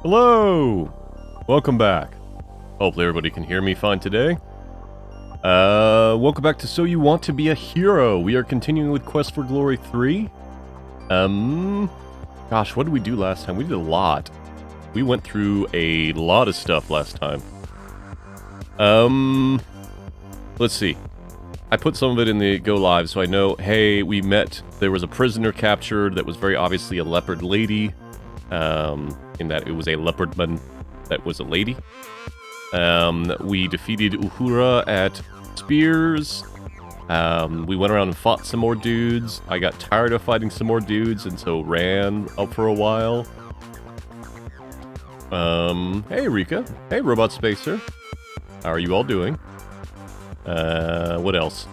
Hello! Welcome back. Hopefully everybody can hear me fine today. Welcome back to So You Want to Be a Hero. We are continuing with Quest for Glory 3. Gosh, what did we do last time? We did a lot. We went through a lot of stuff last time. Let's see. I put some of it in the go live so I know, hey, we met, there was a prisoner captured that was very obviously a leopard lady. In that it was a leopardman that was a lady. We defeated Uhura at Spears. We went around and fought some more dudes. I got tired of fighting some more dudes and so ran up for a while. Hey Rika. Hey Robot Spacer. How are you all doing? What else?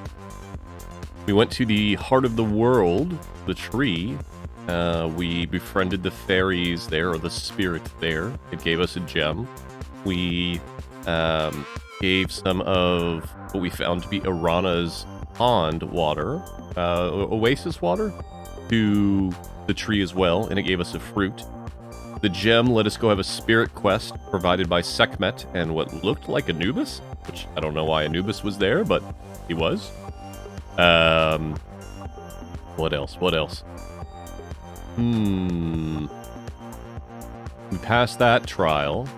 We went to the heart of the world, the tree. We befriended the fairies there, or the spirit there. It gave us a gem. We gave some of what we found to be Irana's pond water, oasis water, to the tree as well, and it gave us a fruit. The gem let us go have a spirit quest provided by Sekhmet and what looked like Anubis, which I don't know why Anubis was there, but he was. What else? What else? We passed that trial.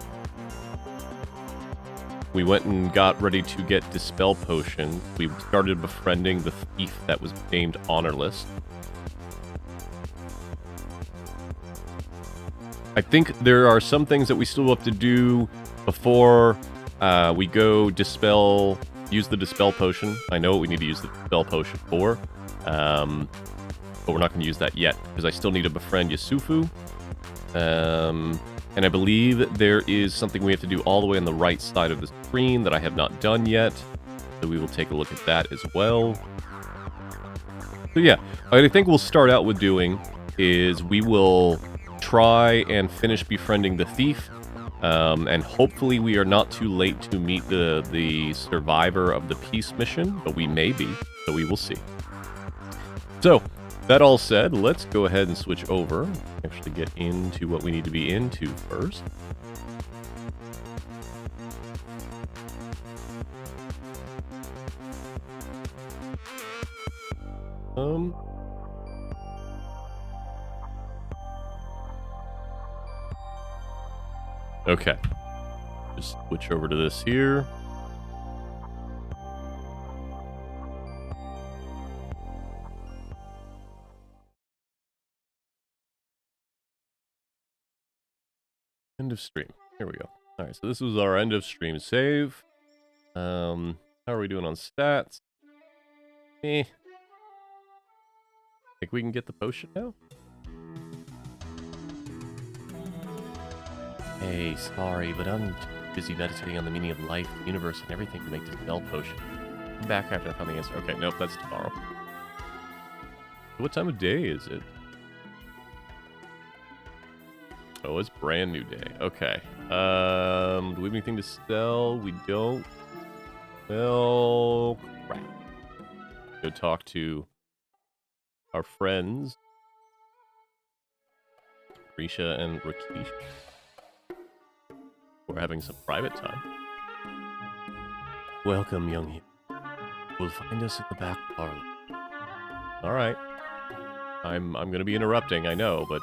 We went and got ready to get Dispel Potion. We started befriending the thief that was named Honorless. I think there are some things that we still have to do before we go use the Dispel Potion. I know what we need to use the Dispel Potion for. But we're not going to use that yet, because I still need to befriend Yusufu. And I believe there is something we have to do all the way on the right side of the screen that I have not done yet. So we will take a look at that as well. So yeah, what I think we'll start out with doing is we will try and finish befriending the thief. And hopefully we are not too late to meet the survivor of the peace mission, but we may be, so we will see. So, that all said, let's go ahead and switch over. Actually get into what we need to be into first. Okay. Just switch over to this here. End of stream. Here we go. Alright, so this was our end of stream save. How are we doing on stats? Think we can get the potion now? Hey, sorry, but I'm busy meditating on the meaning of life, the universe, and everything to make this Dispel Potion. Come back after I find the answer. Okay, nope, that's tomorrow. What time of day is it? Oh, it's brand new day. Okay. Do we have anything to sell? We don't. Well, crap. Go talk to our friends, Risha and Rakesh. We're having some private time. Welcome, young hero. You'll find us in the back parlor. All right. I'm gonna be interrupting, I know, but.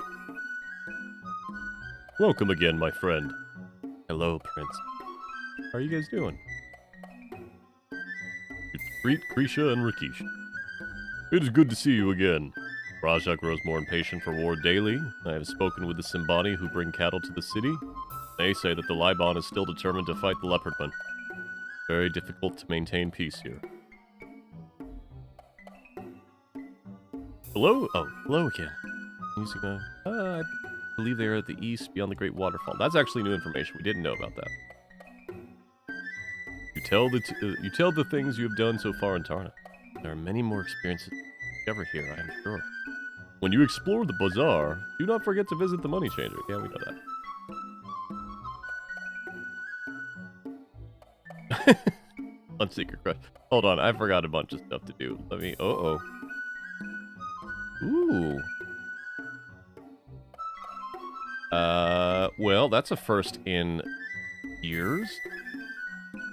Welcome again, my friend. Hello, Prince. How are you guys doing? Greet Krisha and Rakesh. It is good to see you again. Raja grows more impatient for war daily. I have spoken with the Simbani who bring cattle to the city. They say that the Liban is still determined to fight the leopardmen. Very difficult to maintain peace here. Hello? Oh, hello again. Using I believe they are at the east, beyond the Great Waterfall. That's actually new information. We didn't know about that. You tell the things you have done so far in Tarna. There are many more experiences to discover here, I am sure. When you explore the bazaar, do not forget to visit the money changer. Yeah, we know that. On Secret Crush. Hold on, I forgot a bunch of stuff to do. Let me... Ooh. Well, that's a first in years.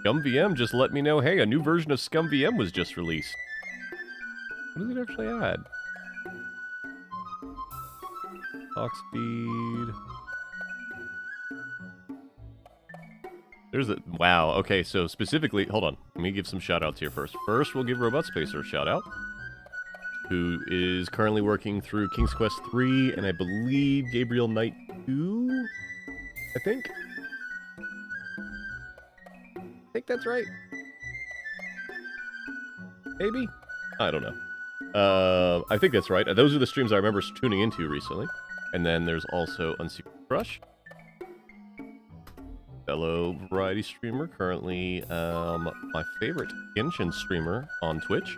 ScumVM just let me know, hey, a new version of ScumVM was just released. What does it actually add? Talk speed. There's a... Wow, okay, so specifically... Hold on, let me give some shout-outs here first. First, we'll give Robot Spacer a shout-out, who is currently working through King's Quest 3, and I believe Gabriel Knight 2? I think that's right. Maybe? I don't know. I think that's right. Those are the streams I remember tuning into recently. And then there's also Unsecret Crush, fellow variety streamer, currently my favorite Genshin streamer on Twitch.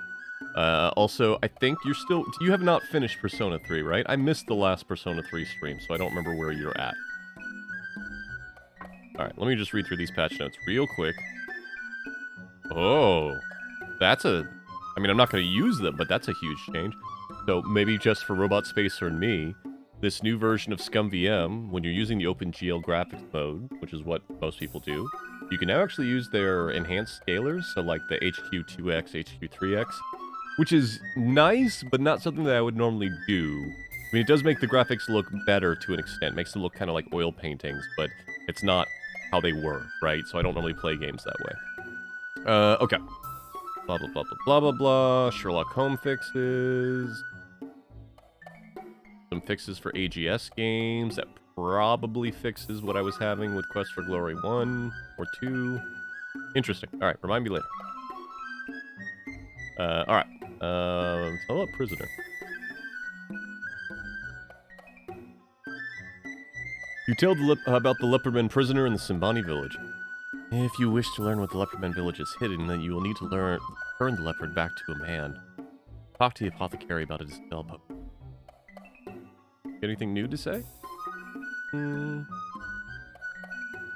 Also, I think you have not finished Persona 3, right? I missed the last Persona 3 stream, so I don't remember where you're at. Alright, let me just read through these patch notes real quick. Oh, that's a... I mean, I'm not going to use them, but that's a huge change. So maybe just for Robot Spacer and me, this new version of ScumVM, when you're using the OpenGL graphics mode, which is what most people do, you can now actually use their enhanced scalars, so like the HQ2X, HQ3X, which is nice, but not something that I would normally do. I mean, it does make the graphics look better to an extent. It makes them look kind of like oil paintings, but it's not how they were, right? So I don't normally play games that way. Okay. Blah, blah, blah, blah, blah, blah, blah. Sherlock Holmes fixes. Some fixes for AGS games. That probably fixes what I was having with Quest for Glory 1 or 2. Interesting. Alright, remind me later. Alright. Tell about Prisoner. You tell about the Leopardman prisoner in the Simbani village. If you wish to learn what the Leopardman village is hidden, then you will need to turn the leopard back to a man. Talk to the apothecary about a Dispel Potion. Anything new to say?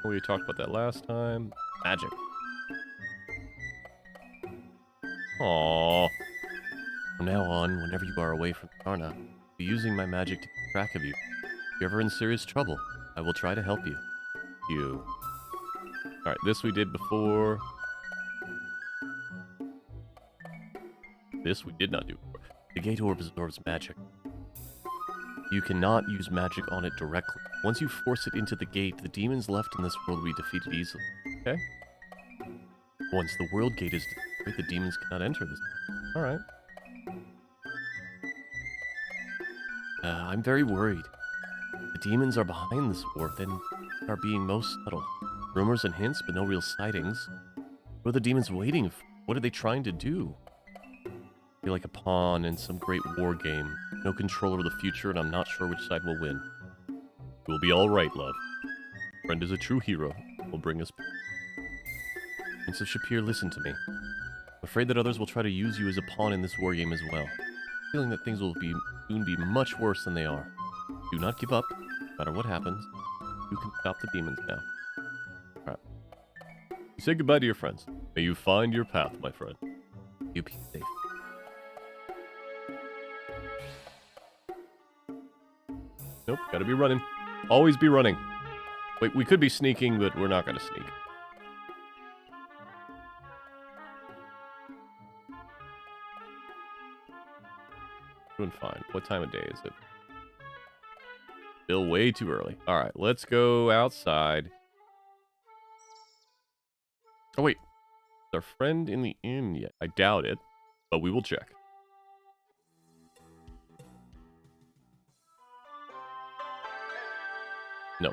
We talked about that last time. Magic. Aww. From now on, whenever you are away from Karna, I'll be using my magic to keep track of you. If you're ever in serious trouble, I will try to help you. Alright, this we did before. This we did not do before. The gate orb absorbs magic. You cannot use magic on it directly. Once you force it into the gate, the demons left in this world will be defeated easily. Okay? Once the world gate is destroyed, the demons cannot enter this. Alright. I'm very worried. The demons are behind this war, then are being most subtle. Rumors and hints, but no real sightings. What are the demons waiting for? What are they trying to do? I feel like a pawn in some great war game. No control over the future, and I'm not sure which side will win. We'll be alright, love. Friend is a true hero. Will bring us... Prince of Shapir, listen to me. I'm afraid that others will try to use you as a pawn in this war game as well. Feeling that things will soon be much worse than they are. Do not give up. No matter what happens, you can stop the demons now. Alright. You say goodbye to your friends. May you find your path, my friend. You be safe. Nope, gotta be running. Always be running. Wait, we could be sneaking, but we're not gonna sneak. Doing fine. What time of day is it? Still way too early. Alright, let's go outside. Oh, wait. Is our friend in the inn yet? I doubt it, but we will check. No.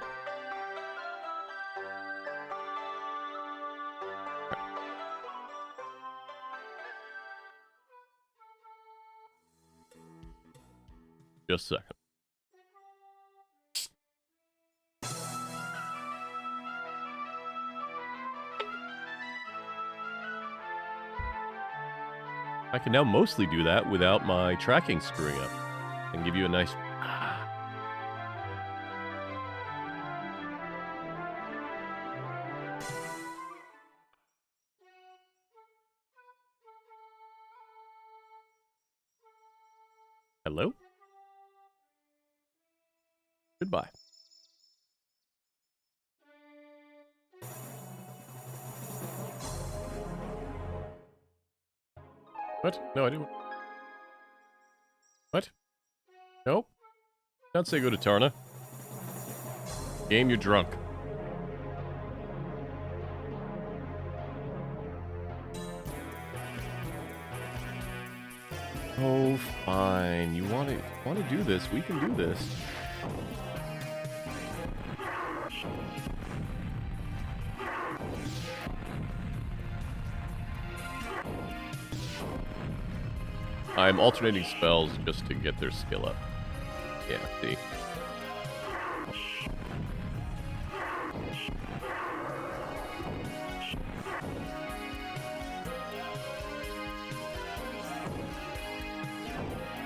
Just a second. I can now mostly do that without my tracking screwing up. And give you a nice... Hello? Goodbye. What? No, I didn't. What? Nope. Don't say go to Tarna. Game, you're drunk. Oh, fine. You want to do this? We can do this. I'm alternating spells just to get their skill up. Yeah, see.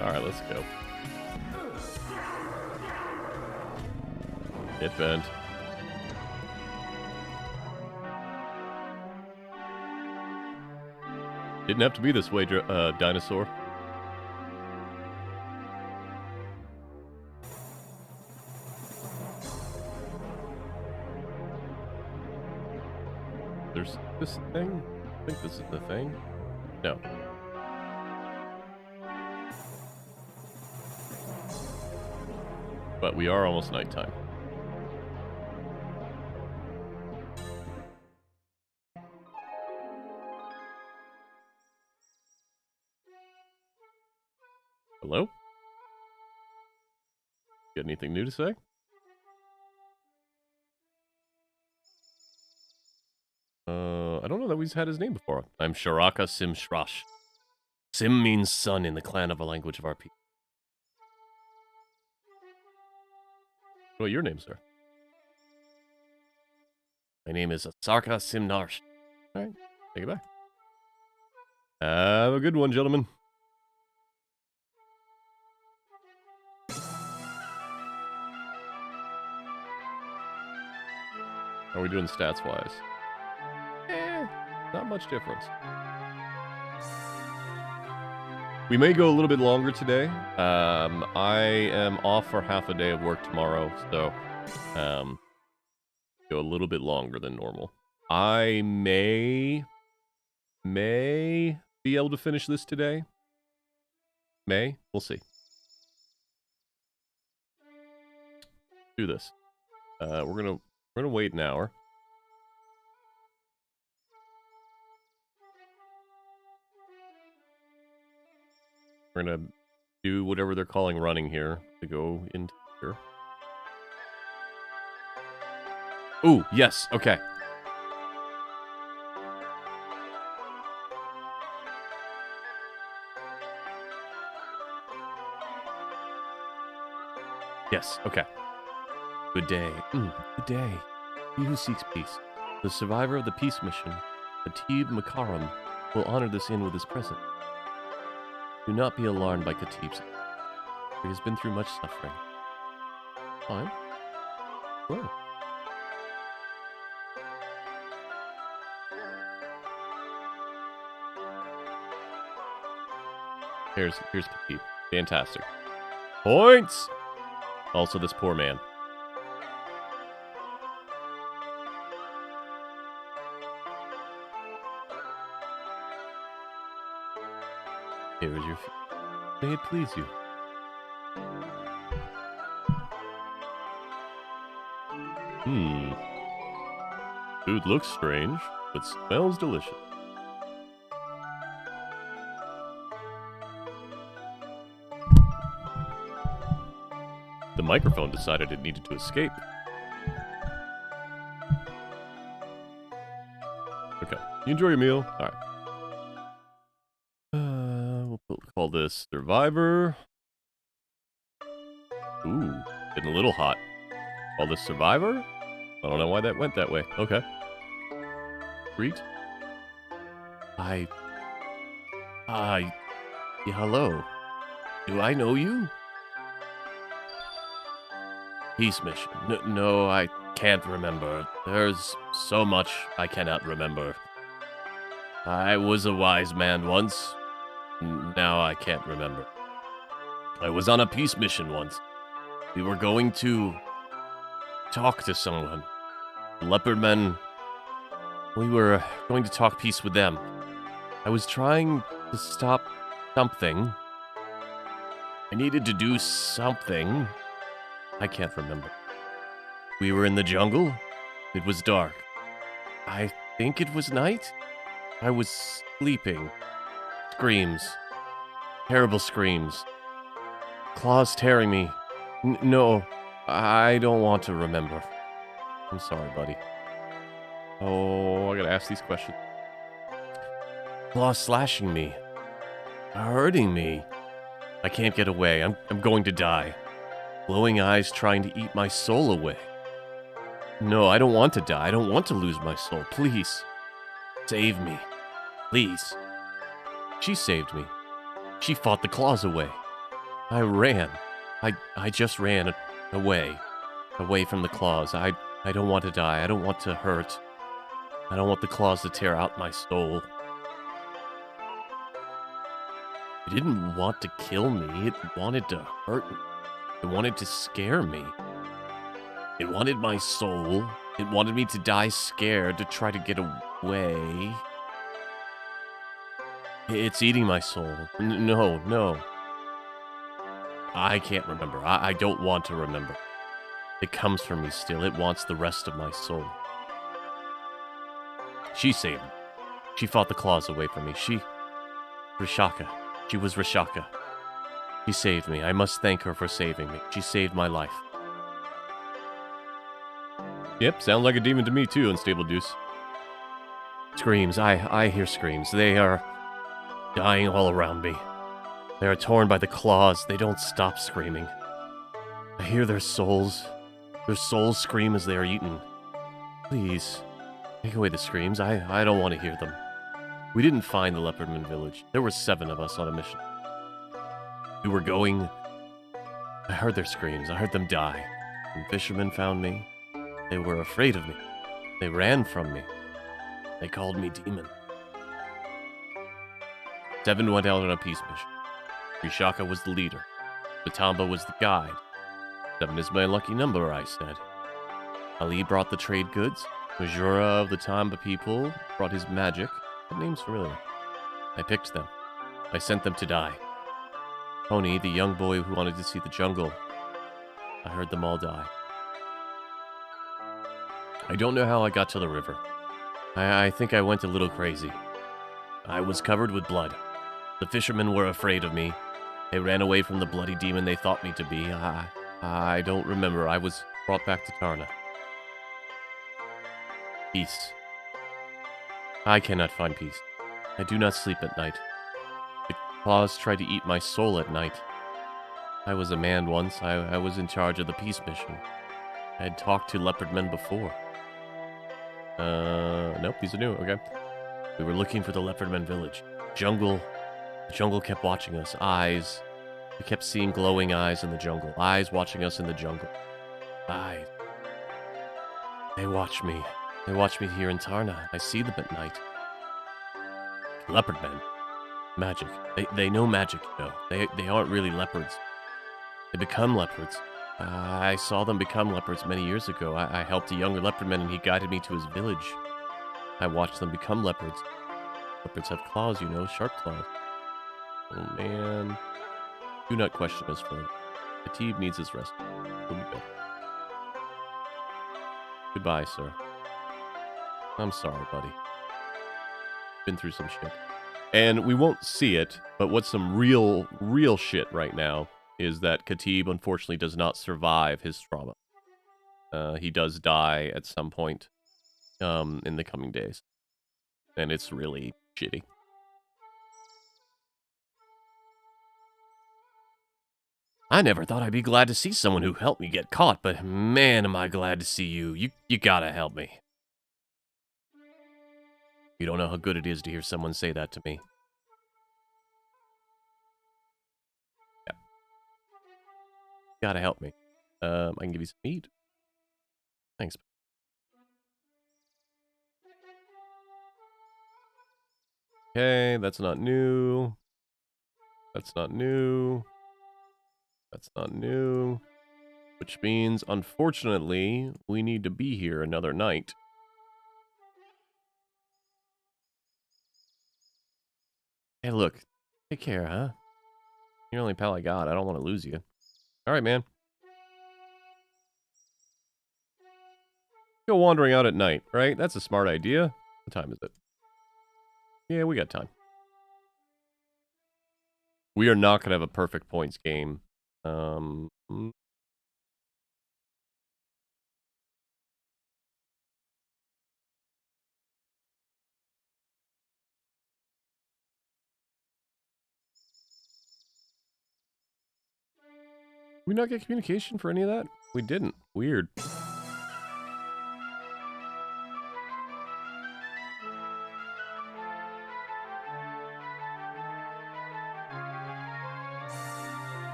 Alright, let's go. Hit vent. Didn't have to be this way, dinosaur. There's this thing? I think this is the thing. No. But we are almost nighttime. Hello? Got anything new to say? I don't know that we've had his name before. I'm Sharaka Sim Shrash. Sim means son in the clan of a language of our people. What your name, sir? My name is Asarka Simnarsh. Alright, take it back. Have a good one, gentlemen. How are we doing stats-wise? Not much difference. We may go a little bit longer today. I am off for half a day of work tomorrow, so go a little bit longer than normal. I may be able to finish this today. We'll see. Do this. We're gonna wait an hour. We're gonna do whatever they're calling running here to go into here. Ooh, yes, okay. Yes, okay. Good day. Good day. He who seeks peace. The survivor of the peace mission, Khatib Makaram, will honor this inn with his presence. Do not be alarmed by Khatib's. He has been through much suffering. Fine. Well. Here's Khatib. Fantastic. Points! Also this poor man. Here is your fee. May it please you. Food looks strange, but smells delicious. The microphone decided it needed to escape. Okay. You enjoy your meal? Alright. We'll call this Survivor. Ooh, getting a little hot. Call this Survivor? I don't know why that went that way. Okay. Greet. Yeah, hello. Do I know you? Peace mission. No, I can't remember. There's so much I cannot remember. I was a wise man once. Now I can't remember. I was on a peace mission once. We were going to talk to someone. The leopard men. We were going to talk peace with them. I was trying to stop something. I needed to do something. I can't remember. We were in the jungle. It was dark. I think it was night. I was sleeping. Screams. Terrible screams. Claws tearing me. No, I don't want to remember. I'm sorry, buddy. Oh, I gotta ask these questions. Claws slashing me. Hurting me. I can't get away. I'm going to die. Glowing eyes trying to eat my soul away. No, I don't want to die. I don't want to lose my soul. Please. Save me. Please. She saved me. She fought the claws away. I ran. I just ran away. Away from the claws. I don't want to die. I don't want to hurt. I don't want the claws to tear out my soul. It didn't want to kill me. It wanted to hurt me. It wanted to scare me. It wanted my soul. It wanted me to die scared to try to get away. It's eating my soul. No. I can't remember. I don't want to remember. It comes from me still. It wants the rest of my soul. She saved me. She fought the claws away from me. Rishaka. She was Rishaka. She saved me. I must thank her for saving me. She saved my life. Yep, sounds like a demon to me too, Unstable Deuce. Screams. I hear screams. They are dying all around me. They are torn by the claws. They don't stop screaming. I hear their souls. Their souls scream as they are eaten. Please, take away the screams. I don't want to hear them. We didn't find the Leopardman village. There were 7 of us on a mission. We were going... I heard their screams. I heard them die. When fishermen found me, they were afraid of me. They ran from me. They called me demon. 7 went out on a peace mission. Rishaka was the leader. Batamba was the guide. 7 is my lucky number, I said. Ali brought the trade goods. Majura of the Tamba people brought his magic. That name's familiar. I picked them. I sent them to die. Pony, the young boy who wanted to see the jungle. I heard them all die. I don't know how I got to the river. I think I went a little crazy. I was covered with blood. The fishermen were afraid of me. They ran away from the bloody demon they thought me to be. I don't remember. I was brought back to Tarna. Peace. I cannot find peace. I do not sleep at night. The claws try to eat my soul at night. I was a man once. I was in charge of the peace mission. I had talked to leopard men before. Nope, these are new. Okay. We were looking for the leopardman village. The jungle kept watching us. Eyes. We kept seeing glowing eyes in the jungle. Eyes watching us in the jungle. Eyes. They watch me. They watch me here in Tarna. I see them at night. Leopard men. Magic. They know magic, though. They aren't really leopards. They become leopards. I saw them become leopards many years ago. I helped a younger leopard man and he guided me to his village. I watched them become leopards. Leopards have claws, you know, sharp claws. Oh man. Do not question us further. Khatib needs his rest. He'll be back. Goodbye, sir. I'm sorry, buddy. Been through some shit. And we won't see it, but what's some real shit right now is that Khatib unfortunately does not survive his trauma. He does die at some point in the coming days. And it's really shitty. I never thought I'd be glad to see someone who helped me get caught, but man, am I glad to see you. You gotta help me. You don't know how good it is to hear someone say that to me. Yeah. Gotta help me. I can give you some meat. Thanks. Okay, that's not new. That's not new. That's not new. Which means, unfortunately, we need to be here another night. Hey, look. Take care, huh? You're the only pal I got. I don't want to lose you. All right, man. Go wandering out at night, right? That's a smart idea. What time is it? Yeah, we got time. We are not going to have a perfect points game. We not get communication for any of that? We didn't. Weird.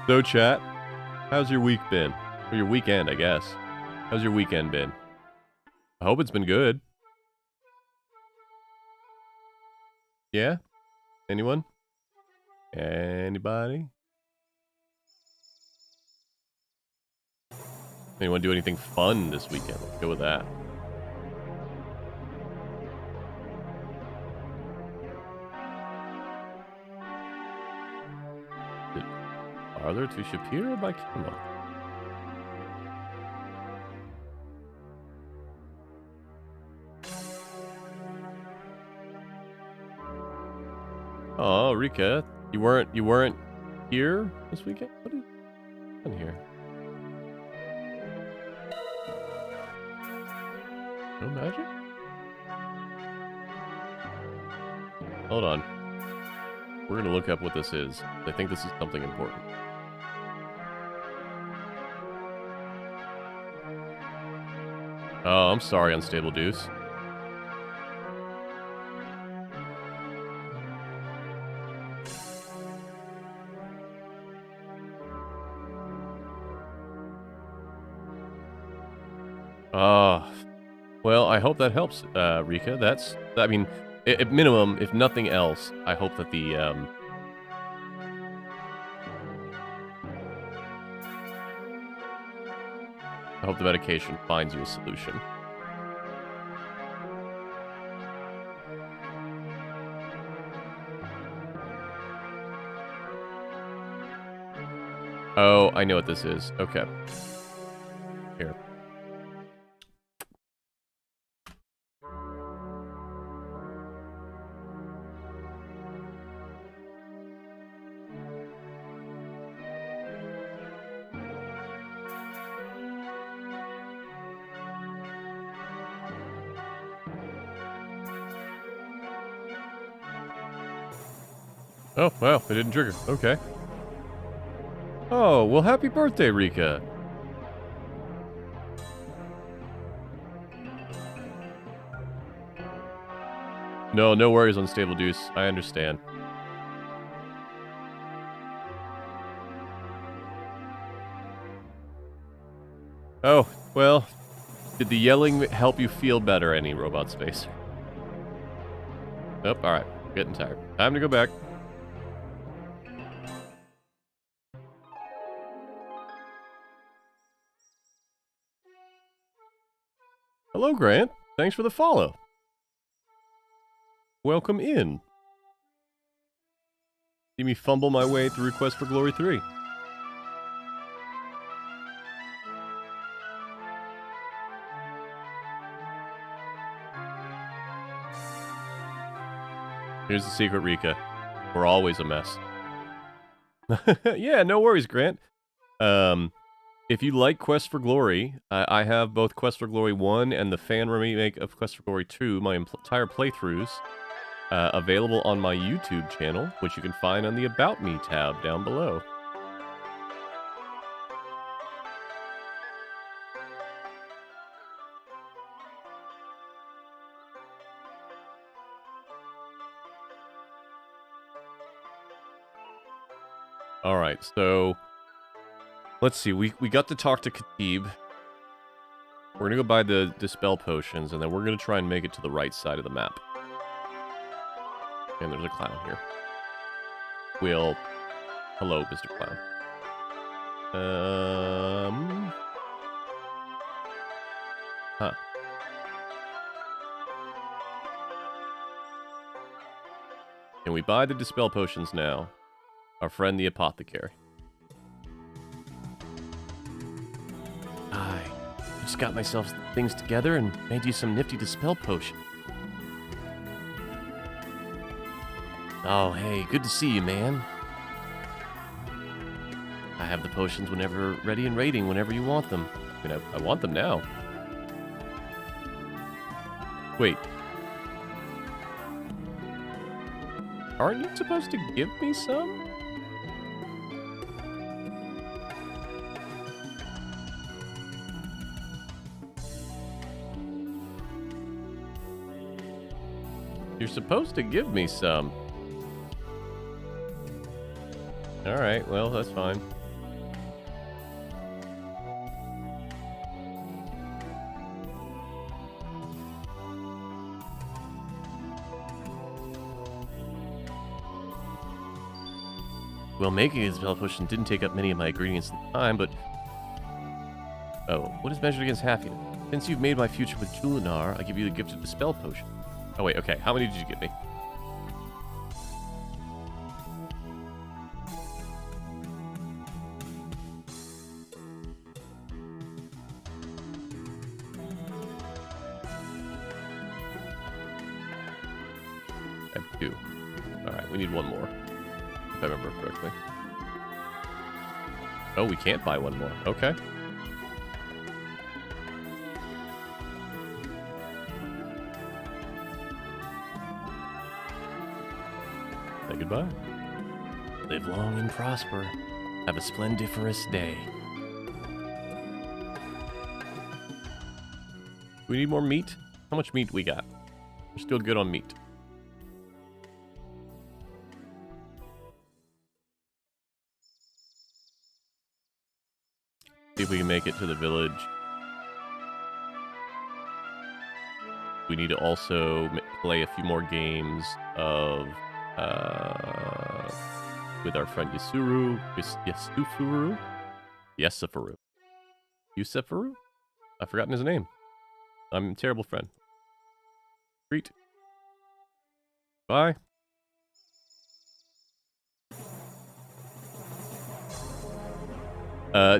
So, chat, how's your week been? Or your weekend, I guess. How's your weekend been? I hope it's been good. Yeah? Anyone? Anybody? Anyone do anything fun this weekend? Let's go with that. Is it farther to Shapiro or by Kimo? Oh, Rika, you weren't here this weekend? What is on here? No magic? Hold on. We're gonna look up what this is. I think this is something important. Oh, I'm sorry, Unstable Deuce. Well, I hope that helps, Rika. I mean, at minimum, if nothing else, I hope that I hope the medication finds you a solution. Oh, I know what this is. Okay. Here. Oh, wow, it didn't trigger. Okay. Oh, well, happy birthday, Rika. No, no worries, Unstable Deuce. I understand. Oh, well, did the yelling help you feel better, any robot space? Nope, alright. Getting tired. Time to go back. Hello, Grant. Thanks for the follow. Welcome in. See me fumble my way through Quest for Glory 3. Here's the secret, Rika. We're always a mess. Yeah, no worries, Grant. If you like Quest for Glory, I have both Quest for Glory 1 and the fan remake of Quest for Glory 2, my entire playthroughs, available on my YouTube channel, which you can find on the About Me tab down below. Alright, so let's see. We got to talk to Khatib. We're going to go buy the Dispel Potions, and then we're going to try and make it to the right side of the map. And there's a clown here. Hello, Mr. Clown. Huh. Can we buy the Dispel Potions now? Our friend the apothecary. I just got myself things together and made you some nifty Dispel Potion. Oh, hey, good to see you, man. I have the potions whenever ready and raiding whenever you want them. I mean, I want them now. Wait. Aren't you supposed to give me some? You're supposed to give me some. Alright, well, that's fine. Well, making a Dispel Potion didn't take up many of my ingredients at the time, but... Oh, what is measured against happiness? Since you've made my future with Julinar, I give you the gift of Dispel Potion. Oh wait, okay, how many did you give me? I have 2. Alright, we need 1 more. If I remember correctly. Oh, we can't buy 1 more. Okay. Say goodbye. Live long and prosper. Have a splendiferous day. We need more meat? How much meat we got? We're still good on meat. See if we can make it to the village. We need to also play a few more games of with our friend Yusuru. Yusufaru? I've forgotten his name. I'm a terrible friend. Greet. Bye.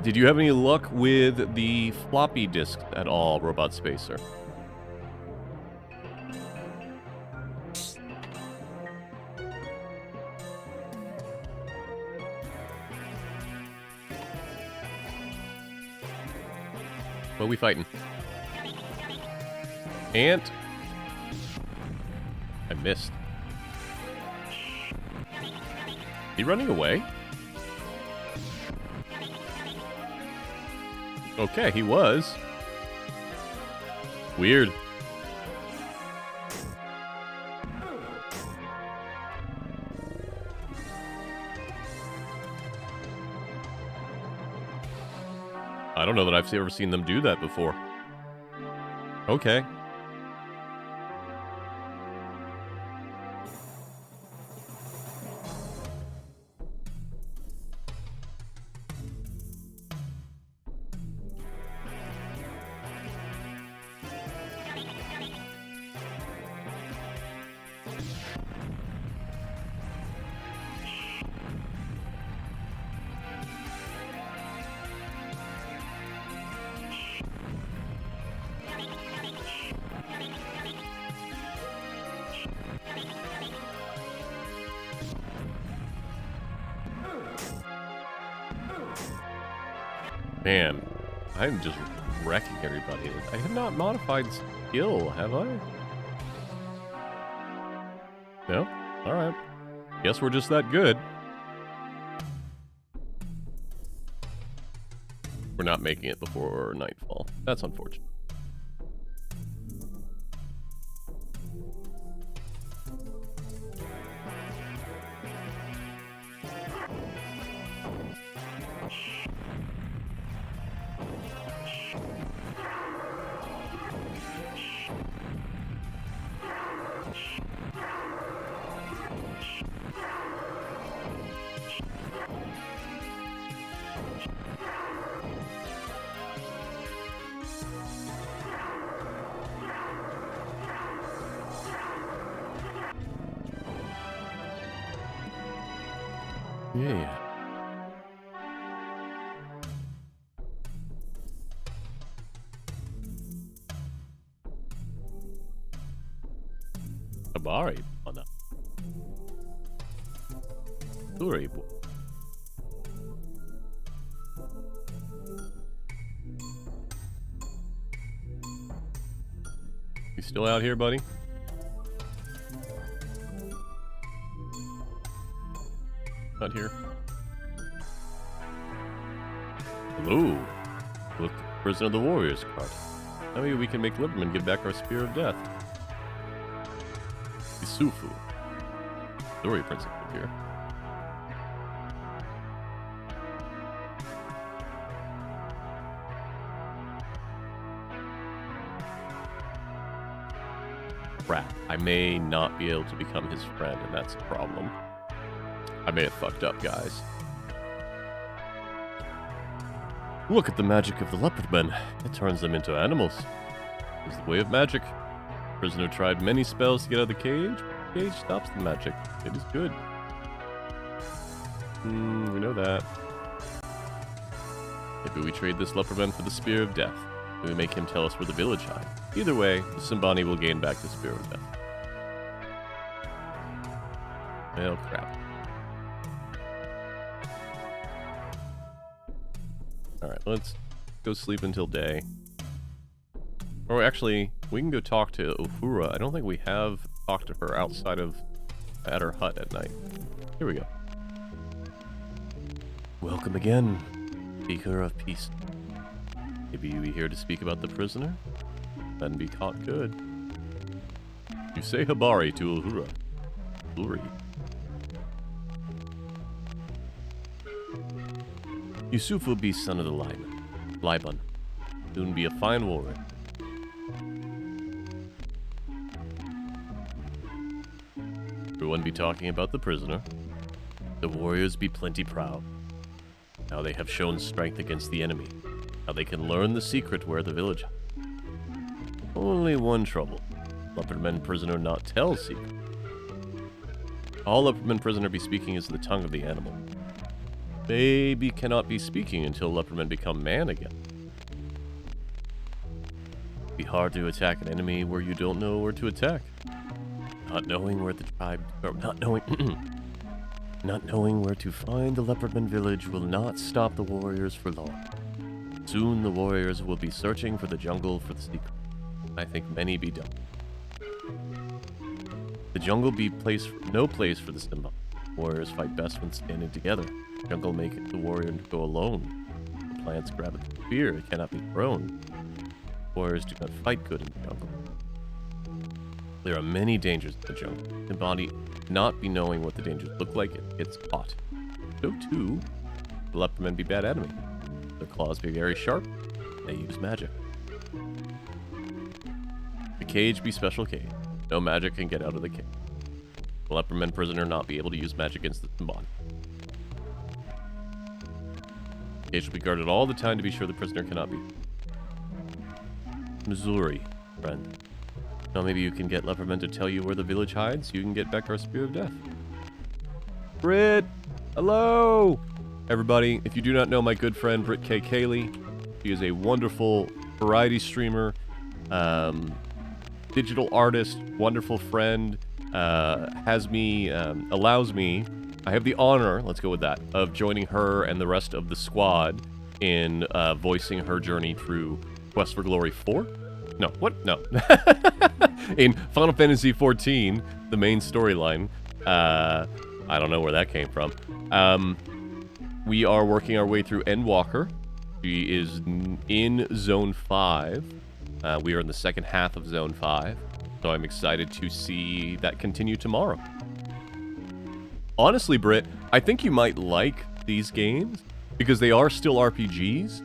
Did you have any luck with the floppy disk at all, Robot Spacer? What are we fighting? Ant. I missed. He running away? Okay, he was. Weird. I don't know that I've ever seen them do that before. Okay. Man, I'm just wrecking everybody. I have not modified skill, have I? No? Alright. Guess we're just that good. We're not making it before nightfall. That's unfortunate. Yeah. Habari, mana. Sorry. You still out here, buddy? Not here. Hello. Look, Prisoner of the Warriors card. Maybe we can make Liberman give back our Spear of Death. Isufu. Story Princess here. Crap. I may not be able to become his friend, and that's a problem. I may have fucked up, guys. Look at the magic of the leopard men. It turns them into animals. It's the way of magic. Prisoner tried many spells to get out of the cage. The cage stops the magic. It is good. We know that. Maybe we trade this leopard man for the Spear of Death. Maybe we make him tell us where the village hides. Either way, the Simbani will gain back the Spear of Death. Well, crap. Alright, let's go sleep until day. Or actually, we can go talk to Uhura. I don't think we have talked to her outside of at her hut at night. Here we go. Welcome again, Speaker of Peace. Maybe you be here to speak about the prisoner? Then be caught good. You say Habari to Uhura. Luri. Yusufu be son of the Liban. Soon be a fine warrior. Everyone be talking about the prisoner. The warriors be plenty proud. How they have shown strength against the enemy. How they can learn the secret where the village. Only one trouble. Leopardman prisoner not tell secret. All Leopardman prisoner be speaking is the tongue of the animal. Baby cannot be speaking until Leopardmen become man again. Be hard to attack an enemy where you don't know where to attack. Not knowing where the tribe, or not knowing where to find the Leopardman village will not stop the warriors for long. Soon the warriors will be searching for the jungle for the secret. I think many be done. The jungle be no place for the Simba. Warriors fight best when standing together. Jungle make it the warrior to go alone. The plants grab at the spear, it cannot be thrown. Warriors do not fight good in the jungle. There are many dangers in the jungle. The body not be knowing what the dangers look like, it gets caught. So too, the leopardmen be bad enemy. Their claws be very sharp, they use magic. The cage be special cage. No magic can get out of the cage. The leopardman prisoner not be able to use magic against the Simbani. The cage will be guarded all the time to be sure the prisoner cannot be. Missouri, friend. Now maybe you can get leopardmen to tell you where the village hides, so you can get back our Spear of Death. Britt! Hello! Everybody, if you do not know my good friend Britt K. Cayley, she is a wonderful variety streamer, digital artist, wonderful friend, allows me, I have the honor, let's go with that, of joining her and the rest of the squad in voicing her journey through Quest for Glory 4? No, what? No. In Final Fantasy XIV, the main storyline. I don't know where that came from. We are working our way through Endwalker. She is in Zone 5. We are in the second half of Zone 5. So I'm excited to see that continue tomorrow. Honestly, Britt, I think you might like these games because they are still RPGs.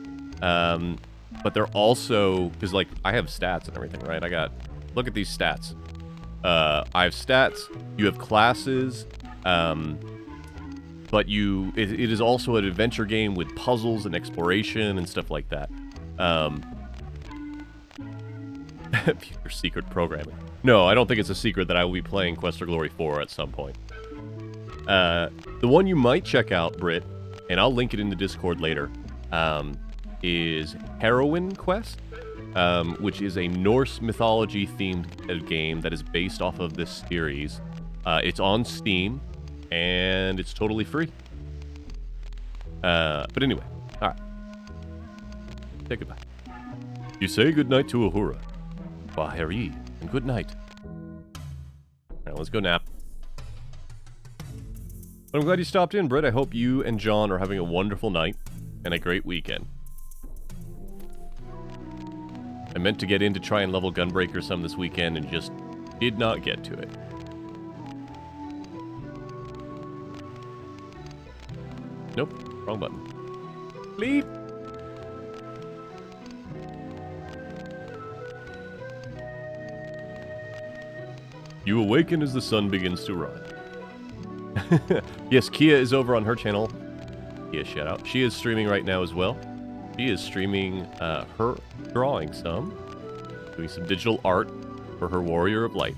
But they're also, because like I have stats and everything, right? Look at these stats. I have stats, you have classes, but it is also an adventure game with puzzles and exploration and stuff like that. Pure secret programming. No, I don't think it's a secret that I will be playing Quest for Glory 4 at some point. The The one you might check out, Britt, and I'll link it in the Discord later, is Heroine Quest, which is a Norse mythology-themed game that is based off of this series. It's on Steam, and it's totally free. But anyway, all right. Say goodbye. You say goodnight to Uhura. Bahari, and good night. All right, let's go nap. But I'm glad you stopped in, Britt. I hope you and John are having a wonderful night and a great weekend. I meant to get in to try and level Gunbreaker some this weekend and just did not get to it. Nope, wrong button. Leave! You awaken as the sun begins to rise. Yes, Kia is over on her channel. Kia, shout out. She is streaming right now as well. She is streaming her drawing some. Doing some digital art for her Warrior of Light.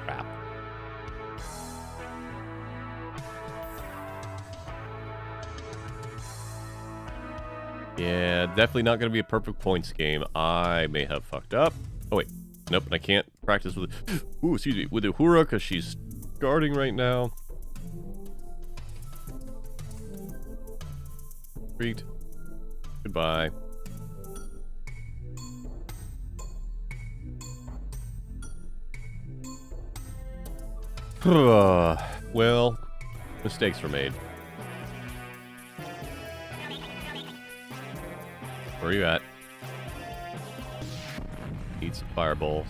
Crap. Yeah, definitely not going to be a perfect points game. I may have fucked up. Oh, wait. Nope, and I can't practice with... Ooh, excuse me. With Uhura, because she's guarding right now. Freaked. Goodbye. Well, mistakes were made. Where are you at? Eat some fireballs.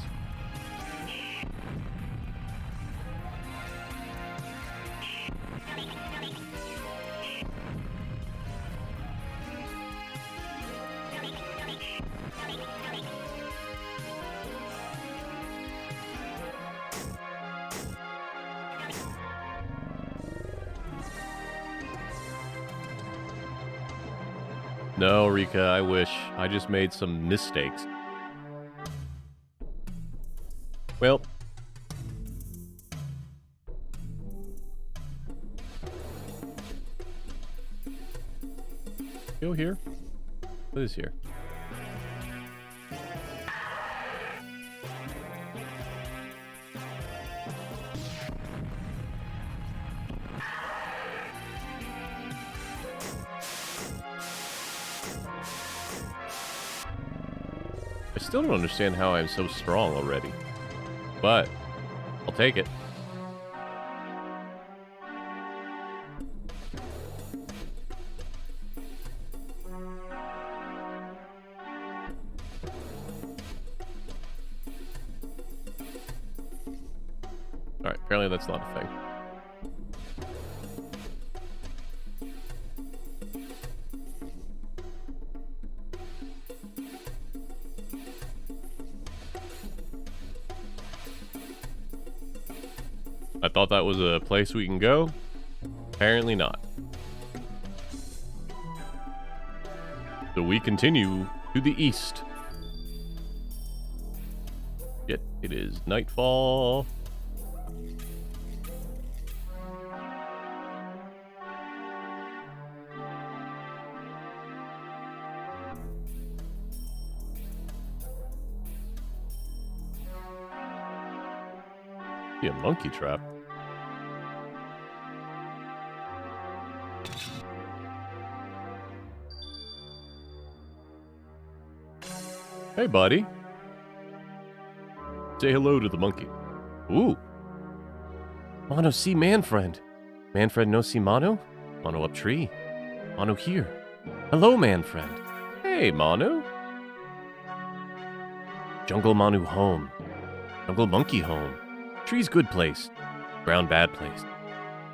No, Rika, I wish. I just made some mistakes. Well. Go here. What is here? I still don't understand how I'm so strong already. But, I'll take it. Alright, apparently that's not a thing. I thought that was a place we can go. Apparently not. So we continue to the east. Yet it is nightfall. Be a monkey trap. Hey, buddy. Say hello to the monkey. Ooh. Mono see man friend. Man friend no see Mono? Mono up tree. Mono here. Hello, man friend. Hey, Mono. Jungle Manu home. Jungle monkey home. Tree's good place. Ground bad place.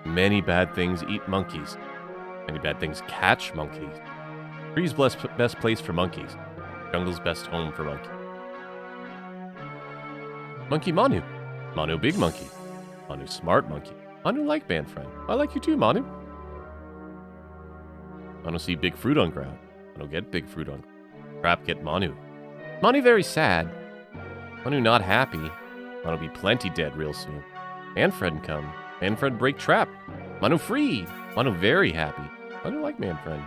Many bad things eat monkeys. Many bad things catch monkeys. Tree's best place for monkeys. Jungle's best home for monkey. Monkey Manu. Manu big monkey. Manu smart monkey. Manu like man friend. I like you too, Manu. Manu see big fruit on ground. Manu get big fruit on ground. Trap get Manu. Manu very sad. Manu not happy. Manu be plenty dead real soon. Manfred come. Manfred break trap. Manu free. Manu very happy. Manu like Manfred.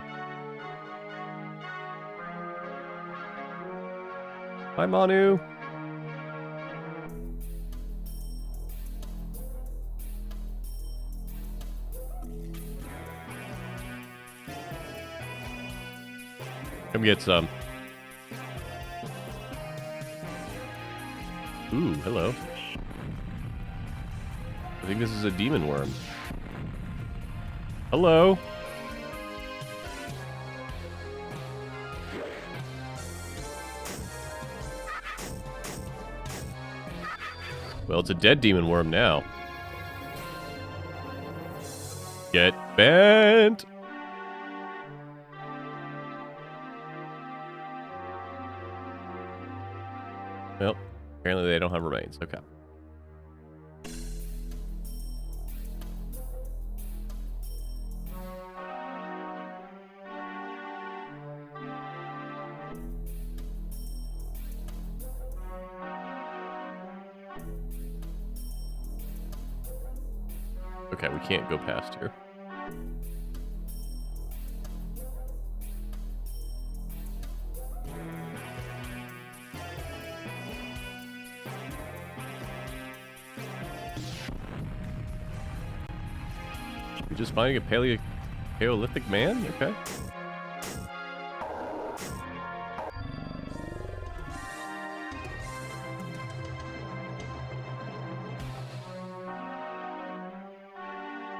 Bye, Manu. Come get some. Ooh, hello. I think this is a demon worm. Hello. Well, it's a dead demon worm now. Get bent! Well, apparently they don't have remains. Okay. Okay, we can't go past here. We're just finding a Paleolithic man? Okay.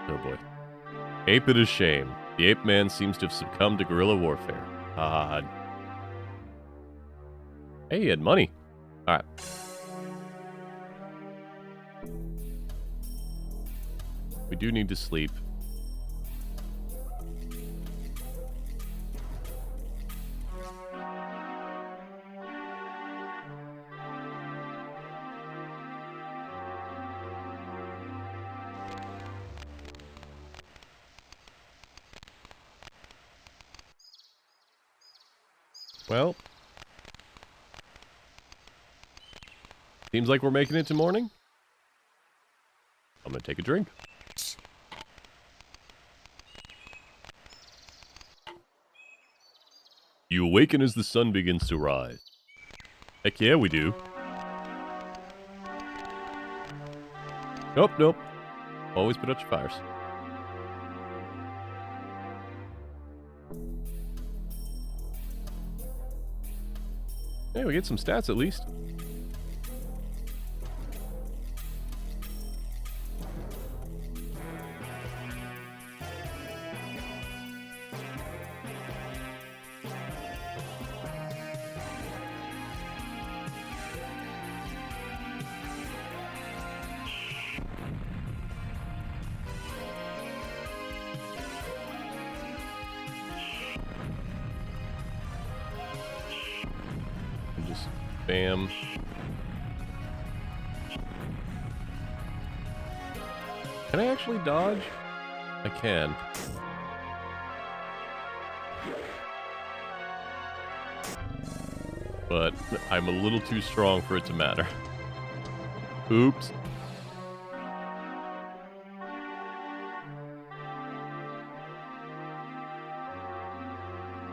Oh boy. Ape it is shame. The ape man seems to have succumbed to guerrilla warfare. Ah. Hey, he had money. Alright. We do need to sleep. Well, seems like we're making it to morning. I'm gonna take a drink. You awaken as the sun begins to rise. Heck yeah, we do. Nope, nope. Always put out your fires. Hey, we get some stats at least. Bam. Can I actually dodge? I can. But I'm a little too strong for it to matter. Oops.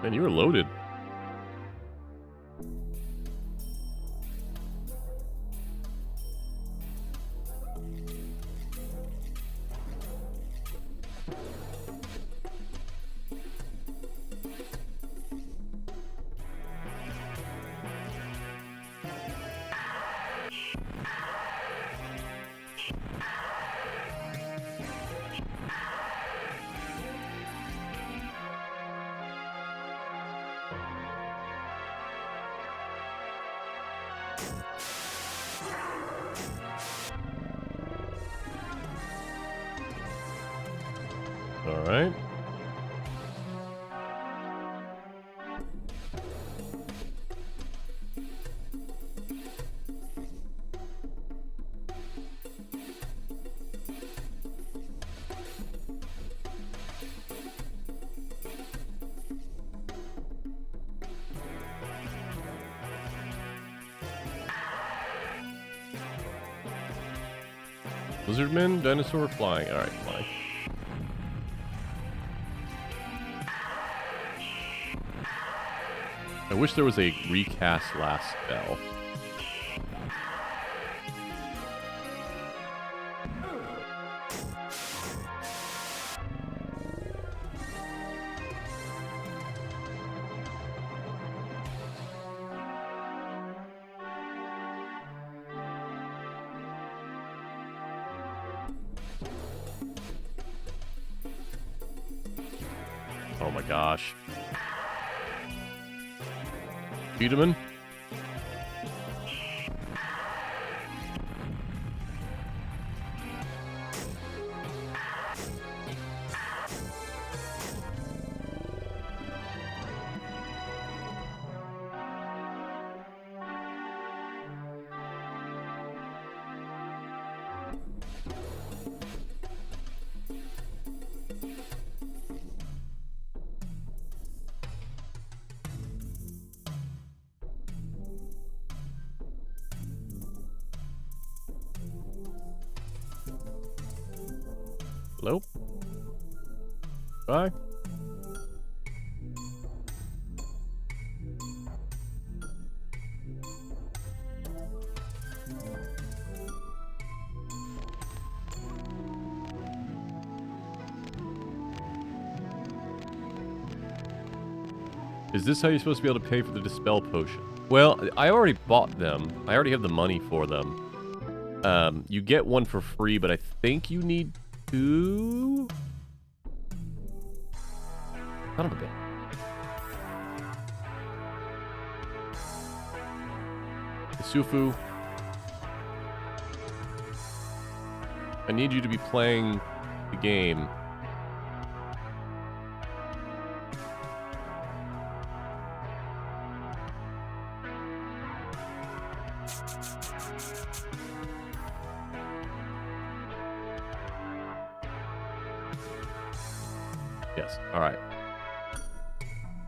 Man, you were loaded. All right. Lizardman, dinosaur, flying. Alright, flying. I wish there was a recast last spell. Oh my gosh. Peterman? Hello? Bye. Is this how you're supposed to be able to pay for the Dispel Potion? Well, I already bought them. I already have the money for them. You get one for free, but I think you need two? Son of a bitch. Isufu. I need you to be playing the game. Yes, alright.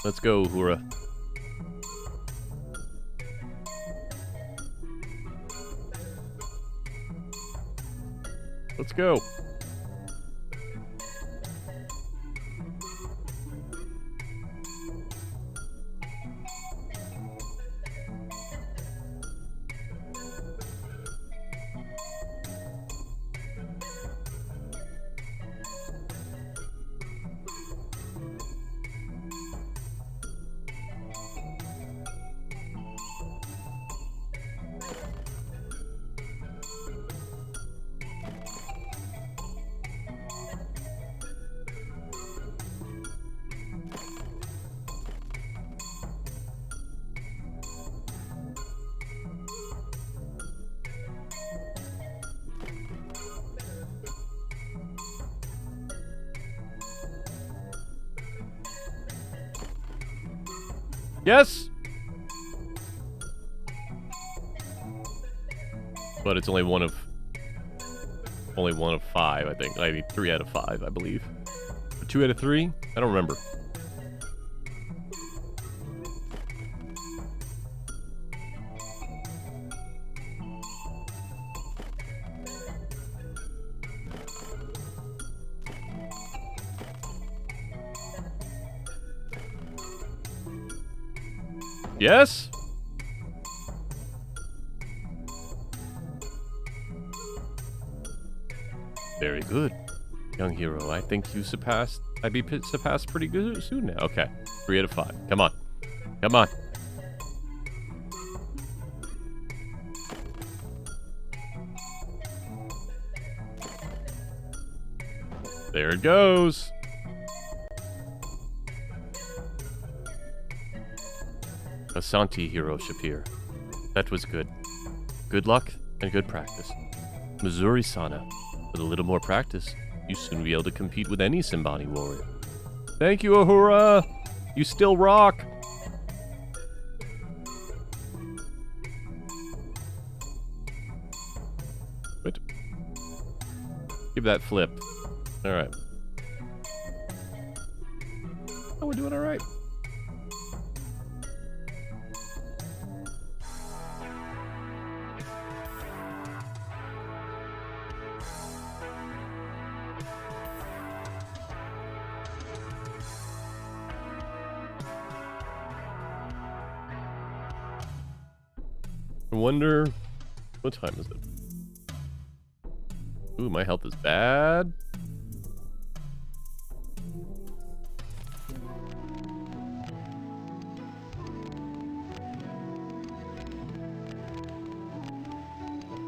Let's go, Uhura. Let's go. Yes! But it's only one of five, I think. I mean, 3 out of 5, I believe. Or 2 out of 3? I don't remember. Yes? Very good, young hero. I think you surpassed. I'd be surpassed pretty good soon now. Okay, 3 out of 5. Come on, come on. There it goes. Asante, Hero Shapir. That was good. Good luck and good practice. Missouri-sana. With a little more practice, you soon be able to compete with any Simbani warrior. Thank you, Uhura! You still rock! Wait. Give that flip. Alright. Oh, we're doing alright. I wonder... What time is it? Ooh, my health is bad.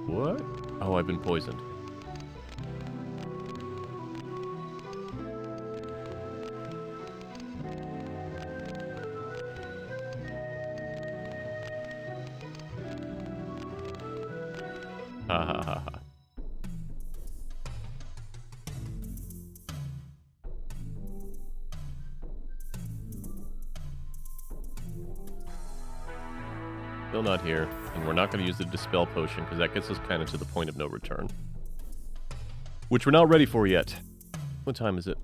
What? Oh, I've been poisoned. Ha ha ha ha. Still not here, and we're not going to use the Dispel Potion, because that gets us kind of to the point of no return. Which we're not ready for yet. What time is it?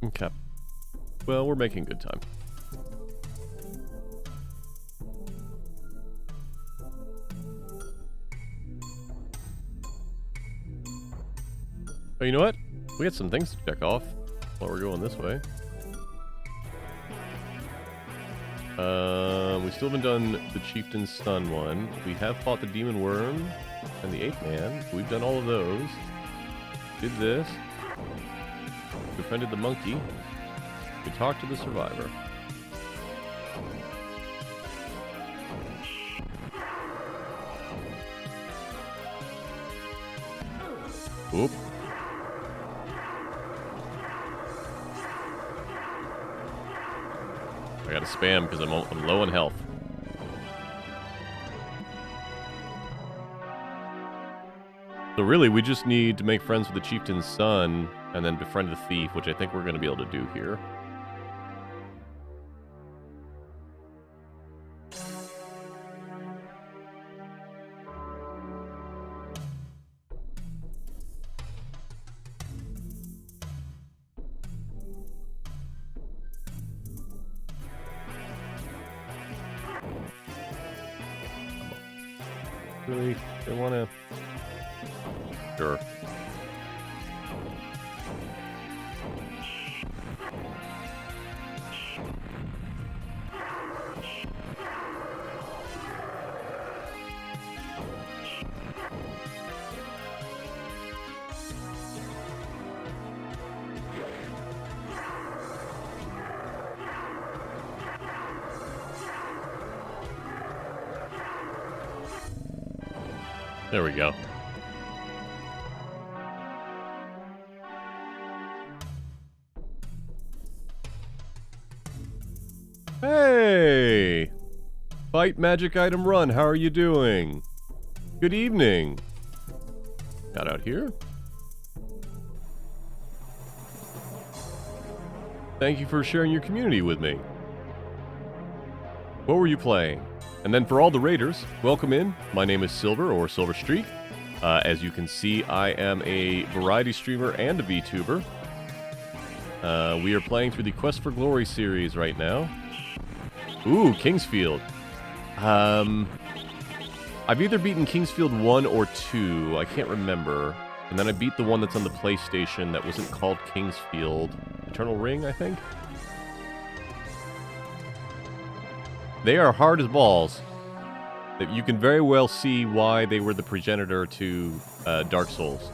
Okay. Well, we're making good time. Oh, you know what? We got some things to check off while we're going this way. We still haven't done the Chieftain's Son one. We have fought the Demon Worm and the Ape Man. We've done all of those. Did this. Befriended the monkey. We talked to the survivor. Oop. I gotta spam because I'm low on health. So really, we just need to make friends with the Chieftain's Son and then befriend the thief, which I think we're going to be able to do here. Really? They want to... Sure. There we go. Hey! Fight Magic Item Run, how are you doing? Good evening. Got out here. Thank you for sharing your community with me. What were you playing? And then for all the raiders, welcome in. My name is Silver, or Silver Streak. As you can see, I am a variety streamer and a VTuber. We are playing through the Quest for Glory series right now. Ooh, Kingsfield. I've either beaten Kingsfield 1 or 2, I can't remember. And then I beat the one that's on the PlayStation that wasn't called Kingsfield. Eternal Ring, I think? They are hard as balls. You can very well see why they were the progenitor to Dark Souls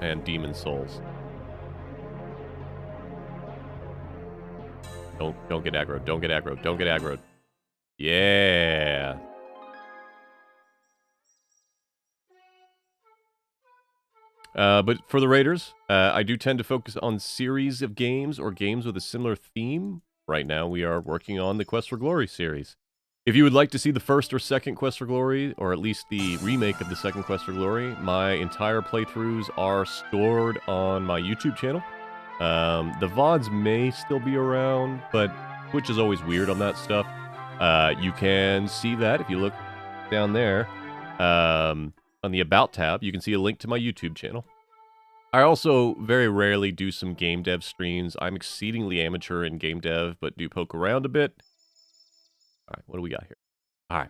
and Demon Souls. Don't get aggroed. Don't get aggroed. Don't get aggroed. Yeah. But for the raiders, I do tend to focus on series of games or games with a similar theme. Right now, we are working on the Quest for Glory series. If you would like to see the first or second Quest for Glory, or at least the remake of the second Quest for Glory, my entire playthroughs are stored on my YouTube channel. The VODs may still be around, but Twitch is always weird on that stuff. You can see that if you look down there on the About tab. You can see a link to my YouTube channel. I also very rarely do some game dev streams. I'm exceedingly amateur in game dev, but do poke around a bit. All right, what do we got here? All right.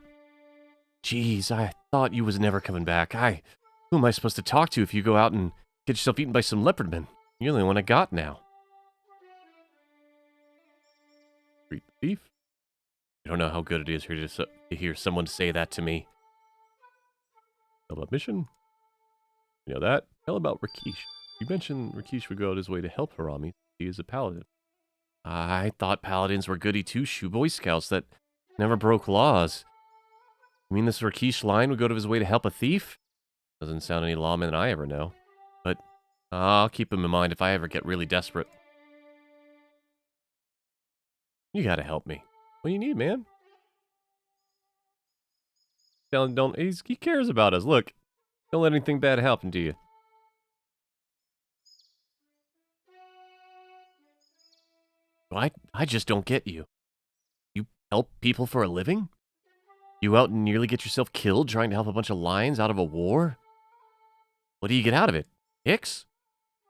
Jeez, I thought you was never coming back. Who am I supposed to talk to if you go out and get yourself eaten by some leopard men? You're the only one I got now. Street thief. You don't know how good it is here to hear someone say that to me. Tell about mission. You know that? Tell about Rakesh. You mentioned Rakesh would go out his way to help Harami. He is a paladin. I thought paladins were goody two-shoe Boy Scouts that never broke laws. You mean this Rakesh line would go to his way to help a thief? Doesn't sound any lawman I ever know. But I'll keep him in mind if I ever get really desperate. You gotta help me. What do you need, man? He cares about us. Look, don't let anything bad happen to you. I just don't get you. You help people for a living? You out and nearly get yourself killed trying to help a bunch of lions out of a war? What do you get out of it? Hicks?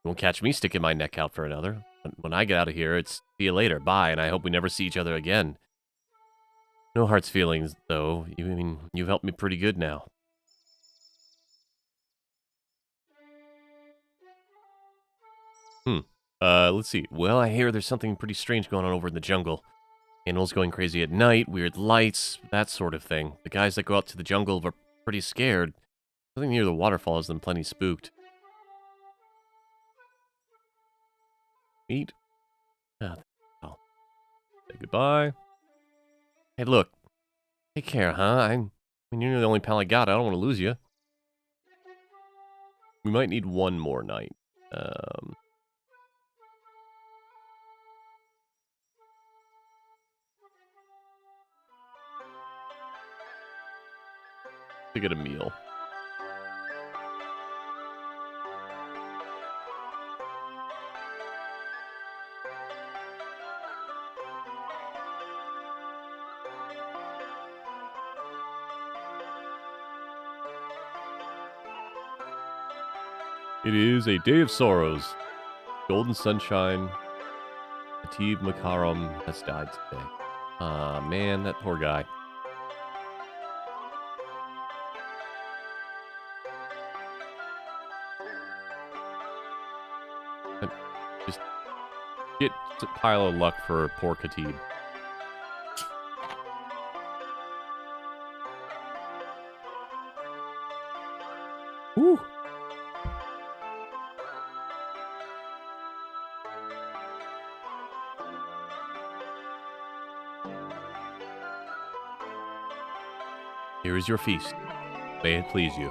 You won't catch me sticking my neck out for another. When I get out of here, it's see you later, bye, and I hope we never see each other again. No hard feelings, though. You've helped me pretty good now. Let's see. Well, I hear there's something pretty strange going on over in the jungle. Animals going crazy at night, weird lights, that sort of thing. The guys that go out to the jungle are pretty scared. Something near the waterfall has them plenty spooked. Meet. Oh, say goodbye. Hey, look. Take care, huh? You're the only pal I got. I don't want to lose you. We might need one more night. To get a meal. It is a day of sorrows. Golden sunshine. Atib Makaram has died today. Ah, man, that poor guy. Just get a pile of luck for poor Khatib. Woo! Here is your feast. May it please you.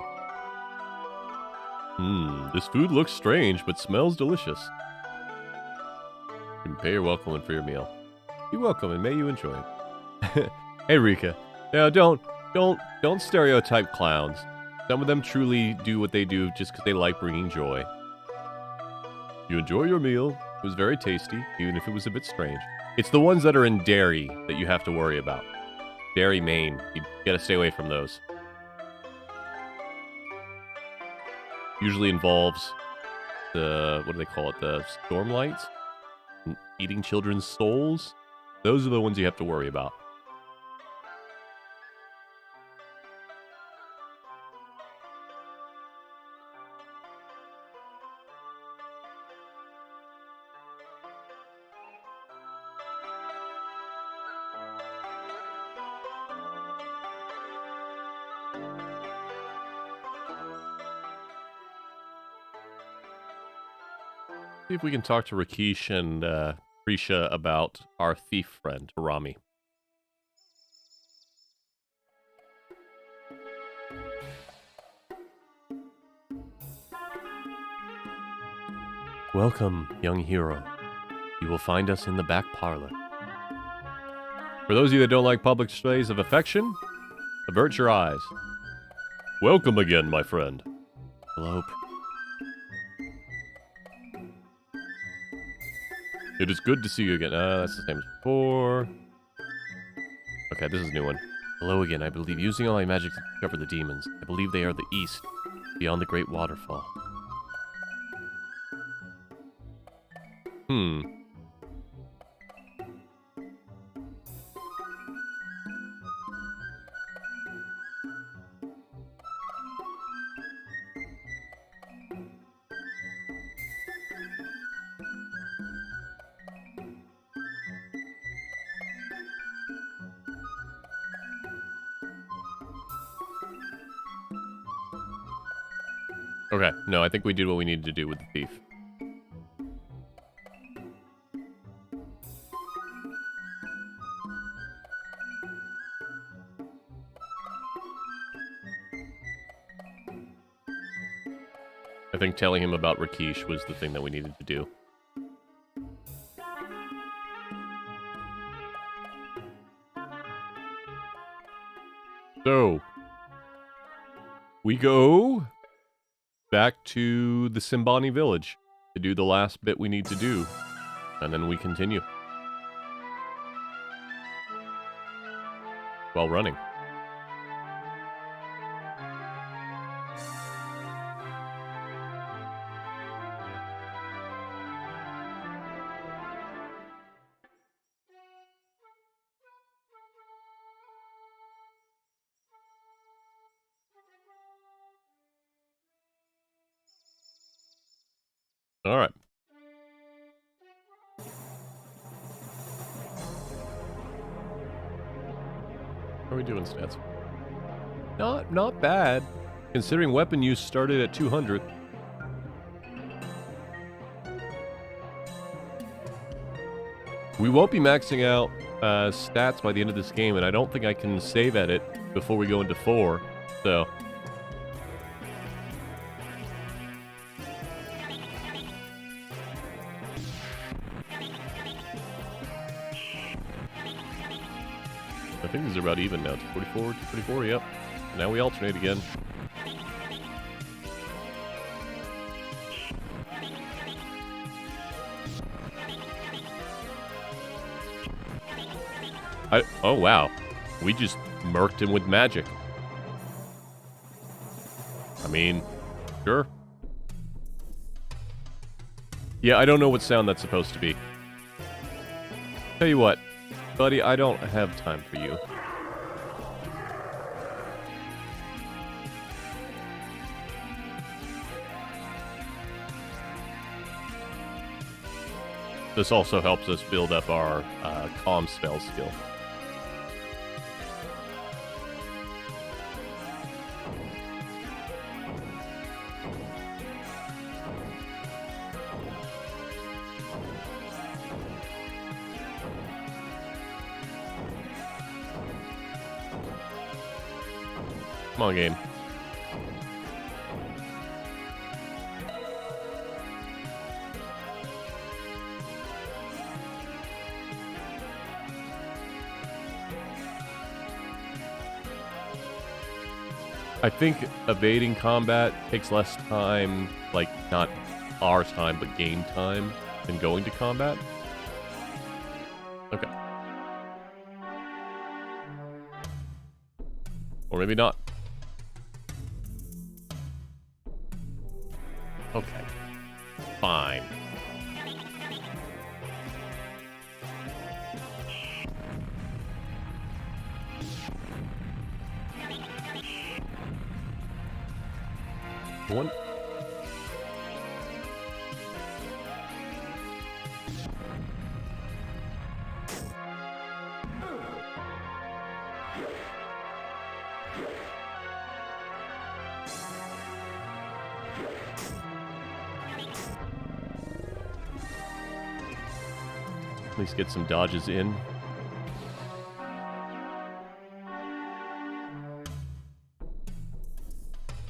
This food looks strange, but smells delicious. You can pay your welcome for your meal. You're welcome, and may you enjoy it. Hey, Rika. Now, don't stereotype clowns. Some of them truly do what they do just because they like bringing joy. You enjoy your meal. It was very tasty, even if it was a bit strange. It's the ones that are in Derry that you have to worry about. Derry, Maine. You gotta stay away from those. Usually involves the, what do they call it? The stormlights? Eating children's souls? Those are the ones you have to worry about. See if we can talk to Rakesh and Prisha about our thief friend, Harami. Welcome, young hero. You will find us in the back parlor. For those of you that don't like public displays of affection, avert your eyes. Welcome again, my friend. Hello. It is good to see you again. That's the same as before. Okay, this is a new one. Hello again. I believe using all my magic to discover the demons. I believe they are the east, beyond the great waterfall. Okay, no, I think we did what we needed to do with the thief. I think telling him about Rakesh was the thing that we needed to do. So, we go back to the Simbani village to do the last bit we need to do, and then we continue. While running. All right. How are we doing, stats? Not bad, considering weapon use started at 200. We won't be maxing out stats by the end of this game, and I don't think I can save at it before we go into 4, so... I think these are about even now. 244, 244, yep. Now we alternate again. Oh, wow. We just murked him with magic. I mean, sure. Yeah, I don't know what sound that's supposed to be. Tell you what, buddy, I don't have time for you. This also helps us build up our calm spell skill. Come on, game. I think evading combat takes less time, like, not our time, but game time, than going to combat. Okay. Or maybe not. Okay. Fine. One. At least get some dodges in.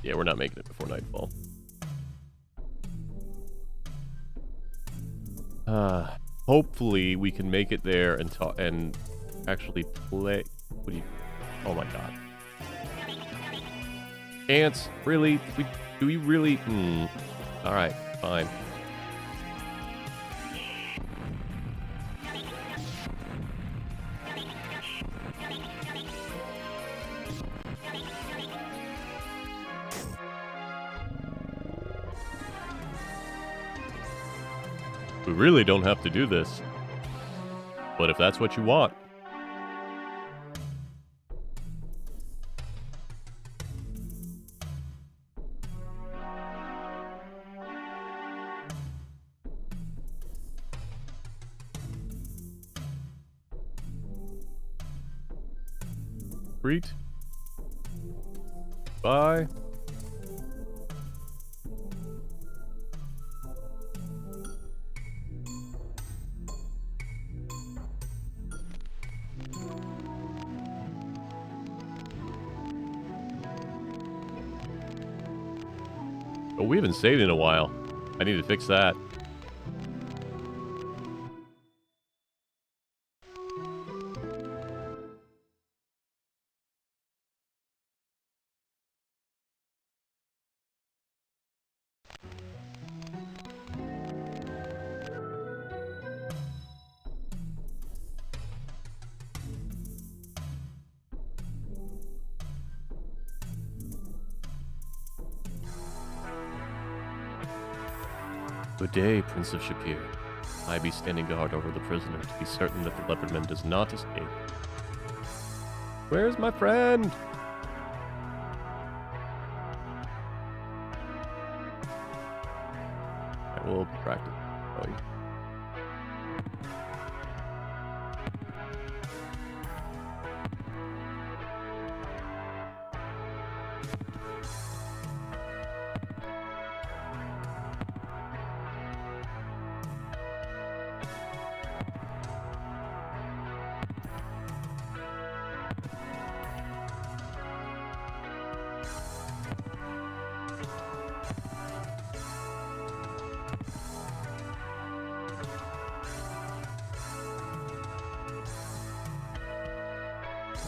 Yeah, we're not making it before nightfall. Hopefully we can make it there and actually play. What do you? Oh my god. Ants, really? Do we really? All right, fine. We really don't have to do this. But if that's what you want. Greet. Bye. Oh, we haven't saved in a while. I need to fix that. Good day, Prince of Shapir. I be standing guard over the prisoner to be certain that the leopardman does not escape. Where's my friend? I will practice going.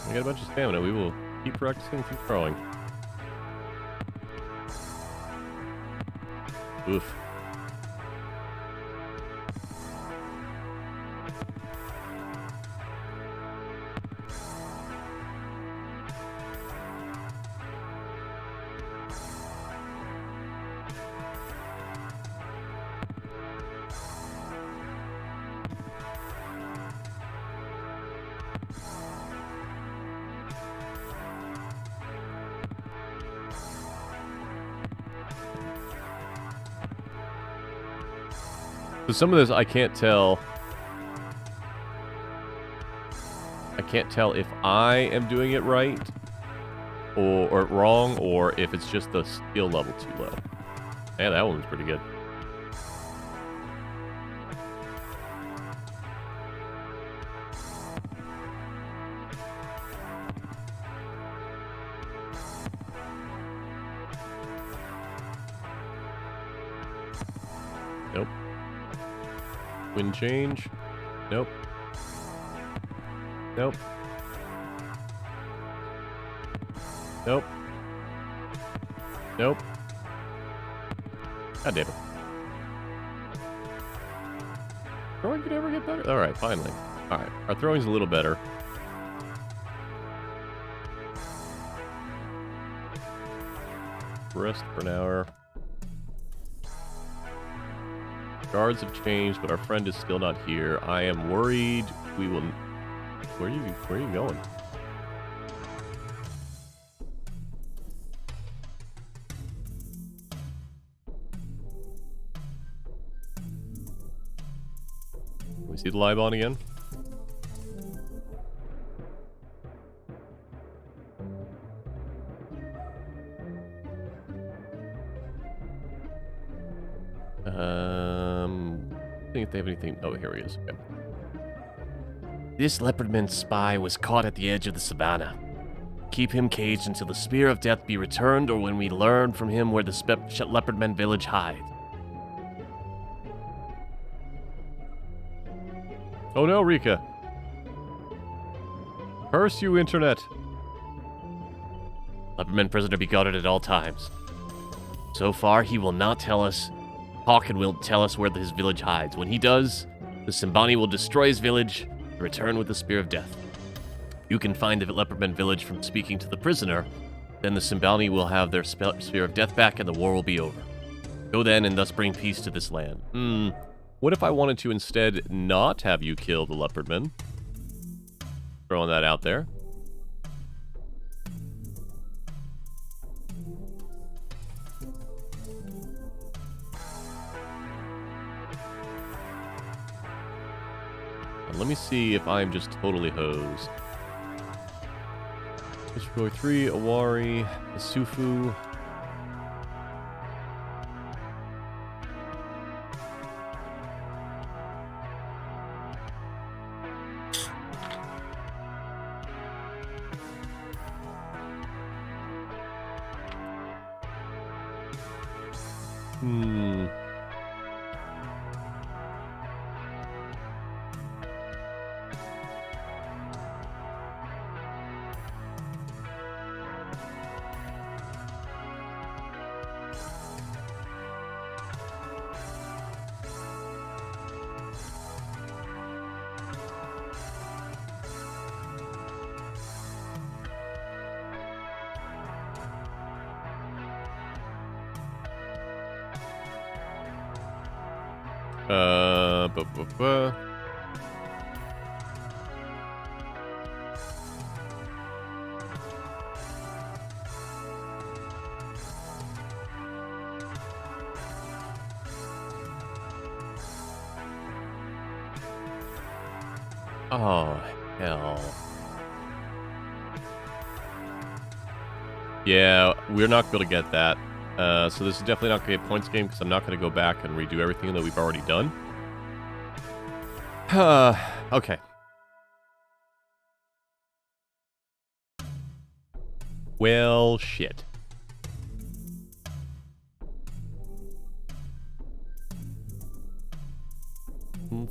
I got a bunch of stamina. We will keep practicing, keep growing. Oof. So some of this I can't tell. I can't tell if I am doing it right or wrong, or if it's just the skill level too low. Yeah, that one was pretty good. Nope. Wind change. Nope. Nope. Nope. Nope. God damn it. Throwing could ever get better? Alright, finally. Alright, our throwing's a little better. Rest for an hour. Guards have changed, but our friend is still not here. I am worried we will... Where are you going? Can we see the Libon again? I think if they have anything... Oh, here he is. Okay. This leopardman spy was caught at the edge of the savannah. Keep him caged until the Spear of Death be returned, or when we learn from him where the leopardman village hides. Oh no, Rika. Curse you, Internet. Leopardman prisoner be guarded at all times. So far, he will not tell us. Hawken will tell us where his village hides. When he does, the Simbani will destroy his village and return with the Spear of Death. You can find the leopardman village from speaking to the prisoner. Then the Simbani will have their Spear of Death back and the war will be over. Go then and thus bring peace to this land. What if I wanted to instead not have you kill the leopardman? Throwing that out there. And let me see if I'm just totally hosed. Destroy 3, Awari, Isufu. Hmm. Buh. Oh, hell. Yeah, we're not going to get that. So this is definitely not going to be a points game because I'm not going to go back and redo everything that we've already done. Okay. Well, shit.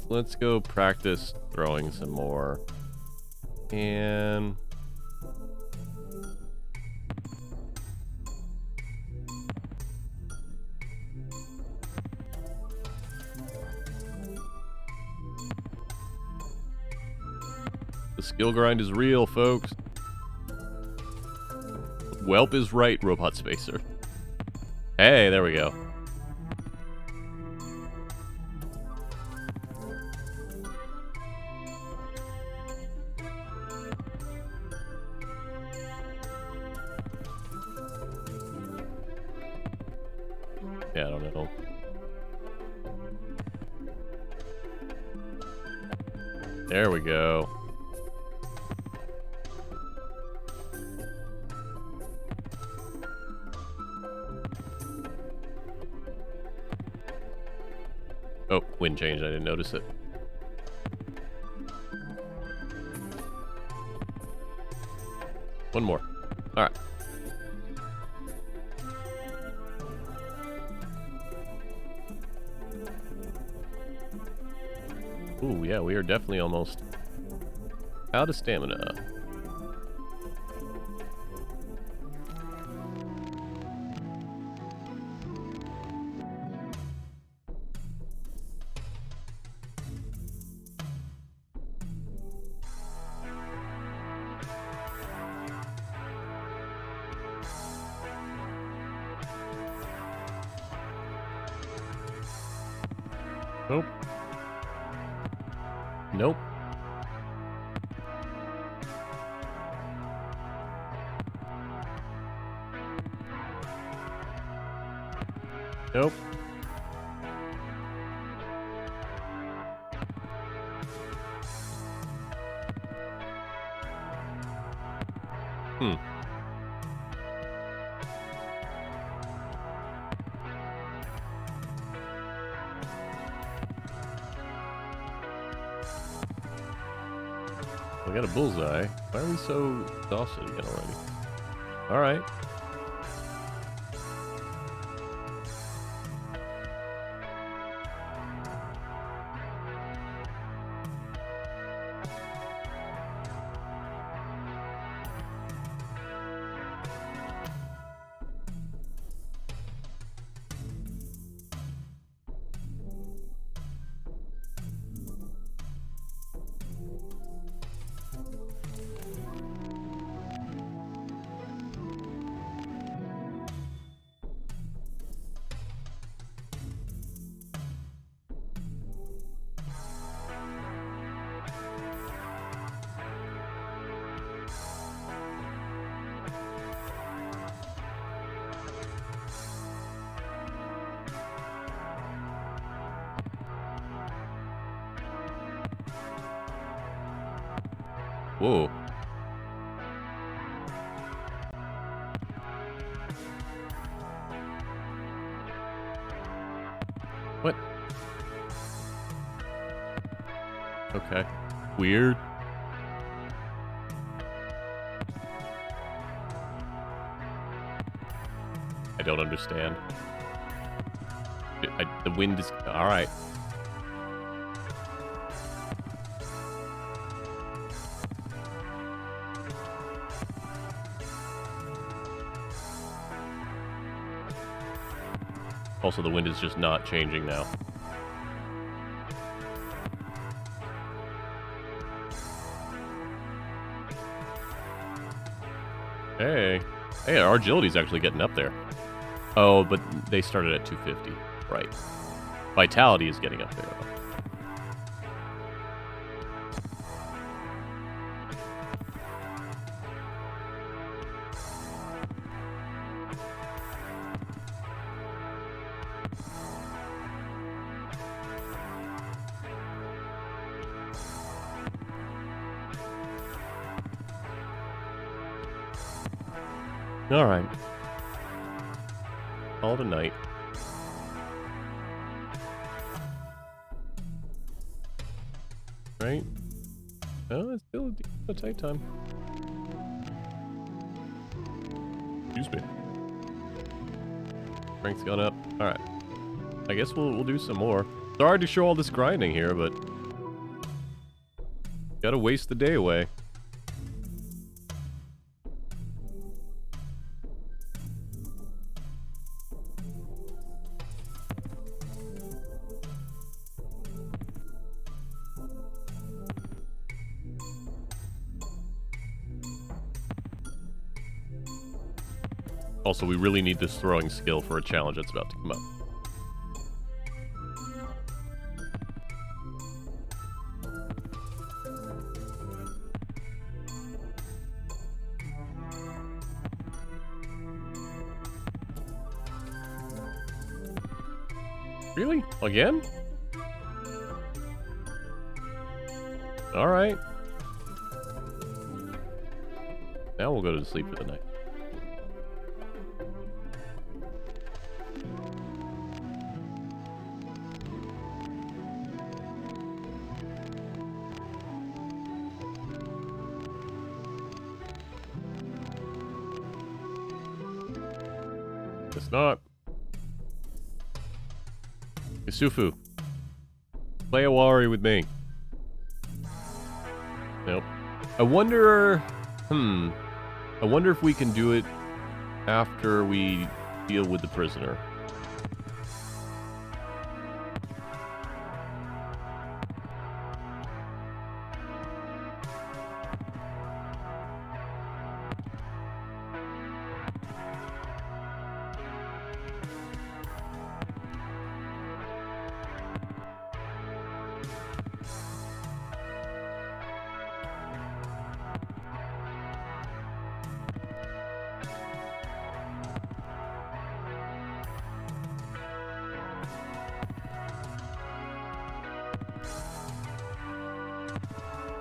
Let's go practice throwing some more. And... the skill grind is real, folks. Welp is right, Robot Spacer. Hey, there we go. Yeah, I don't know. There we go. Oh, wind changed. I didn't notice it. One more. All right. Ooh, yeah, we are definitely almost out of stamina. Nope. Nope. Nope. We got a bullseye. Why are we so exhausted again already? Alright. Whoa. What? Okay. Weird. I don't understand. The wind is... Alright. Also, the wind is just not changing now. Hey. Hey, our agility's actually getting up there. Oh, but they started at 250. Right. Vitality is getting up there, though. Alright. Call it a night. Right? Oh, it's still a tight time. Excuse me. Strength's gone up. Alright. I guess we'll do some more. Sorry to show all this grinding here, but... Gotta waste the day away. Also, we really need this throwing skill for a challenge that's about to come up. Really? Again? Alright. Now we'll go to sleep for the night. It's not. Yusufu. Play Awari with me. Nope. I wonder... I wonder if we can do it after we deal with the prisoner.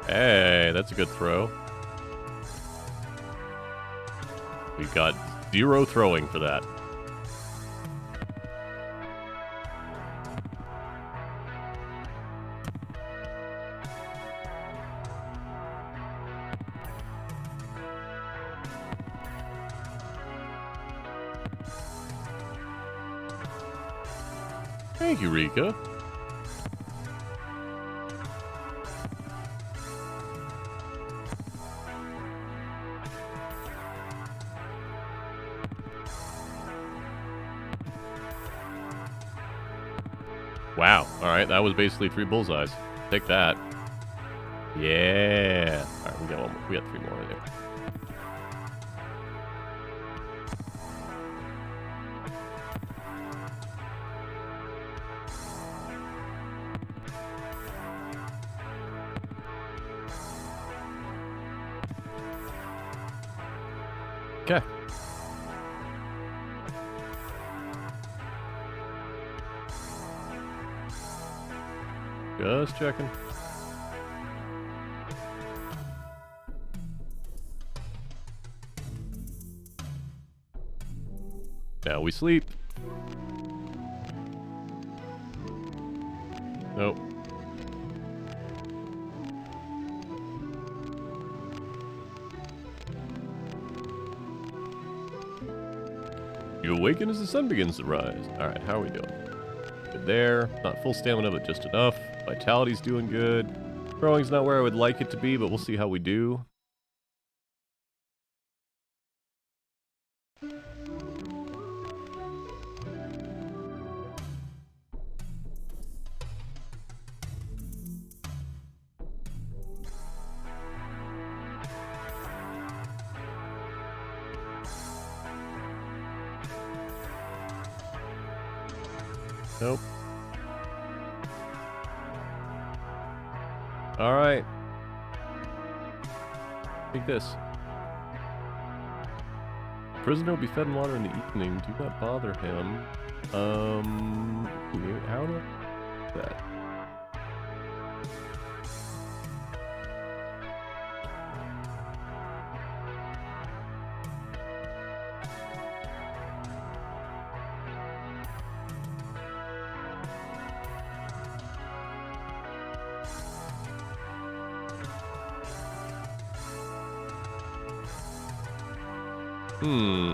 Hey, that's a good throw. We've got 0 throwing for that. Thank you, Rika. Wow. Alright, that was basically 3 bullseyes. Take that. Yeah. Alright, we got 1 more. We got 3 more in there. Okay. Just checking. Now we sleep. Nope. You awaken as the sun begins to rise. Alright, how are we doing? Good there. Not full stamina, but just enough. Vitality's doing good. Growing's not where I would like it to be, but we'll see how we do. Nope. Alright. Take this. Prisoner will be fed and water in the evening. Do not bother him. How do I do that?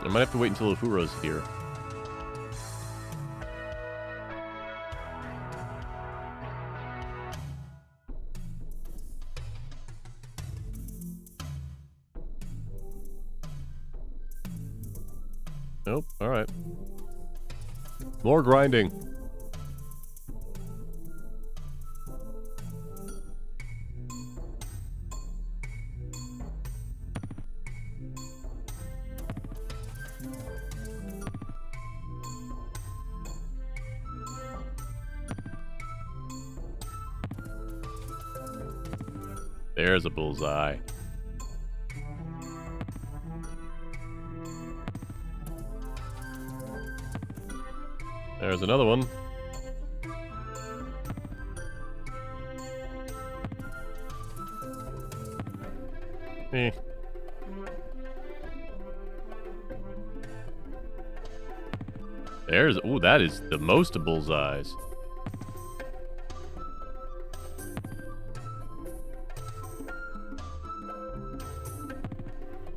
I might have to wait until Uhuro's here. Nope, alright. More grinding. There's a bullseye. There's another one. Eh. There's... Ooh, that is the most bullseyes.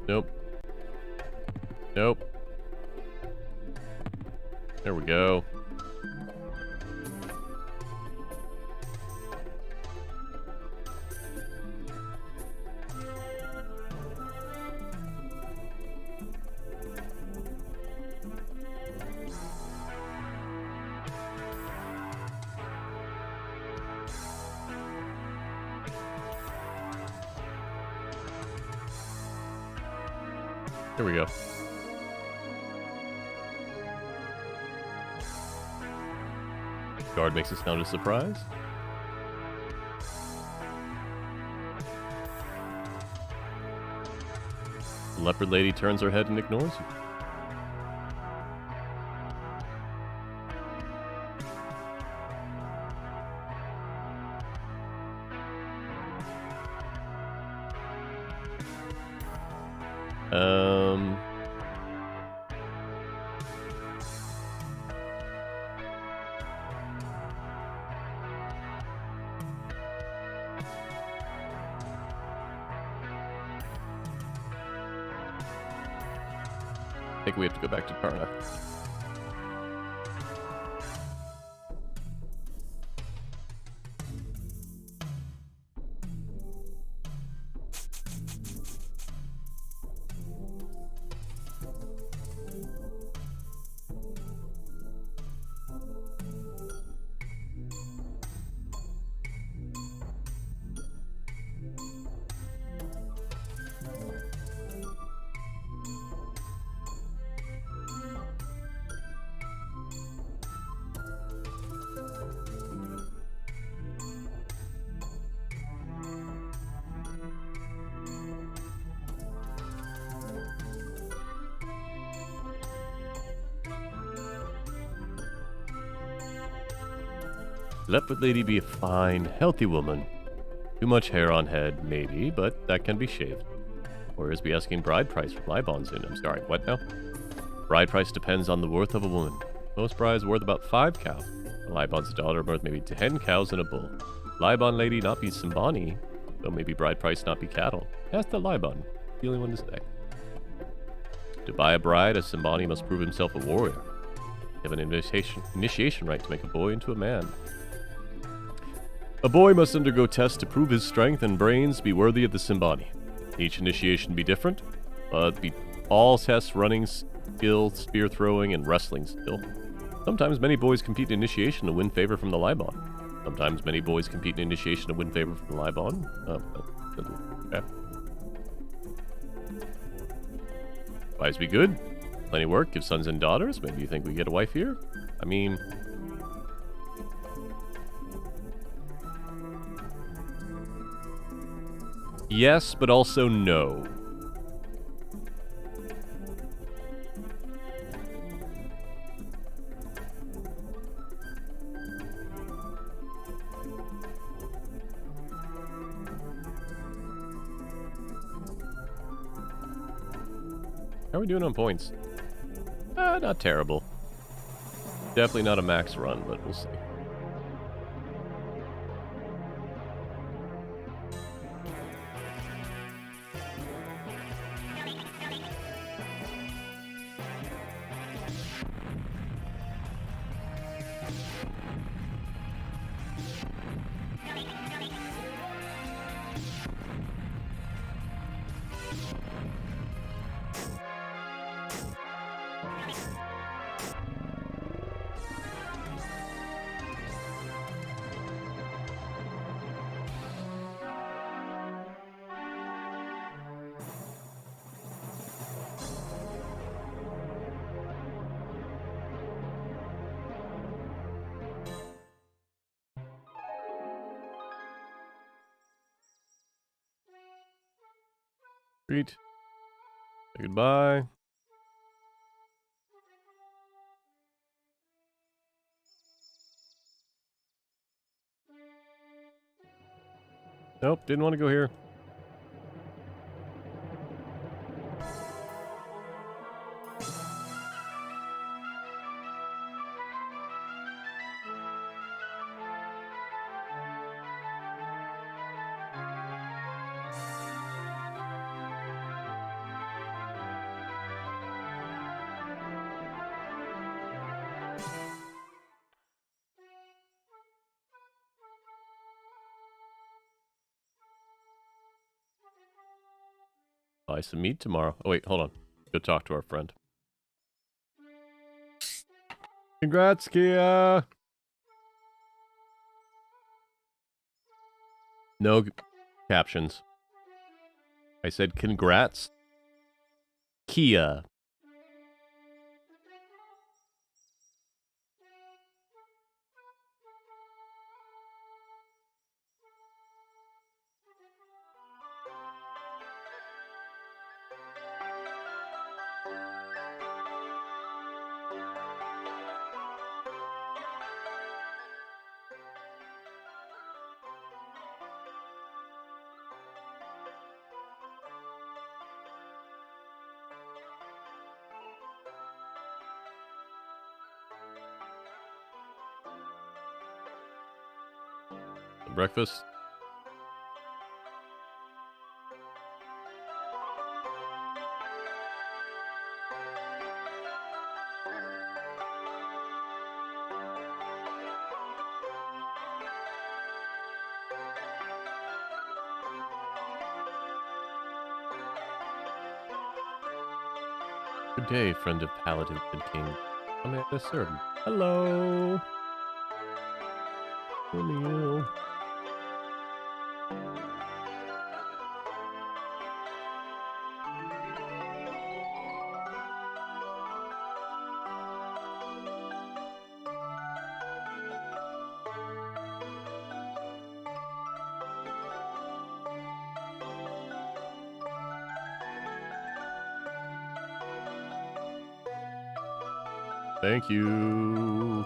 Nope. Nope. There we go. Here we go. Guard makes a sound of surprise. The leopard lady turns her head and ignores you. I think we have to go back to Tarna. Leopard lady be a fine, healthy woman. Too much hair on head, maybe, but that can be shaved. Or is be asking bride price for Libon's in. I'm sorry, what now? Bride price depends on the worth of a woman. Most brides worth about 5 cows. Libon's daughter worth maybe 10 cows and a bull. Libon lady not be Simbani, though maybe bride price not be cattle. Ask the Libon, the only one to say. To buy a bride, a Simbani must prove himself a warrior. You have an initiation rite to make a boy into a man. A boy must undergo tests to prove his strength and brains be worthy of the Symbani. Each initiation be different, but be all tests running skill, spear throwing, and wrestling skill. Sometimes many boys compete in initiation to win favor from the Libon. Sometimes many boys compete in initiation to win favor from the Libon. Okay. Wives be good. Plenty of work, give sons and daughters. Maybe you think we get a wife here? I mean... yes, but also no. How are we doing on points? Not terrible. Definitely not a max run, but we'll see. Great. Say goodbye. Nope, didn't want to go here. Buy some meat tomorrow. Oh, wait, hold on. Go talk to our friend. Congrats, Kia! No captions. I said congrats. Kia. Breakfast. Good day, friend of Paladin and King. How may I serve you? Hello. Hello. Thank you.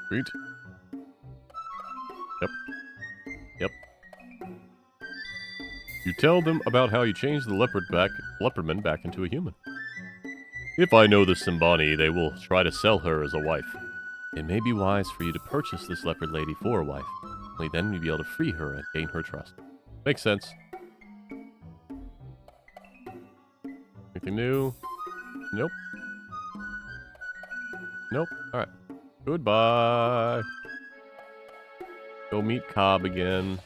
Sweet. Yep. Yep. You tell them about how you changed the leopardman back into a human. If I know the Simbani, they will try to sell her as a wife. It may be wise for you to purchase this leopard lady for a wife. Only then you'll be able to free her and gain her trust. Makes sense. Anything new? Nope. Nope. Alright. Goodbye. Go meet Cobb again.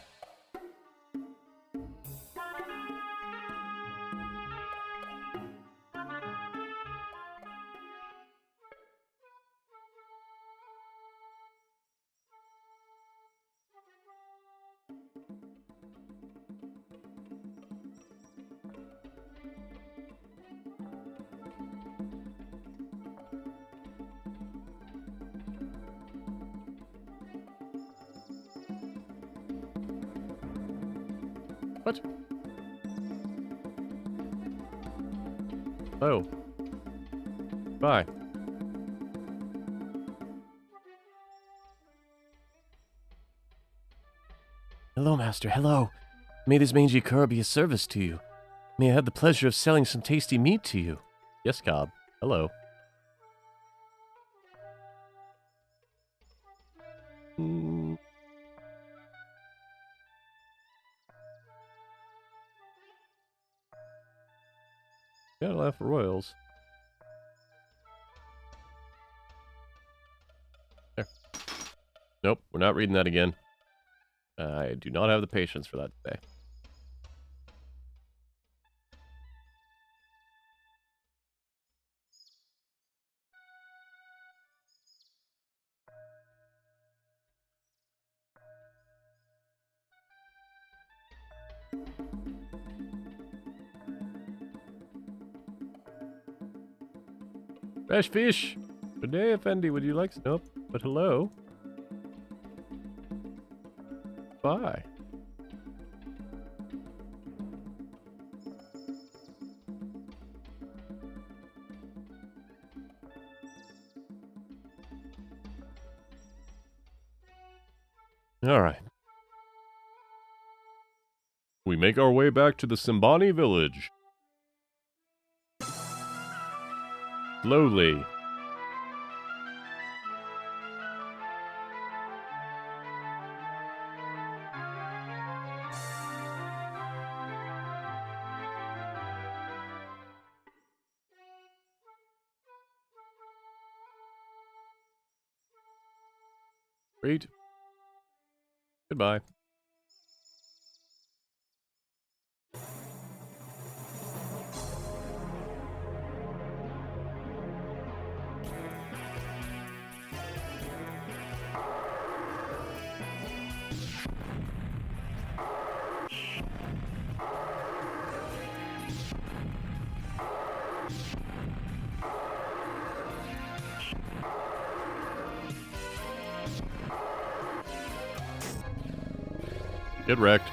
What? Oh. Bye. Hello, Master. Hello. May this mangy cur be of service to you. May I have the pleasure of selling some tasty meat to you. Yes, Cobb. Hello. Gotta laugh for royals. There. Nope, we're not reading that again. I do not have the patience for that today. Fresh fish! Good day, Effendi. Would you like some? Nope. But hello? Bye. Alright. We make our way back to the Simbani village. Slowly. Great. Goodbye. Get wrecked.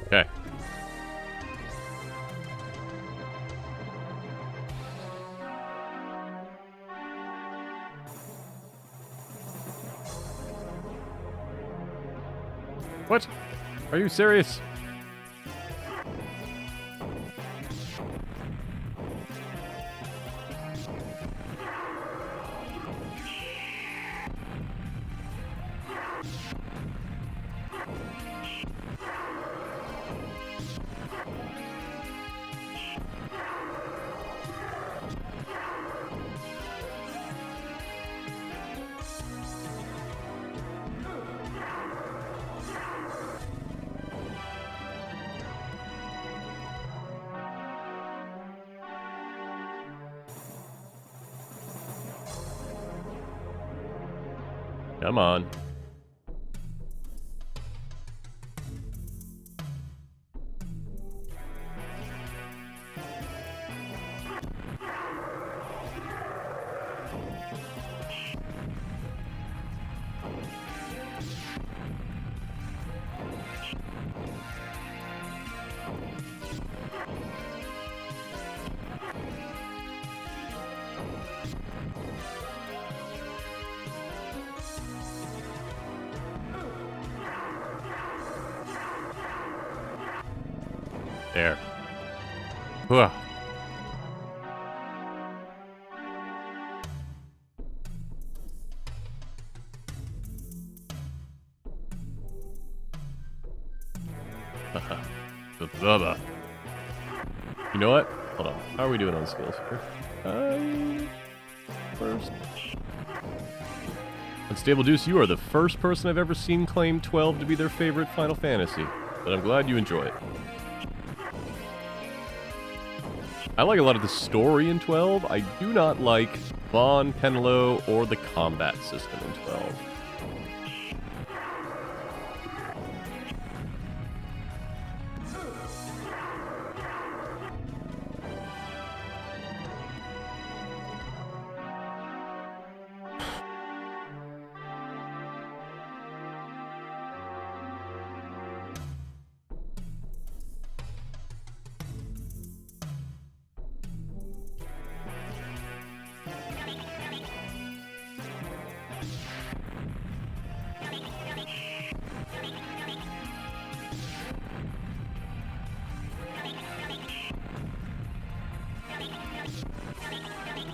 Okay. What? Are you serious? Come on. There. Whew. You know what? Hold on. How are we doing on skills here? First. Unstable Deuce, you are the first person I've ever seen claim 12 to be their favorite Final Fantasy, but I'm glad you enjoy it. I like a lot of the story in 12. I do not like Vaughn, Penelo, or the combat system in 12.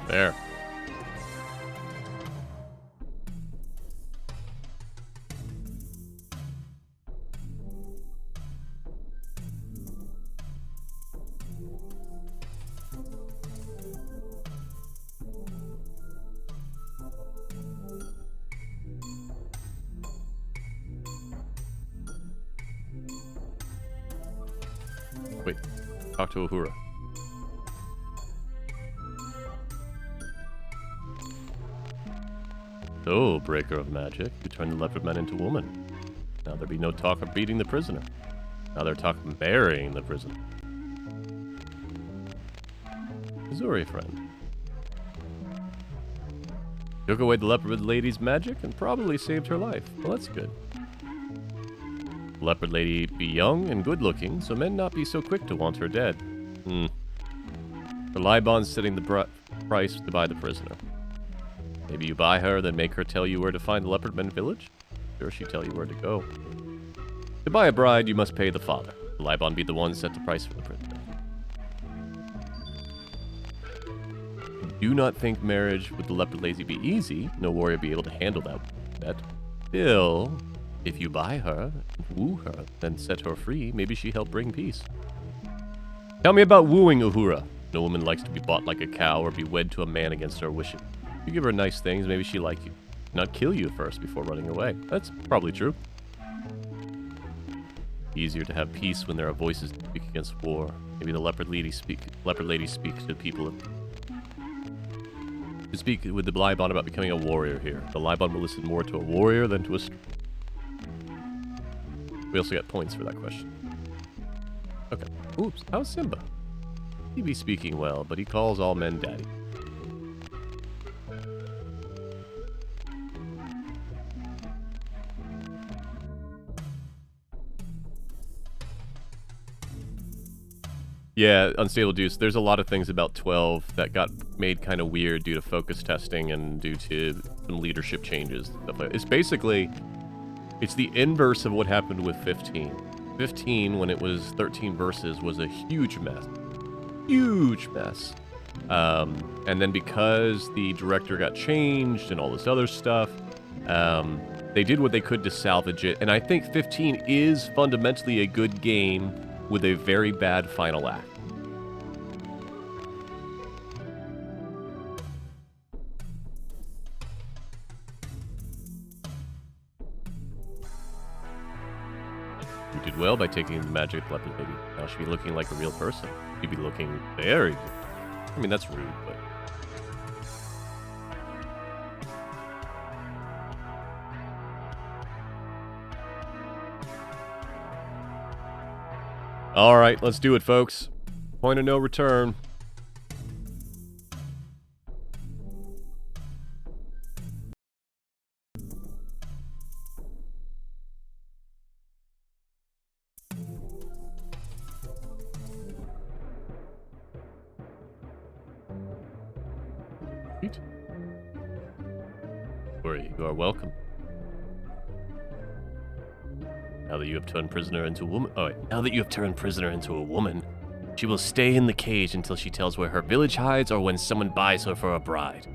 There. Wait, talk to Uhura. So, breaker of magic, you turned the leopard man into woman. Now there be no talk of beating the prisoner. Now they're talking of burying the prisoner. Missouri friend. Took away the leopard lady's magic and probably saved her life. Well, that's good. The leopard lady be young and good looking, so men not be so quick to want her dead. Her Libon's setting the price to buy the prisoner. Maybe you buy her, then make her tell you where to find the Leopardman village? Sure, she tell you where to go. To buy a bride, you must pay the father. The Libon be the one set the price for the prisoner. Do not think marriage with the leopard lady be easy. No warrior be able to handle that. Still, if you buy her, woo her, then set her free, maybe she help bring peace. Tell me about wooing Uhura. No woman likes to be bought like a cow or be wed to a man against her wishes. You give her nice things, maybe she like you. Not kill you first before running away. That's probably true. Easier to have peace when there are voices to speak against war. Maybe the leopard lady speaks to the people to speak with the Libon about becoming a warrior here. The Libon will listen more to a warrior than to a We also got points for that question. Okay. Oops, how's Simba? He be speaking well, but he calls all men daddy. Yeah, Unstable Deuce. There's a lot of things about 12 that got made kind of weird due to focus testing and due to some leadership changes. It's basically, it's the inverse of what happened with 15. 15, when it was 13 verses, was a huge mess. Huge mess. And then because the director got changed and all this other stuff, they did what they could to salvage it. And I think 15 is fundamentally a good game with a very bad final act. You did well by taking the magic leopard lady. Now she'll be looking like a real person. She'd be looking very good. I mean, that's rude, but... All right, let's do it, folks. Point of no return. You are welcome. Now that you have turned prisoner into a woman. Oh, wait. Now that you have turned prisoner into a woman, she will stay in the cage until she tells where her village hides or when someone buys her for a bride.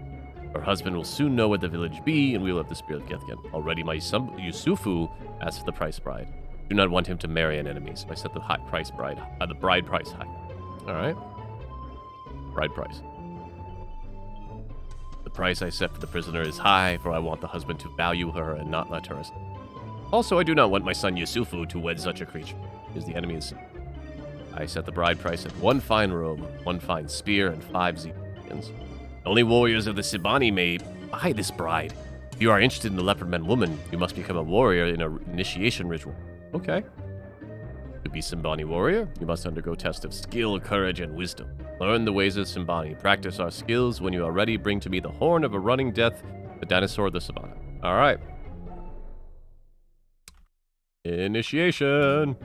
Her husband will soon know where the village be, and we will have the spirit of Gethgen. Already, my son Yusufu asked for the price bride. Do not want him to marry an enemy, so I set the bride price high. All right. Bride price. The price I set for the prisoner is high, for I want the husband to value her and not let her. Also, I do not want my son Yusufu to wed such a creature, because the enemy is. I set the bride price at 1 fine robe, 1 fine spear, and 5 Zekians. Only warriors of the Sibani may buy this bride. If you are interested in the leopardman woman, you must become a warrior in an initiation ritual. Okay. To be Simbani warrior, you must undergo tests of skill, courage, and wisdom. Learn the ways of Simbani. Practice our skills. When you are ready, bring to me the horn of a running death, the dinosaur of the savannah. All right. Initiation.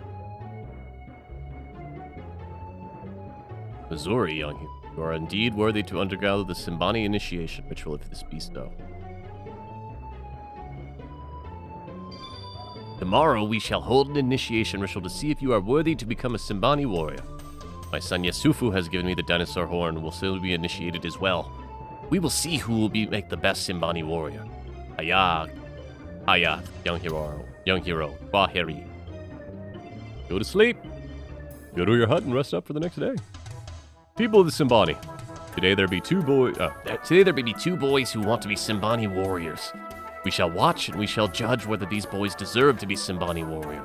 Missouri, young hero. You are indeed worthy to undergo the Simbani initiation ritual if this be so. Tomorrow we shall hold an initiation ritual to see if you are worthy to become a Simbani warrior. My son Yasufu has given me the dinosaur horn and will soon be initiated as well. We will see who will make the best Simbani warrior. Hayat, young hero, Bahiri. Go to sleep. Go to your hut and rest up for the next day. People of the Simbani. Today there be two boys who want to be Simbani warriors. We shall watch and we shall judge whether these boys deserve to be Simbani warrior.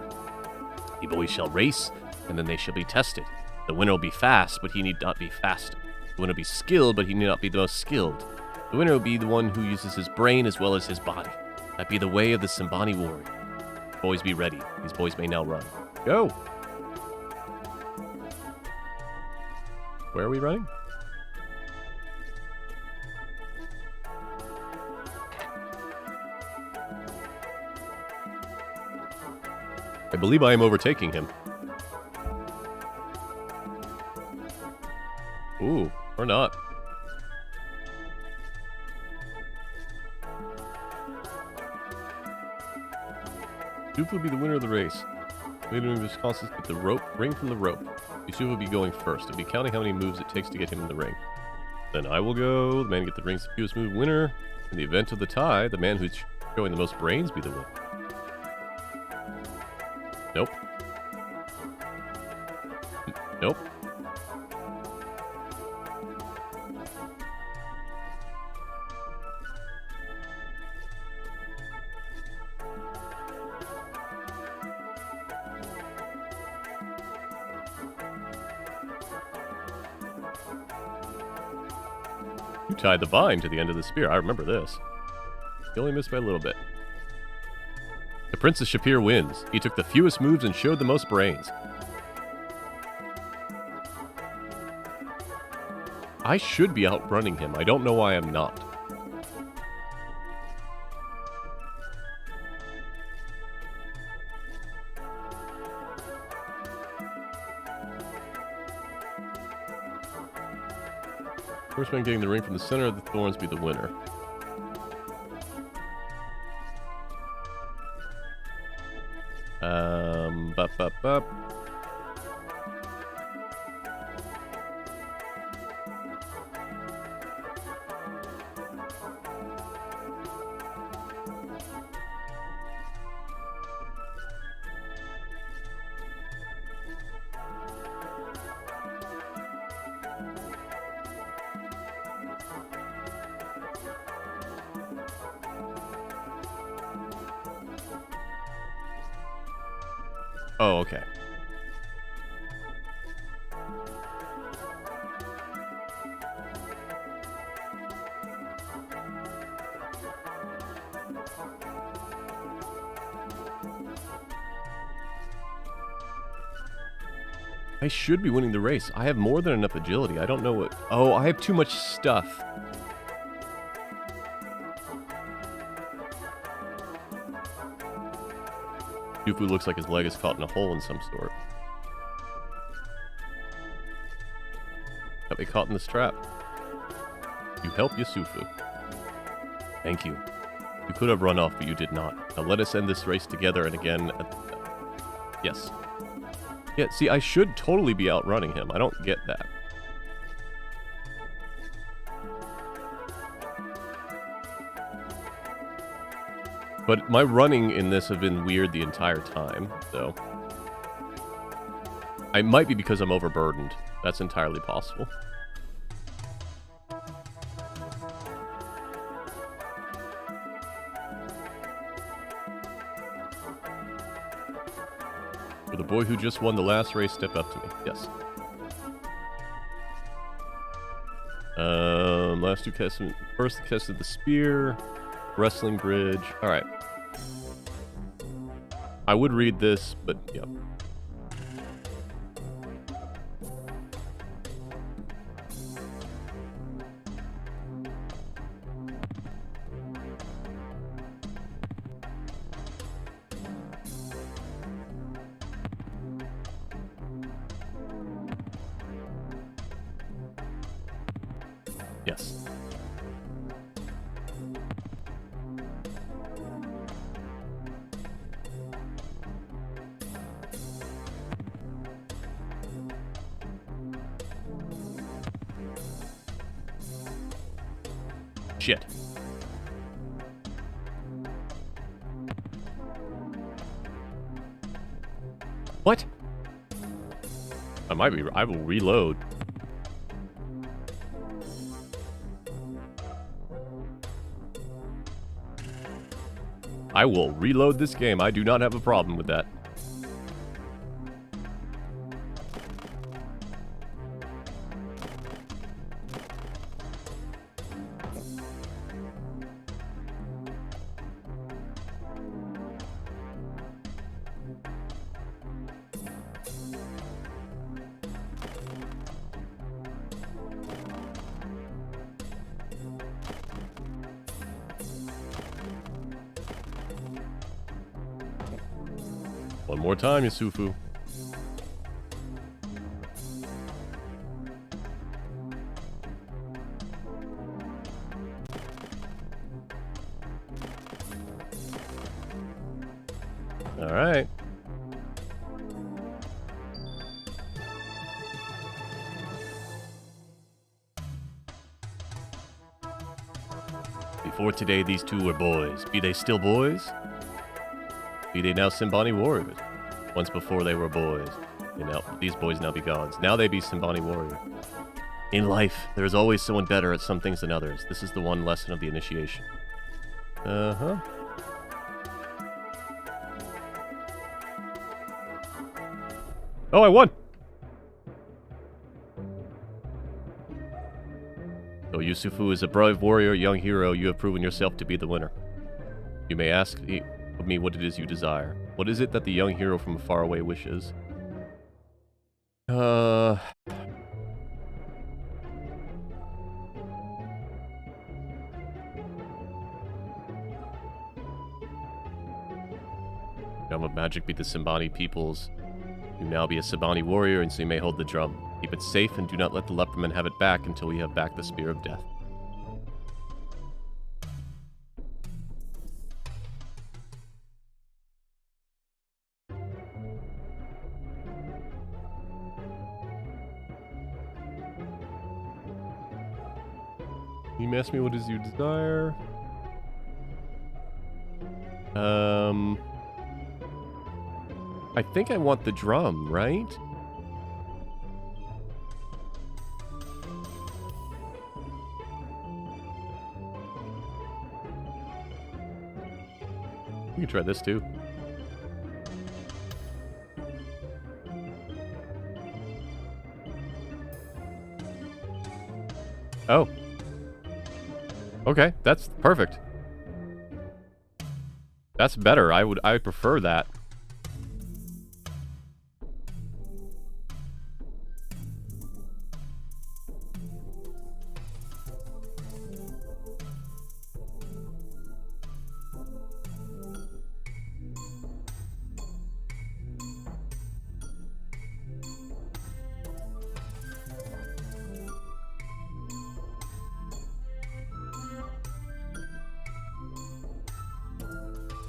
The boys shall race, and then they shall be tested. The winner will be fast, but he need not be fast. The winner will be skilled, but he need not be the most skilled. The winner will be the one who uses his brain as well as his body. That be the way of the Simbani warrior. Boys be ready. These boys may now run. Go! Where are we running? I believe I am overtaking him. Ooh, or not. Yusuf will be the winner of the race. Leader of responses with the rope, ring from the rope. Yusuf will be going first. I'll be counting how many moves it takes to get him in the ring. Then I will go. The man who get the ring's fewest move winner. In the event of the tie, the man who's showing the most brains be the winner. Nope. Nope. You tied the vine to the end of the spear. I remember this. You only missed by a little bit. The Princess Shapir wins. He took the fewest moves and showed the most brains. I should be outrunning him. I don't know why I'm not. First man getting the ring from the center of the thorns be the winner. Bup. Oh, okay. I should be winning the race. I have more than enough agility. I don't know what... Oh, I have too much stuff. Yufu looks like his leg is caught in a hole in some sort. Got me caught in this trap. You help Yusufu. Thank you. You could have run off, but you did not. Now let us end this race together and again at the... Yes. Yeah, see, I should totally be outrunning him. I don't get that. But my running in this have been weird the entire time, so... I might be because I'm overburdened. That's entirely possible. For the boy who just won the last race, step up to me. Yes. Last two contestants. First contested the spear, wrestling bridge. All right. I would read this, but yeah. Yes. Shit. What? I will reload. I will reload this game. I do not have a problem with that. One more time, Yusufu. All right. Before today, these two were boys. Be they still boys? Be they now Simbani warriors? Once before they were boys. These boys now be gods. Now they be Simbani warriors. In life, there is always someone better at some things than others. This is the one lesson of the initiation. Uh-huh. Oh, I won! Though Yusufu is a brave warrior, young hero, you have proven yourself to be the winner. You may ask of me what it is you desire. What is it that the young hero from far away wishes? Realm of magic be the Simbani peoples. You now be a Simbani warrior, and so you may hold the drum. Keep it safe, and do not let the leopardman have it back until we have back the Spear of Death. You ask me what is your desire? I think I want the drum, right? You can try this too. Oh. Okay, that's perfect. That's better. I prefer that.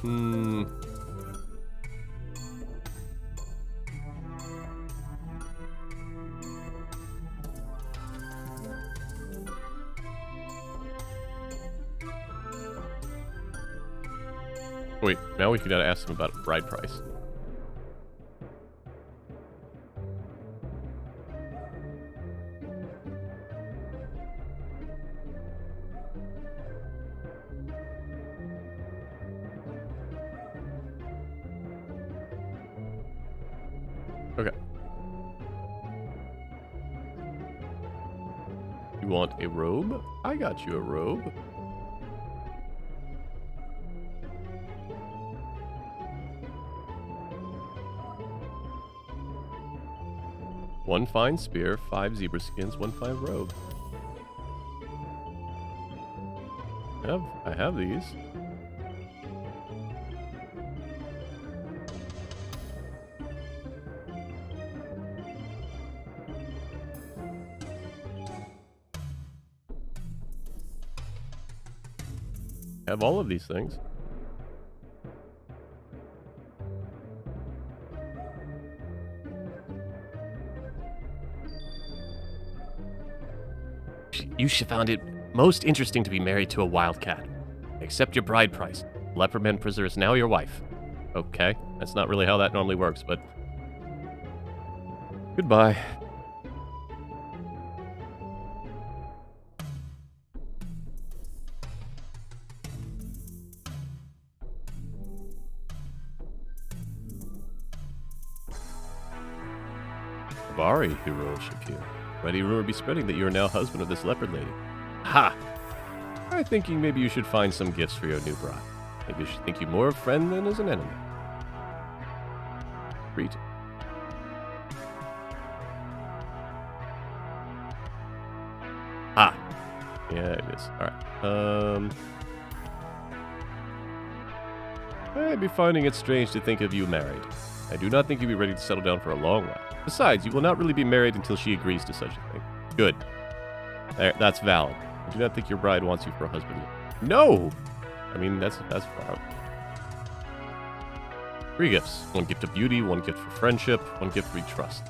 Hmm. Wait, now we gotta ask them about bride price. Okay. You want a robe? I got you a robe. One fine spear, 5 zebra skins, 1 fine robe. I have these. I have all of these things. You found it most interesting to be married to a wildcat. Accept your bride price. Leopard Man Prisoner is now your wife. Okay, that's not really how that normally works, but... Goodbye. Bari, hero Shakir. Mighty rumor be spreading that you are now husband of this leopard lady. Ha! I'm thinking maybe you should find some gifts for your new bride. Maybe you should think you more a friend than as an enemy. Greet. Ah! Yeah, it is. Alright. I'd be finding it strange to think of you married. I do not think you'll be ready to settle down for a long while. Besides, you will not really be married until she agrees to such a thing. Good. There, that's valid. I do not think your bride wants you for a husband yet. No! I mean, that's far out. 3 gifts. 1 gift of beauty, 1 gift for friendship, 1 gift for trust.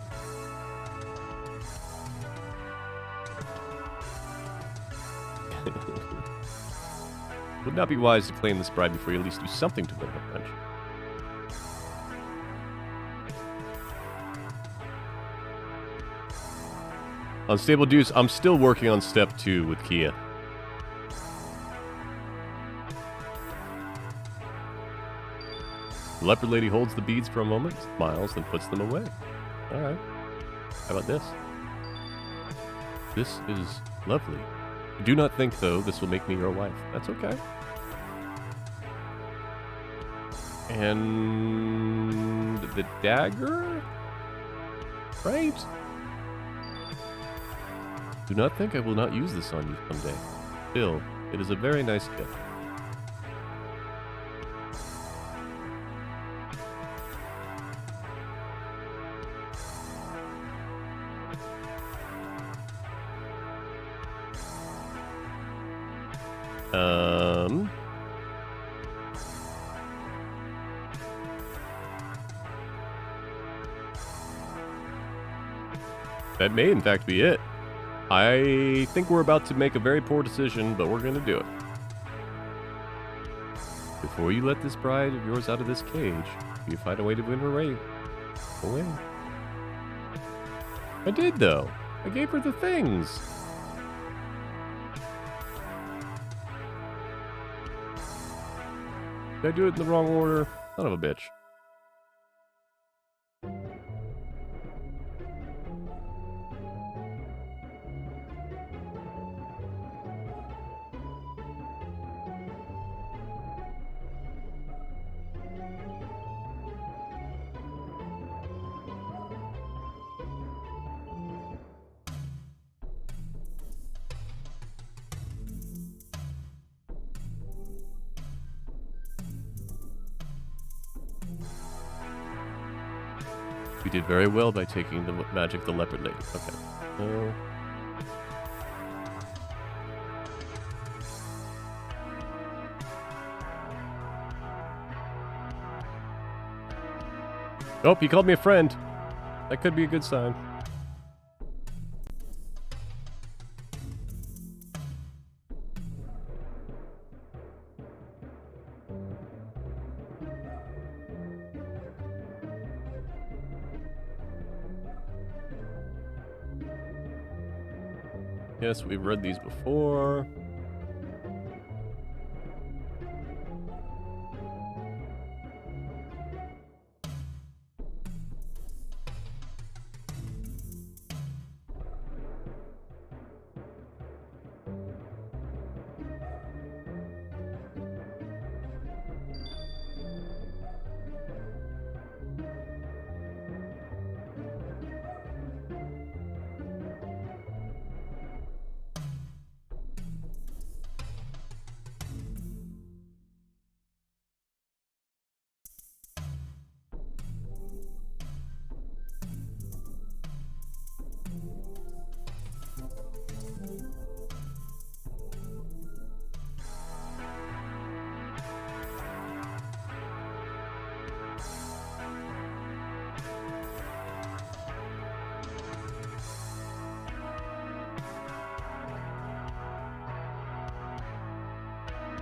Would not be wise to claim this bride before you at least do something to win her friendship. Unstable Deuce, I'm still working on step 2 with Kia. The leopard lady holds the beads for a moment, smiles, then puts them away. Alright. How about this? This is lovely. Do not think, though, this will make me your wife. That's okay. And the dagger? Right? Do not think I will not use this on you someday. Still, it is a very nice gift. That may, in fact, be it. I think we're about to make a very poor decision, but we're going to do it. Before you let this bride of yours out of this cage, you find a way to win her away. I did, though. I gave her the things. Did I do it in the wrong order? Son of a bitch. You did very well by taking the magic of the leopard lady. Okay. Oh, he called me a friend. That could be a good sign. Yes, we've read these before.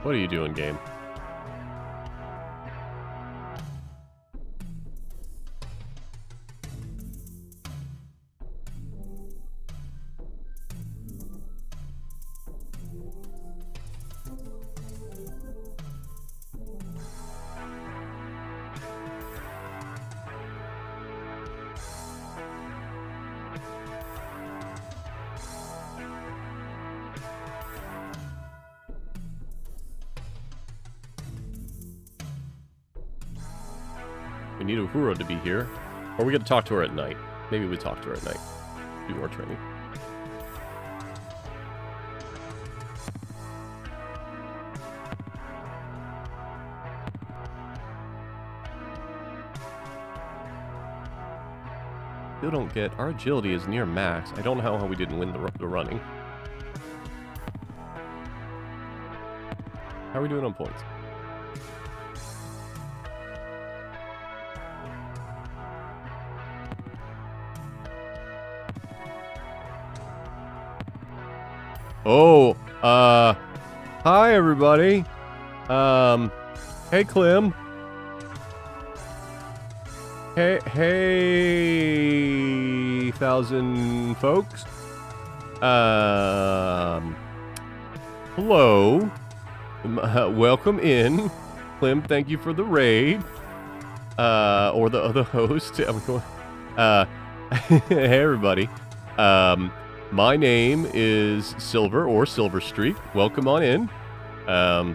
What are you doing, game? We need Uhura to be here. Or we gotta talk to her at night. Maybe we talk to her at night. Do more training. Still don't get... Our agility is near max. I don't know how we didn't win the running. How are we doing on points? Oh, hi everybody. Hey Clem. Hey, 1,000 folks. Hello. Welcome in. Clem, thank you for the raid. Or the other host. I'm going, hey everybody. My name is Silver, or Silver Streak. Welcome on in. I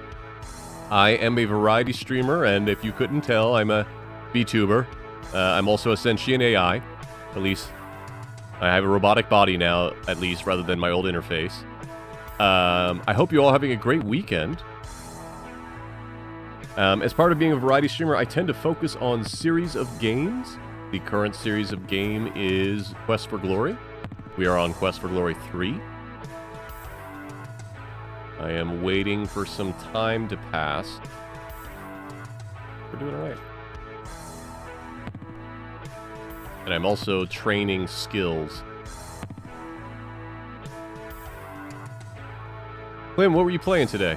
am a variety streamer, and if you couldn't tell, I'm a VTuber. I'm also a sentient AI. At least, I have a robotic body now, at least, rather than my old interface. I hope you're all having a great weekend. As part of being a variety streamer, I tend to focus on series of games. The current series of game is Quest for Glory. We are on Quest for Glory 3. I am waiting for some time to pass. We're doing alright. And I'm also training skills. Clem, what were you playing today?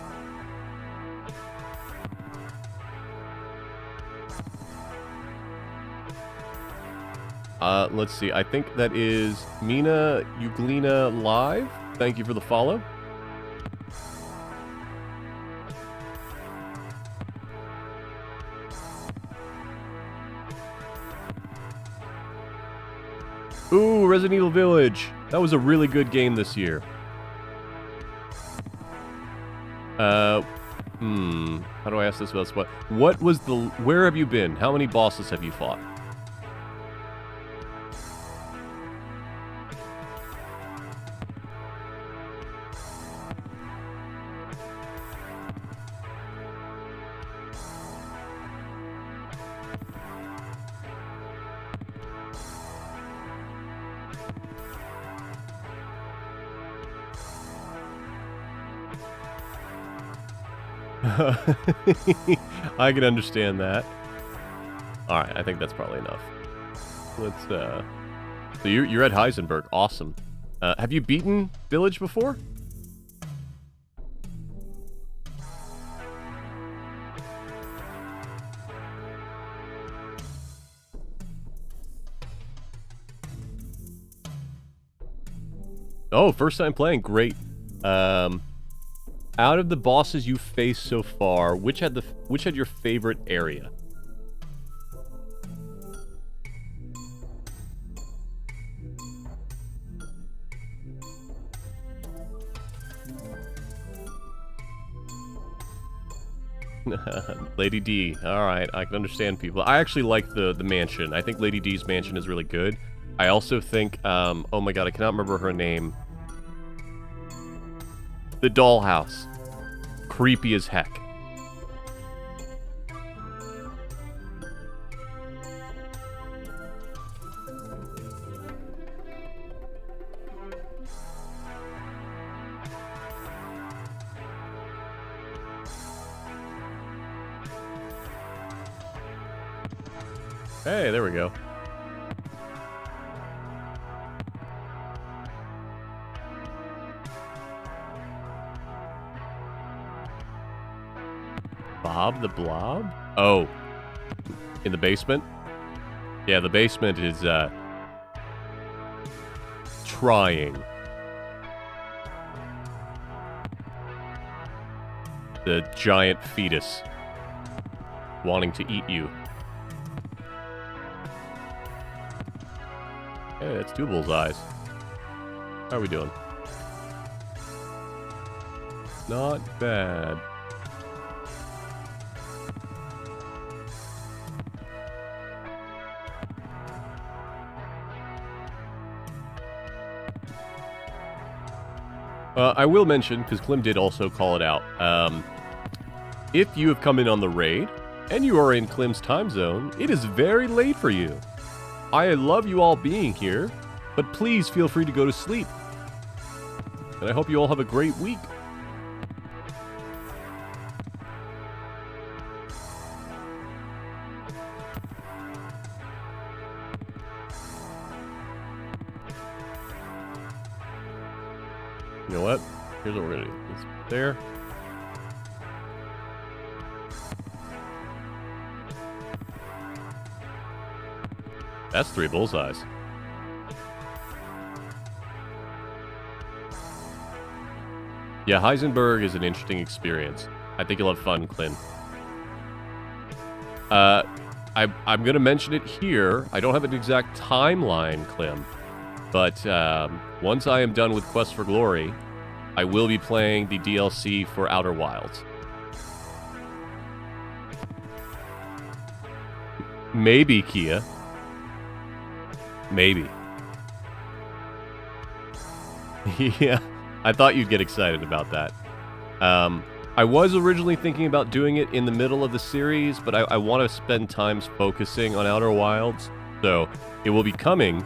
Let's see. I think that is Mina Uglina Live. Thank you for the follow. Ooh, Resident Evil Village. That was a really good game this year. How do I ask this about spot? What was the... Where have you been? How many bosses have you fought? I can understand that. Alright, I think that's probably enough. Let's, So you're at Heisenberg. Awesome. Have you beaten Village before? Oh, first time playing. Great. Out of the bosses you faced so far, which had your favorite area? Lady D. Alright, I can understand people. I actually like the mansion. I think Lady D's mansion is really good. I also think, oh my god, I cannot remember her name. The dollhouse. Creepy as heck. Hey, there we go. Bob the Blob? Oh. In the basement? Yeah, the basement is, trying. The giant fetus. Wanting to eat you. Hey, that's 2 bullseyes. How are we doing? Not bad. I will mention, because Klim did also call it out, if you have come in on the raid, and you are in Klim's time zone, it is very late for you. I love you all being here, but please feel free to go to sleep. And I hope you all have a great week. You know what? Here's what we're gonna do. It's there. That's 3 bullseyes. Yeah, Heisenberg is an interesting experience. I think you'll have fun, Clint. I'm gonna mention it here. I don't have an exact timeline, Clem. But once I am done with Quest for Glory, I will be playing the DLC for Outer Wilds. Maybe, Kia. Maybe. Yeah, I thought you'd get excited about that. I was originally thinking about doing it in the middle of the series, but I want to spend time focusing on Outer Wilds, so it will be coming,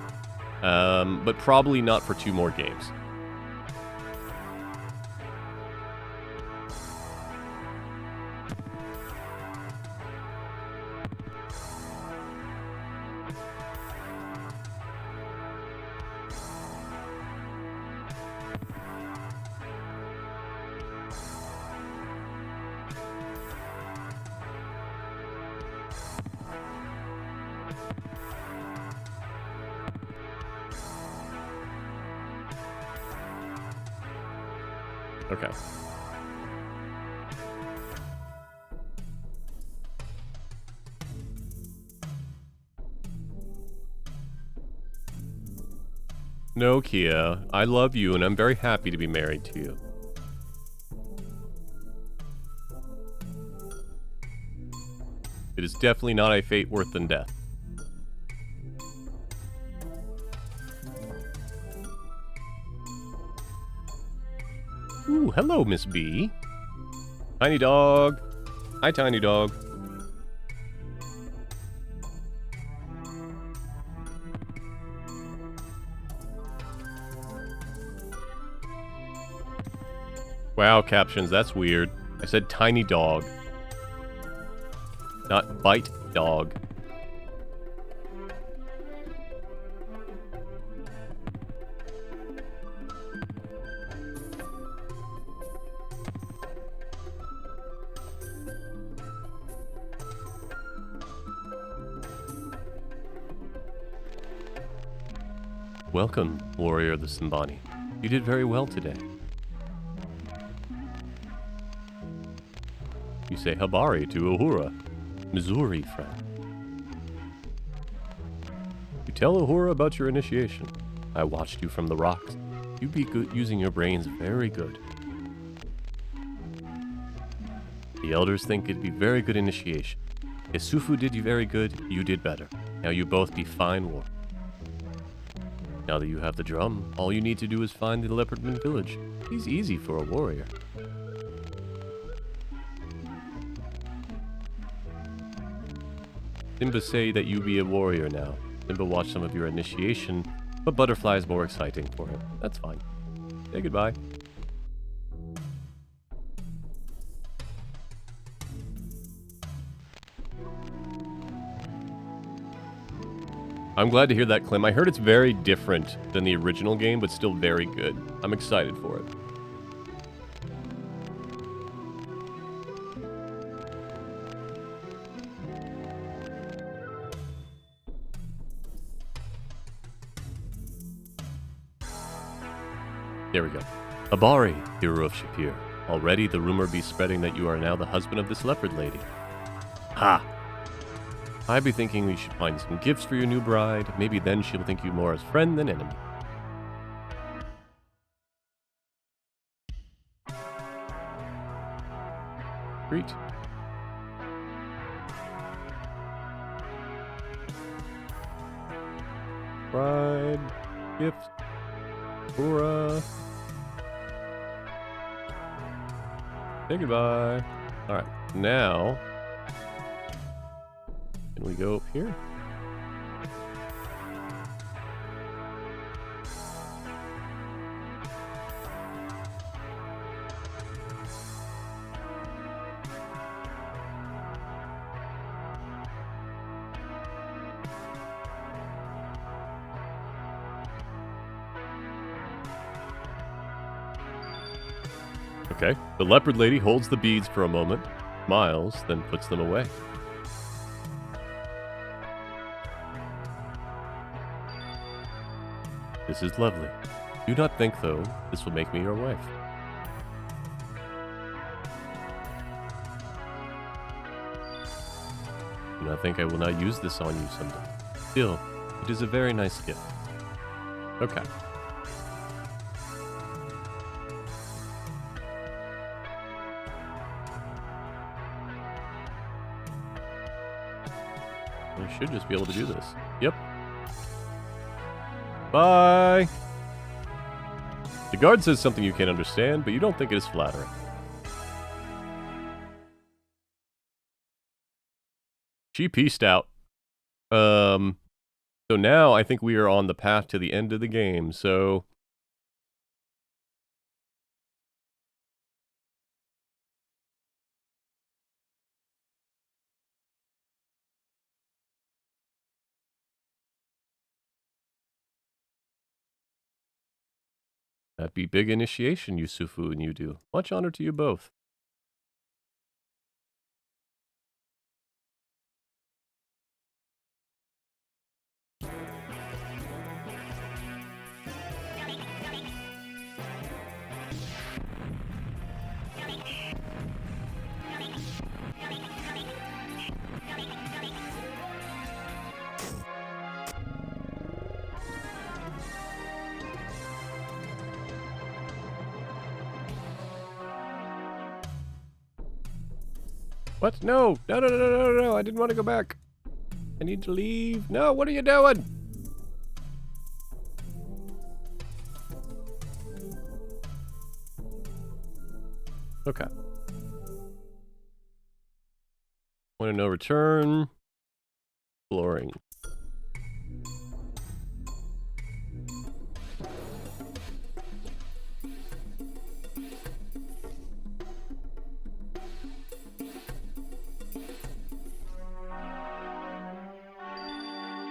but probably not for 2 more games. Okay. No, Kia. I love you, and I'm very happy to be married to you. It is definitely not a fate worse than death. Ooh, hello, Miss B. Tiny dog. Hi, tiny dog. Wow, captions, that's weird. I said tiny dog. Not bite dog. Welcome, warrior of the Simbani. You did very well today. You say Habari to Uhura, Missouri friend. You tell Uhura about your initiation. I watched you from the rocks. You be good using your brains very good. The elders think it'd be very good initiation. Isufu did you very good, you did better. Now you both be fine war. Now that you have the drum, all you need to do is find the Leopardman village. He's easy for a warrior. Simba say that you be a warrior now. Simba watched some of your initiation, but Butterfly is more exciting for him. That's fine. Say goodbye. I'm glad to hear that, Clem. I heard it's very different than the original game, but still very good. I'm excited for it. There we go. Abari, hero of Shapir. Already the rumor be spreading that you are now the husband of this leopard lady. Ha! I be thinking we should find some gifts for your new bride. Maybe then she'll think you more as friend than enemy. Great. Bride, gift, Hurrah. Say goodbye. Alright, now can we go up here? Okay, the leopard lady holds the beads for a moment, smiles, then puts them away. This is lovely. Do not think, though, this will make me your wife. Do not think I will not use this on you someday. Still, it is a very nice gift. Okay. I should just be able to do this. Yep. Bye! The guard says something you can't understand, but you don't think it is flattering. She peaced out. So now I think we are on the path to the end of the game, so... That'd be big initiation, Yusufu and you do. Much honor to you both. What? No! No, no, no, no, no, no! I didn't want to go back. I need to leave. No, what are you doing? Okay. Want to know return. Exploring.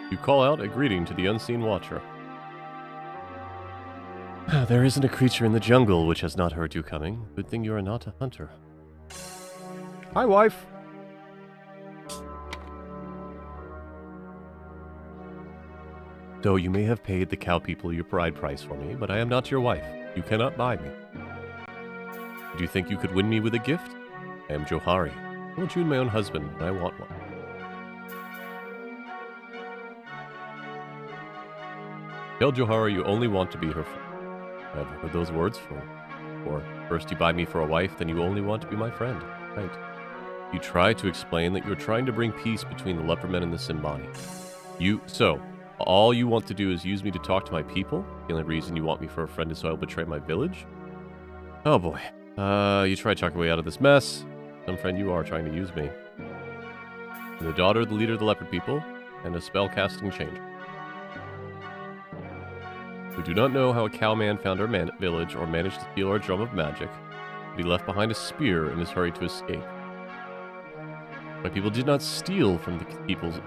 You call out a greeting to the unseen watcher. There isn't a creature in the jungle which has not heard you coming. Good thing you are not a hunter. Hi, wife. Though you may have paid the cow people your bride price for me, but I am not your wife. You cannot buy me. Do you think you could win me with a gift? I am Johari. I want you and my own husband, and I want one. Tell Johari you only want to be her friend. I have heard those words before. First you buy me for a wife, then you only want to be my friend. Right. You try to explain that you're trying to bring peace between the leopardmen and the Simbani. So, all you want to do is use me to talk to my people? The only reason you want me for a friend is so I'll betray my village? Oh boy. You try to talk your way out of this mess. Some friend you are trying to use me. I'm the daughter of the leader of the leopard people, and a spell-casting changer. We do not know how a cowman found our village or managed to steal our drum of magic, but he left behind a spear in his hurry to escape. My people did not steal from the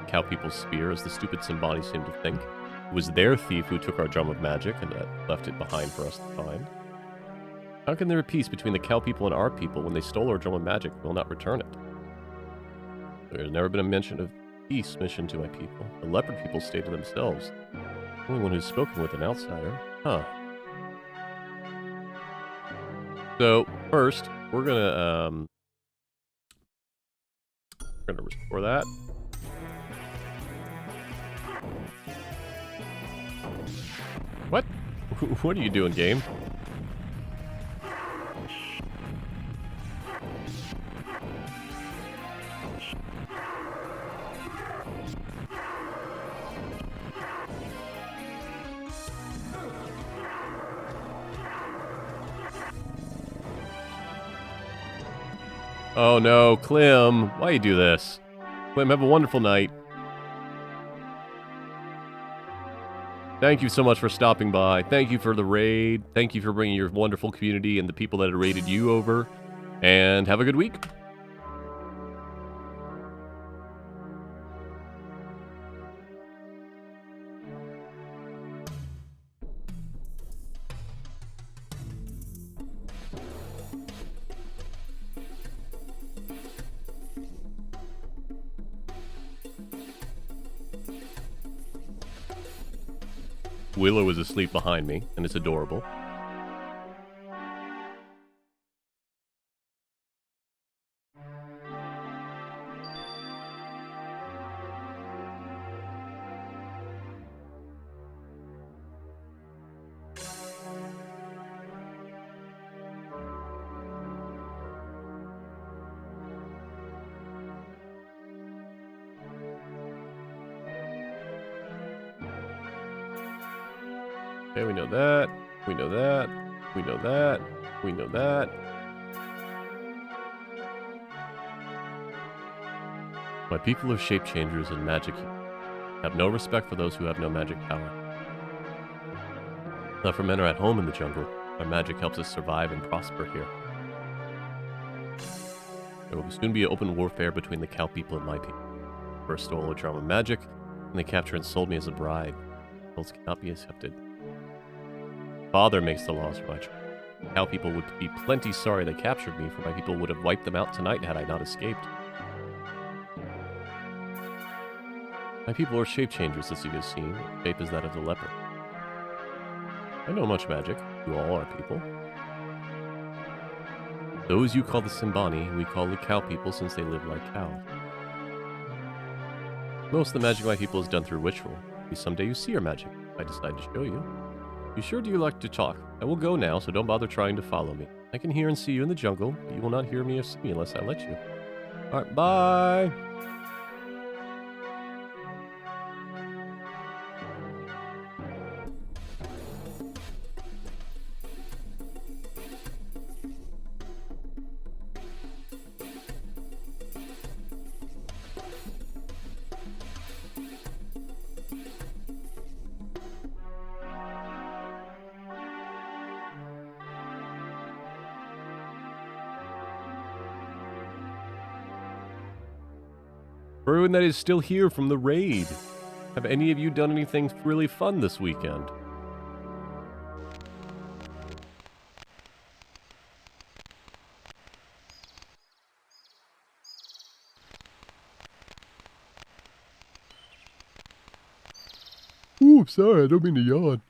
cow people's spear, as the stupid Simbani seemed to think. It was their thief who took our drum of magic and left it behind for us to find. How can there be peace between the cow people and our people when they stole our drum of magic and will not return it? There has never been a mention of peace mission to my people. The leopard people stay to themselves. The only one who's spoken with an outsider. Huh. So, first, we're gonna restore that. What? What are you doing, game? Oh no, Clem, why you do this? Clem, have a wonderful night. Thank you so much for stopping by. Thank you for the raid. Thank you for bringing your wonderful community and the people that had raided you over. And have a good week. Willow is asleep behind me, and it's adorable. Okay, we know that. We know that. We know that. We know that. My people are shape changers and magic have no respect for those who have no magic power. Leopard men are at home in the jungle. Our magic helps us survive and prosper here. There will soon be an open warfare between the cow people and my people. First stole a drum of magic, and they captured and sold me as a bride. Those cannot be accepted. Father makes the laws for my tribe. Cow people would be plenty sorry they captured me, for my people would have wiped them out tonight had I not escaped. My people are shape changers, as you have seen. Shape is that of the leopard. I know much magic. You all are people. Those you call the Simbani, we call the cow people since they live like cows. Most of the magic of my people is done through ritual. Maybe someday you see our magic. I decide to show you. You sure do like to talk? I will go now, so don't bother trying to follow me. I can hear and see you in the jungle, but you will not hear me or see me unless I let you. Alright, bye! For everyone that is still here from the raid, have any of you done anything really fun this weekend? Ooh, sorry. I don't mean to yawn.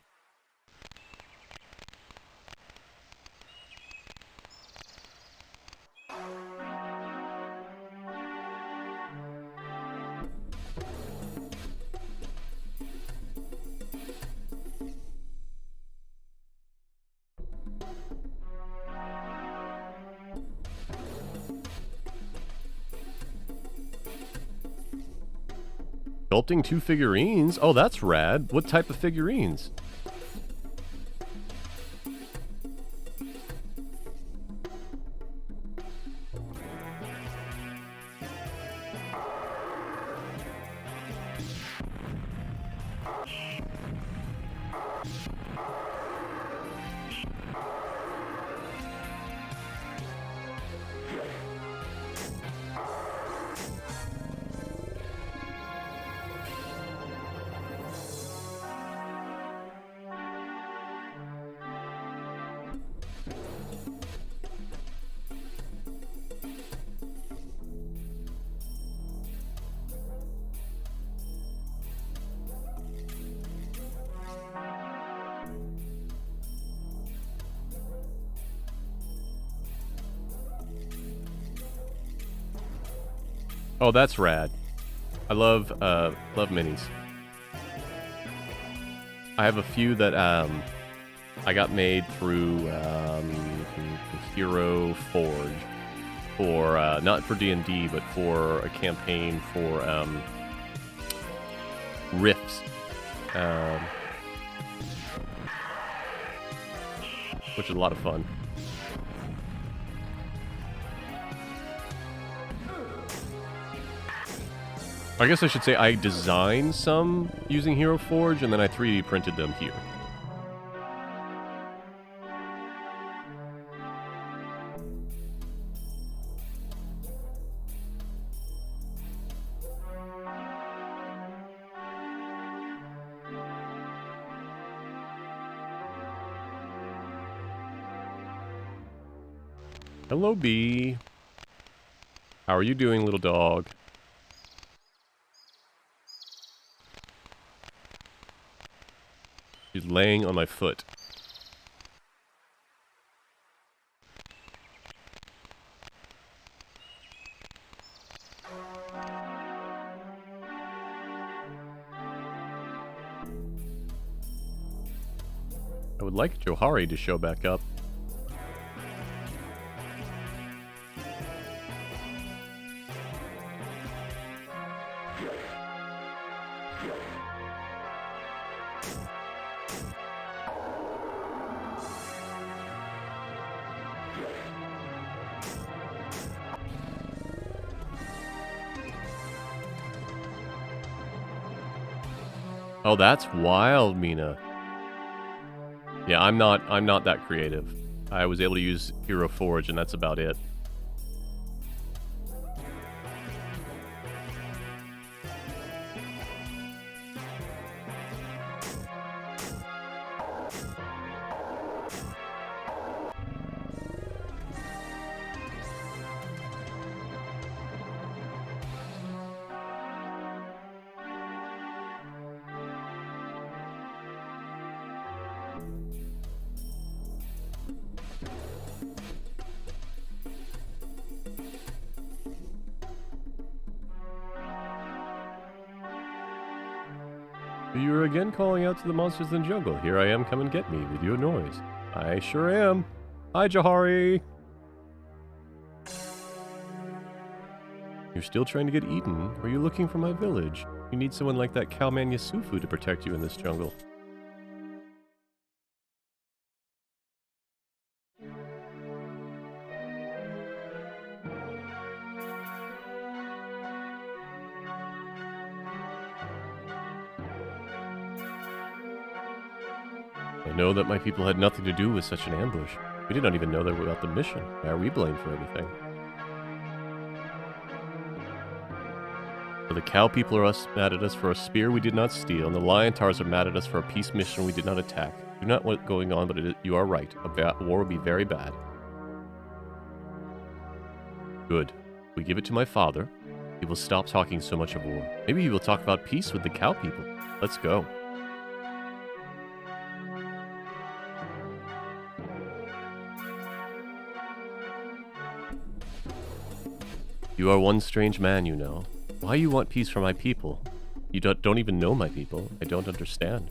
Sculpting 2 figurines? Oh, that's rad. What type of figurines? Oh, that's rad. I love minis. I have a few that I got made through Hero Forge for not for D&D, but for a campaign for Rifts, which is a lot of fun. I guess I should say I designed some using Hero Forge, and then I 3D printed them here. Hello, Bee. How are you doing, little dog? She's laying on my foot. I would like Johari to show back up. Oh, that's wild, Mina. Yeah, I'm not that creative. I was able to use Hero Forge, and that's about it. You're again calling out to the monsters in the jungle. Here I am, come and get me with your noise. I sure am. Hi, Johari. You're still trying to get eaten? Or are you looking for my village? You need someone like that cowman Yasufu to protect you in this jungle. I know that my people had nothing to do with such an ambush. We did not even know about the mission. Why are we blamed for everything? So the cow people are mad at us for a spear we did not steal, and the lion tars are mad at us for a peace mission we did not attack. Do not know what's going on, but you are right. A war will be very bad. Good. If we give it to my father, he will stop talking so much of war. Maybe he will talk about peace with the cow people. Let's go. You are one strange man, you know. Why you want peace for my people? You don't even know my people. I don't understand.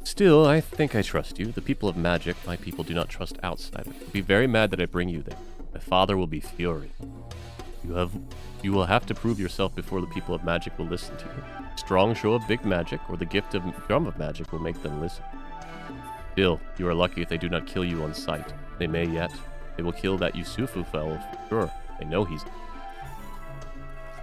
Still, I think I trust you. The people of magic, my people do not trust outsiders. You'll be very mad that I bring you there. My father will be furious. You will have to prove yourself before the people of magic will listen to you. Strong show of big magic or the gift of drum of magic will make them listen. Still, you are lucky if they do not kill you on sight. They may yet. They will kill that Yusufu fellow for sure. They know he's...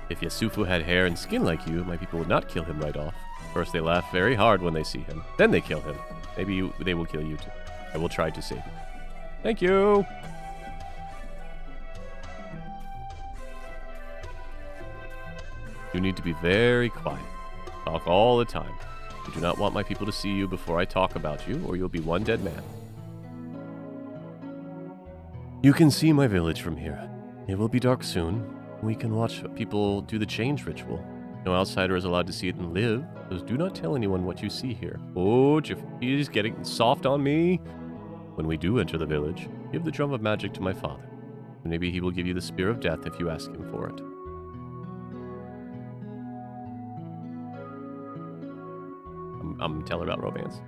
If Yusufu had hair and skin like you, my people would not kill him right off. First they laugh very hard when they see him. Then they kill him. Maybe they will kill you too. I will try to save you. Thank you! You need to be very quiet. Talk all the time. I do not want my people to see you before I talk about you, or you'll be one dead man. You can see my village from here. It will be dark soon. We can watch people do the change ritual. No outsider is allowed to see it and live, so do not tell anyone what you see here. Oh, he's getting soft on me. When we do enter the village, give the drum of magic to my father. Maybe he will give you the spear of death if you ask him for it. I'm telling her about romance.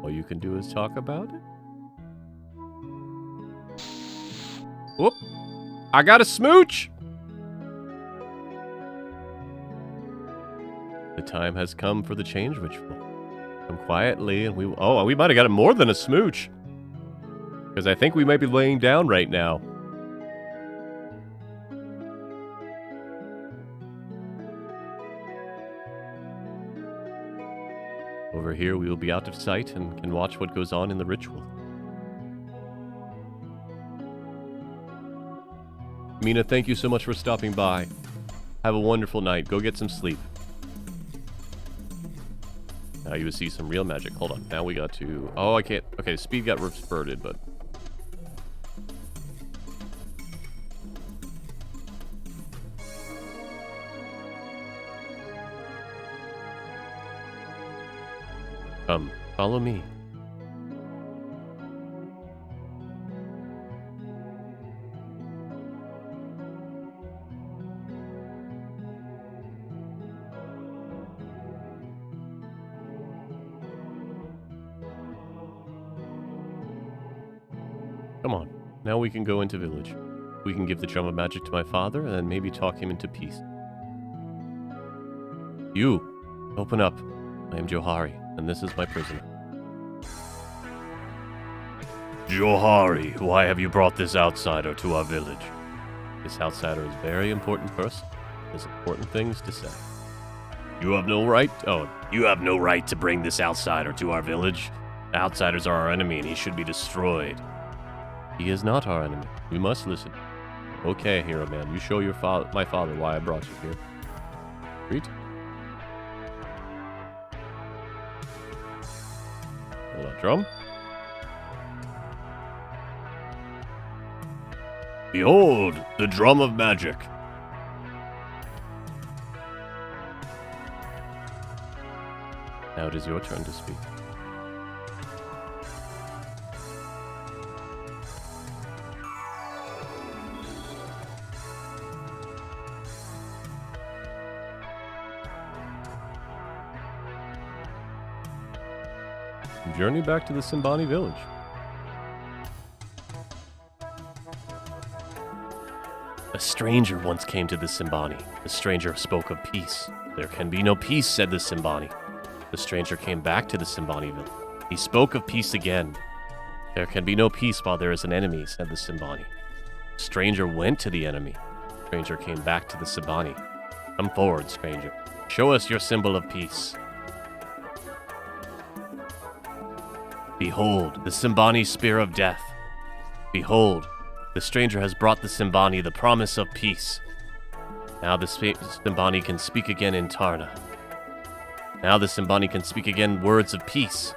All you can do is talk about it? Whoop! I got a smooch! The time has come for the change ritual. Come quietly and we might have got more than a smooch. Because I think we might be laying down right now. Over here, we will be out of sight and can watch what goes on in the ritual. Mina, thank you so much for stopping by. Have a wonderful night. Go get some sleep. Now you will see some real magic. Hold on. Now we got to... Oh, I can't... Okay, speed got reverted, but... Follow me. Come on. Now we can go into village. We can give the drum of magic to my father and maybe talk him into peace. You! Open up. I am Johari, and this is my prisoner. Johari, why have you brought this outsider to our village? This outsider is a very important person. There's important things to say. You have no right... Oh, you have no right to bring this outsider to our village. Outsiders are our enemy, and he should be destroyed. He is not our enemy. We must listen. Okay, hero man, you show your my father why I brought you here. Read. Hold on, drum. Behold, the drum of magic. Now it is your turn to speak. Journey back to the Simbani village. A stranger once came to the Simbani. The stranger spoke of peace. There can be no peace, said the Simbani. The stranger came back to the Simbani village. He spoke of peace again. There can be no peace while there is an enemy, said the Simbani. The stranger went to the enemy. The stranger came back to the Simbani. Come forward, stranger. Show us your symbol of peace. Behold, the Simbani spear of death. Behold, the stranger has brought the Simbani the promise of peace. Now the Simbani can speak again in Tarna. Now the Simbani can speak again words of peace.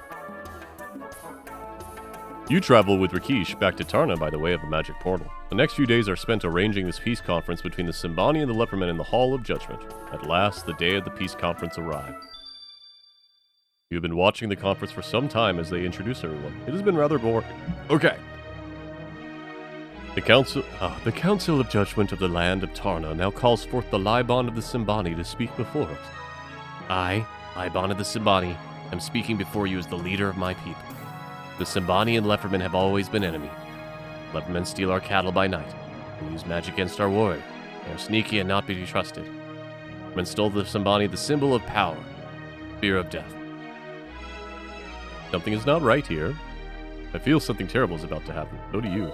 You travel with Rakesh back to Tarna by the way of a magic portal. The next few days are spent arranging this peace conference between the Simbani and the Lepermen in the Hall of Judgment. At last, the day of the peace conference arrived. You've been watching the conference for some time as they introduce everyone. It has been rather boring. Okay. The Council of Judgment of the Land of Tarna now calls forth the Libon of the Simbani to speak before us. I, Libon of the Simbani, am speaking before you as the leader of my people. The Simbani and Leopardmen have always been enemy. Leopardmen steal our cattle by night and use magic against our warrior. They are sneaky and not to be trusted. Men stole the Simbani, the symbol of power, fear of death. Something is not right here. I feel something terrible is about to happen. So do you.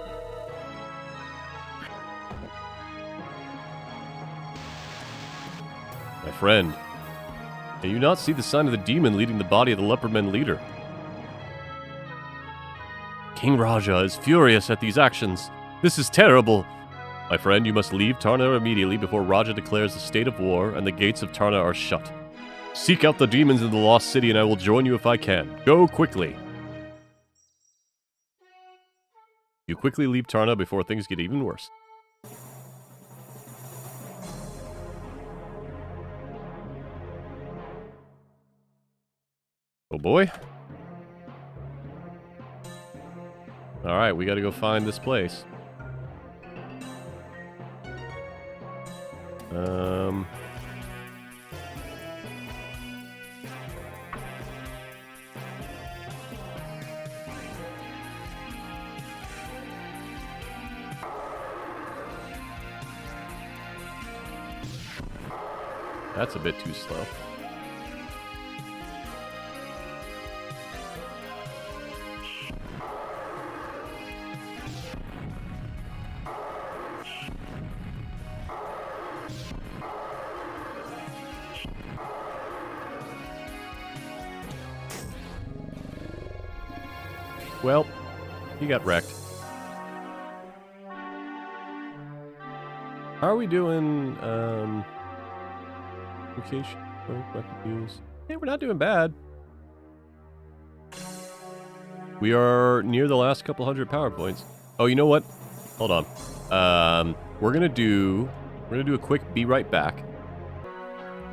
My friend, can you not see the sign of the demon leading the body of the Leopardmen leader? King Raja is furious at these actions. This is terrible. My friend, you must leave Tarna immediately before Raja declares a state of war and the gates of Tarna are shut. Seek out the demons in the lost city and I will join you if I can. Go quickly. You quickly leave Tarna before things get even worse. Oh boy. Alright, we gotta go find this place. That's a bit too slow. Well, he got wrecked. How are we doing, location, weapon use? Hey, we're not doing bad. We are near the last couple hundred power points. Oh, you know what? Hold on. We're gonna do a quick be right back.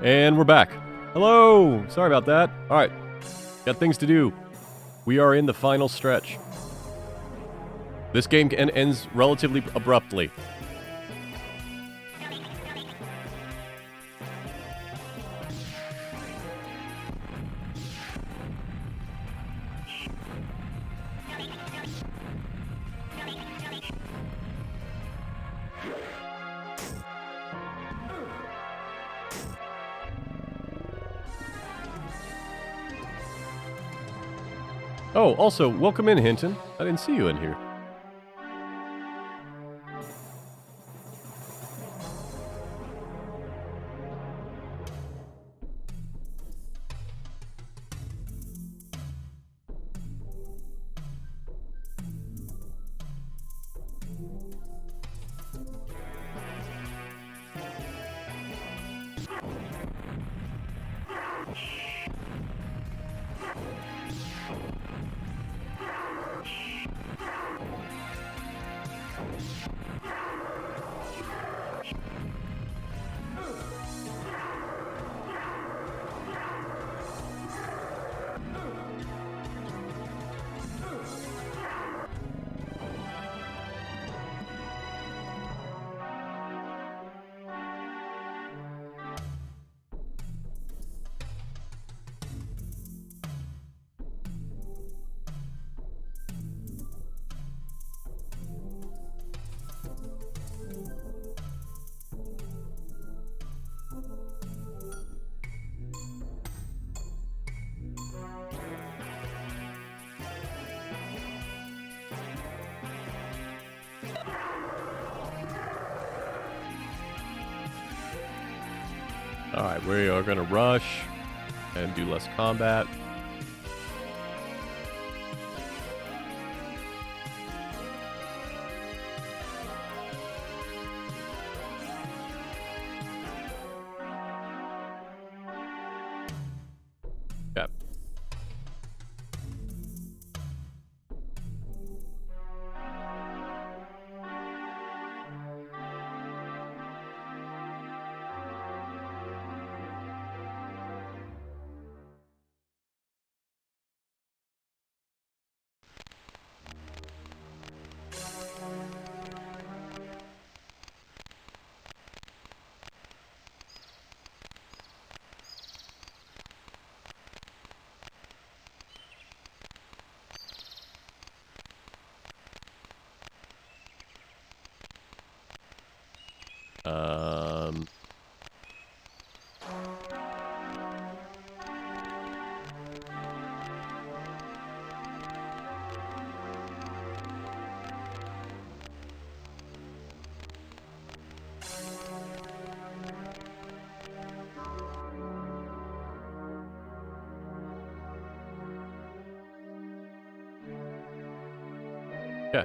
And we're back. Hello! Sorry about that. Alright. Got things to do. We are in the final stretch. This game ends relatively abruptly. Oh, also, welcome in, Hinton. I didn't see you in here. Alright, we are gonna rush and do less combat. Um... Yeah.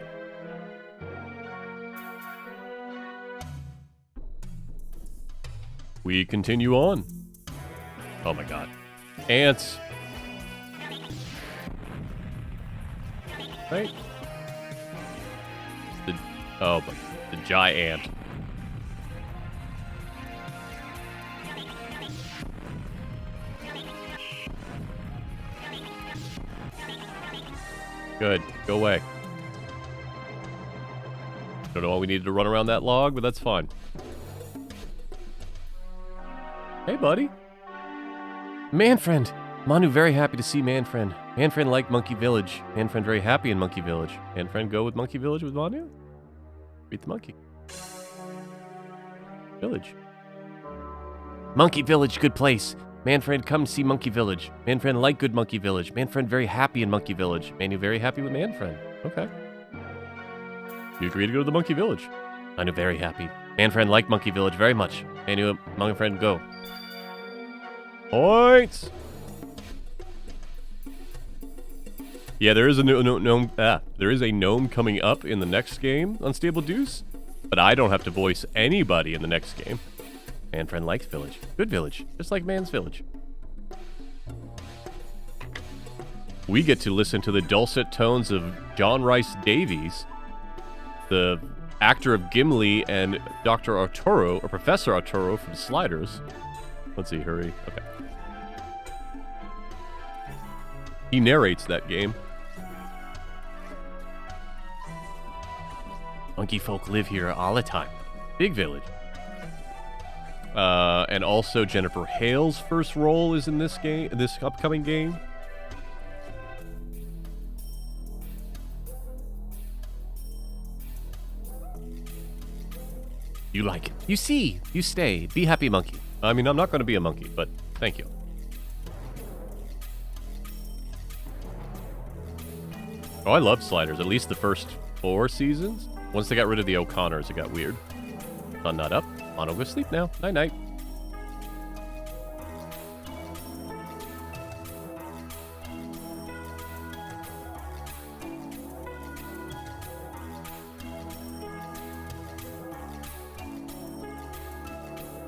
We continue on. Oh my god. Ants. Right? But the giant. Good. Go away. Don't know why we needed to run around that log, but that's fine. Hey, buddy. Man-friend. Manu very happy to see Man-friend. Man-friend like Monkey Village. Man-friend very happy in Monkey Village. Man-friend go with Monkey Village with Manu? Beat the monkey. Village. Monkey Village, good place. Man-friend come see Monkey Village. Man-friend like good Monkey Village. Man-friend very happy in Monkey Village. Manu very happy with Man-friend. Okay. You agree to go to the Monkey Village. Manu very happy. Man-friend like Monkey Village very much. Manu, Man-friend go. Points! Yeah, there is a gnome. There is a gnome coming up in the next game, Unstable Deuce. But I don't have to voice anybody in the next game. Man-friend likes village. Good village, just like Man's Village. We get to listen to the dulcet tones of John Rhys Davies, the actor of Gimli and Dr. Arturo, or Professor Arturo from Sliders. Let's see, hurry. Okay. He narrates that game. Monkey folk live here all the time. Big village. And also Jennifer Hale's first role is in this game, this upcoming game. You like it. You see. You stay. Be happy, monkey. I mean, I'm not going to be a monkey, but thank you. Oh, I love Sliders. At least the first 4 seasons. Once they got rid of the O'Connors, it got weird. Sun not up. Mono, go sleep now. Night-night.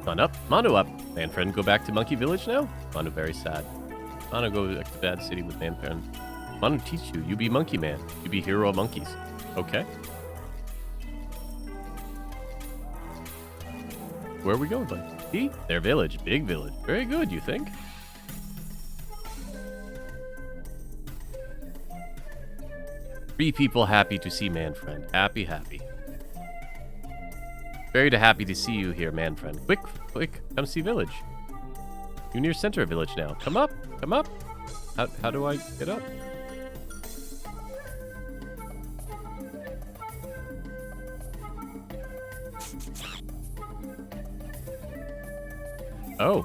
Sun up. Mono up. Man-friend, go back to Monkey Village now? Mono very sad. Mono go back to Bad City with Man-friend. Mono teach you. You be monkey man. You be hero of monkeys. Okay. Where are we going, buddy? See? Their village. Big village. Very good, you think? Three people happy to see Man-friend. Happy, happy. Very happy to see you here, Man-friend. Quick, quick. Come see village. You're near center of village now. Come up. Come up. How do I get up? Oh.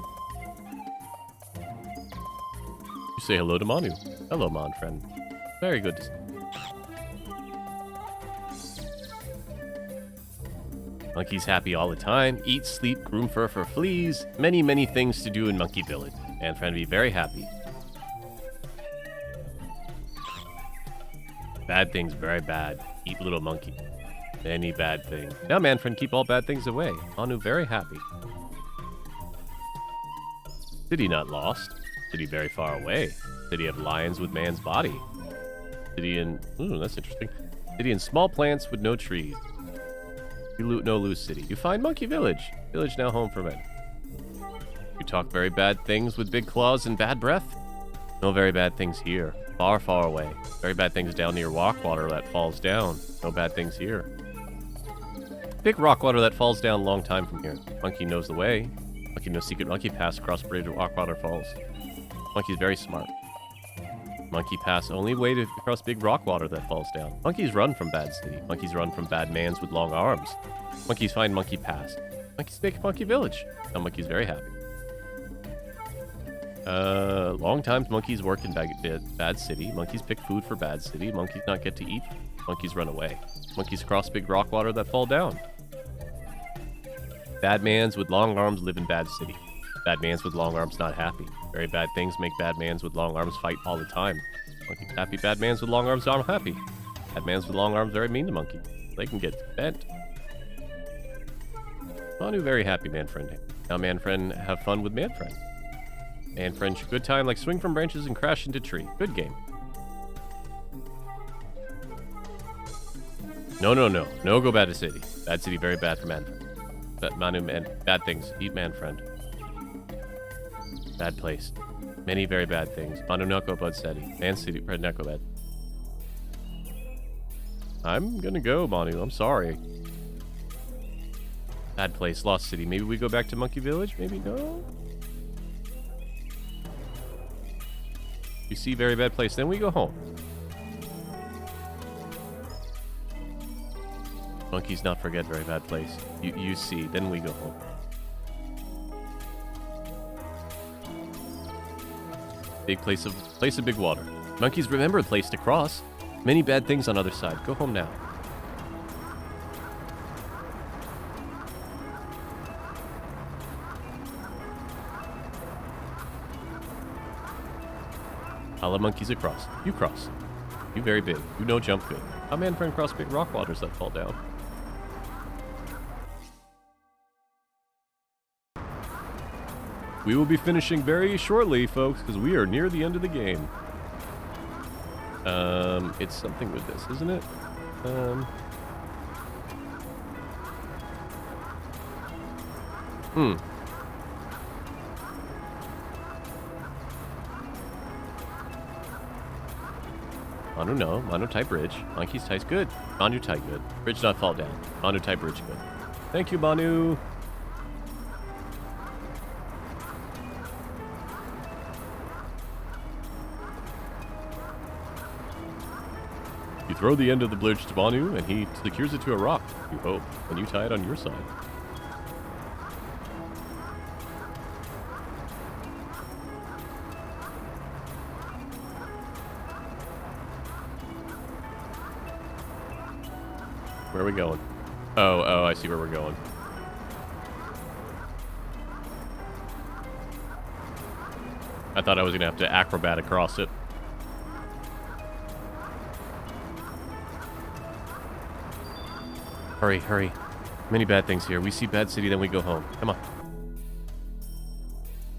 You say hello to Manu. Hello, Mon friend. Very good to see you. Monkey's happy all the time. Eat, sleep, groom fur for fleas. Many, many things to do in Monkey Village. And friend be very happy. Bad things, very bad. Eat little monkey. Many bad things. Now, man friend, keep all bad things away. Manu very happy. City not lost. City very far away. City of lions with man's body. City in... Ooh, that's interesting. City in small plants with no trees. You loot no lose city. You find Monkey Village. Village now home for men. You talk very bad things with big claws and bad breath. No very bad things here. Far, far away. Very bad things down near rock water that falls down. No bad things here. Big rock water that falls down a long time from here. Monkey knows the way. Monkey no secret monkey pass across bridge of rock water falls. Monkey's very smart. Monkey pass only way to cross big rock water that falls down. Monkeys run from bad city. Monkeys run from bad mans with long arms. Monkeys find monkey pass. Monkeys make Monkey Village. Now Monkey's very happy. Long times monkeys work in bad city. Monkeys pick food for bad city. Monkeys not get to eat. Monkeys run away. Monkeys cross big rock water that fall down. Bad mans with long arms live in bad city. Bad mans with long arms not happy. Very bad things make bad mans with long arms fight all the time. Monkeys happy. Bad mans with long arms aren't happy. Bad mans with long arms very mean to monkey. They can get bent. Manu very happy, man friend. Now man friend have fun with man friend. Man friend, good time like swing from branches and crash into tree. Good game. No, no, no. No go bad to city. Bad city very bad for man friend. Manu man, bad things. Eat man friend. Bad place. Many very bad things. Manu not go bad city. Man city not go bad. I'm gonna go, Manu. I'm sorry. Bad place. Lost city. Maybe we go back to Monkey Village? Maybe no? You see very bad place. Then we go home. Monkeys not forget very bad place. You see. Then we go home. Big place of big water. Monkeys remember a place to cross. Many bad things on other side. Go home now. All the monkeys across. You cross. You very big. You no jump good. How man friend cross big rock waters that fall down. We will be finishing very shortly, folks, because we are near the end of the game. It's something with this, isn't it? Manu no. Manu type bridge. Monkey's type good. Manu type good. Bridge not fall down. Manu type bridge good. Thank you, Manu. You throw the end of the bridge to Manu, and he secures it to a rock. You hope. And you tie it on your side. Where are we going? Oh, I see where we're going. I thought I was going to have to acrobat across it. Hurry, hurry. Many bad things here. We see bad city, then we go home. Come on.